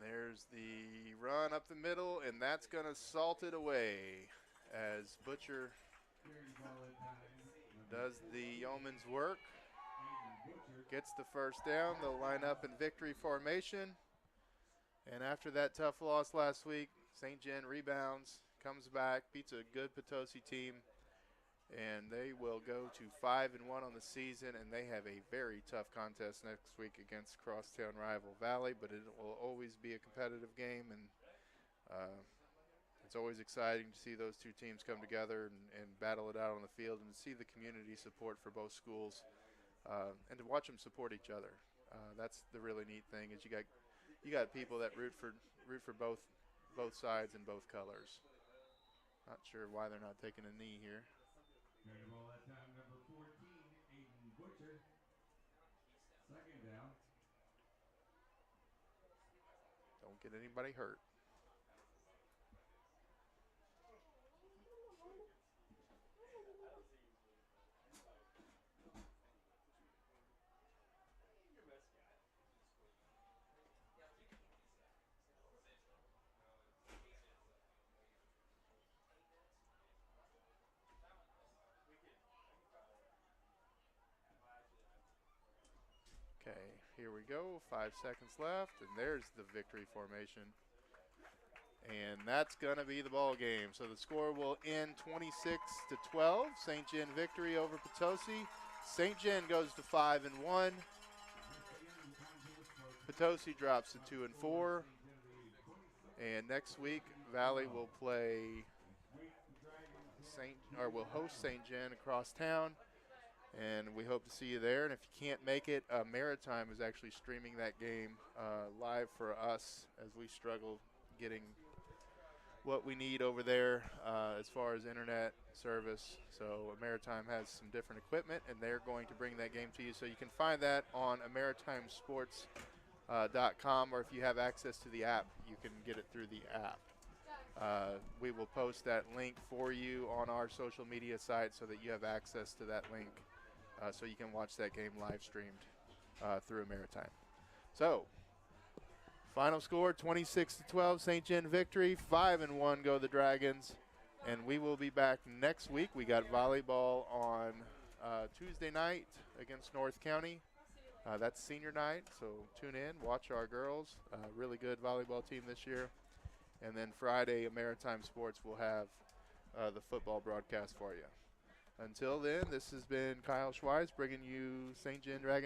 Speaker 1: There's the run up the middle, and that's going to salt it away as Butcher
Speaker 2: Carrying the ball that time.
Speaker 1: does the yeoman's work.
Speaker 2: Aiden Butcher.
Speaker 1: Gets the first down. They'll line up in victory formation. And after that tough loss last week, St. John rebounds, comes back, beats a good Potosi team, and they will go to 5-1 on the season, and they have a very tough contest next week against crosstown rival Valley, but it will always be a competitive game, and it's always exciting to see those two teams come together and battle it out on the field, and to see the community support for both schools, and to watch them support each other. That's the really neat thing, is you got people that root for both sides and both colors. Not sure why they're not taking a knee here.
Speaker 2: Carrying the ball that time, number 14, Aiden Butcher. Second down.
Speaker 1: Don't get anybody hurt. Okay, here we go. 5 seconds left, and there's the victory formation. And that's going to be the ball game. So the score will end 26-12. St. John victory over Potosi. St. John goes to 5-1. Potosi drops to 2-4. And next week, Valley will play will host St. John across town. And we hope to see you there. And if you can't make it, Maritime is actually streaming that game live for us as we struggle getting what we need over there as far as internet service. So Maritime has some different equipment, and they're going to bring that game to you. So you can find that on maritimesports.com, or if you have access to the app, you can get it through the app. We will post that link for you on our social media site so that you have access to that link. So you can watch that game live streamed through Maritime. So, final score 26-12, St. John victory. 5-1 go the Dragons, and we will be back next week. We got volleyball on Tuesday night against North County. That's senior night, so tune in, watch our girls. Really good volleyball team this year. And then Friday, Maritime Sports will have the football broadcast for you. Until then, this has been Kyle Schweiz bringing you St. John Dragon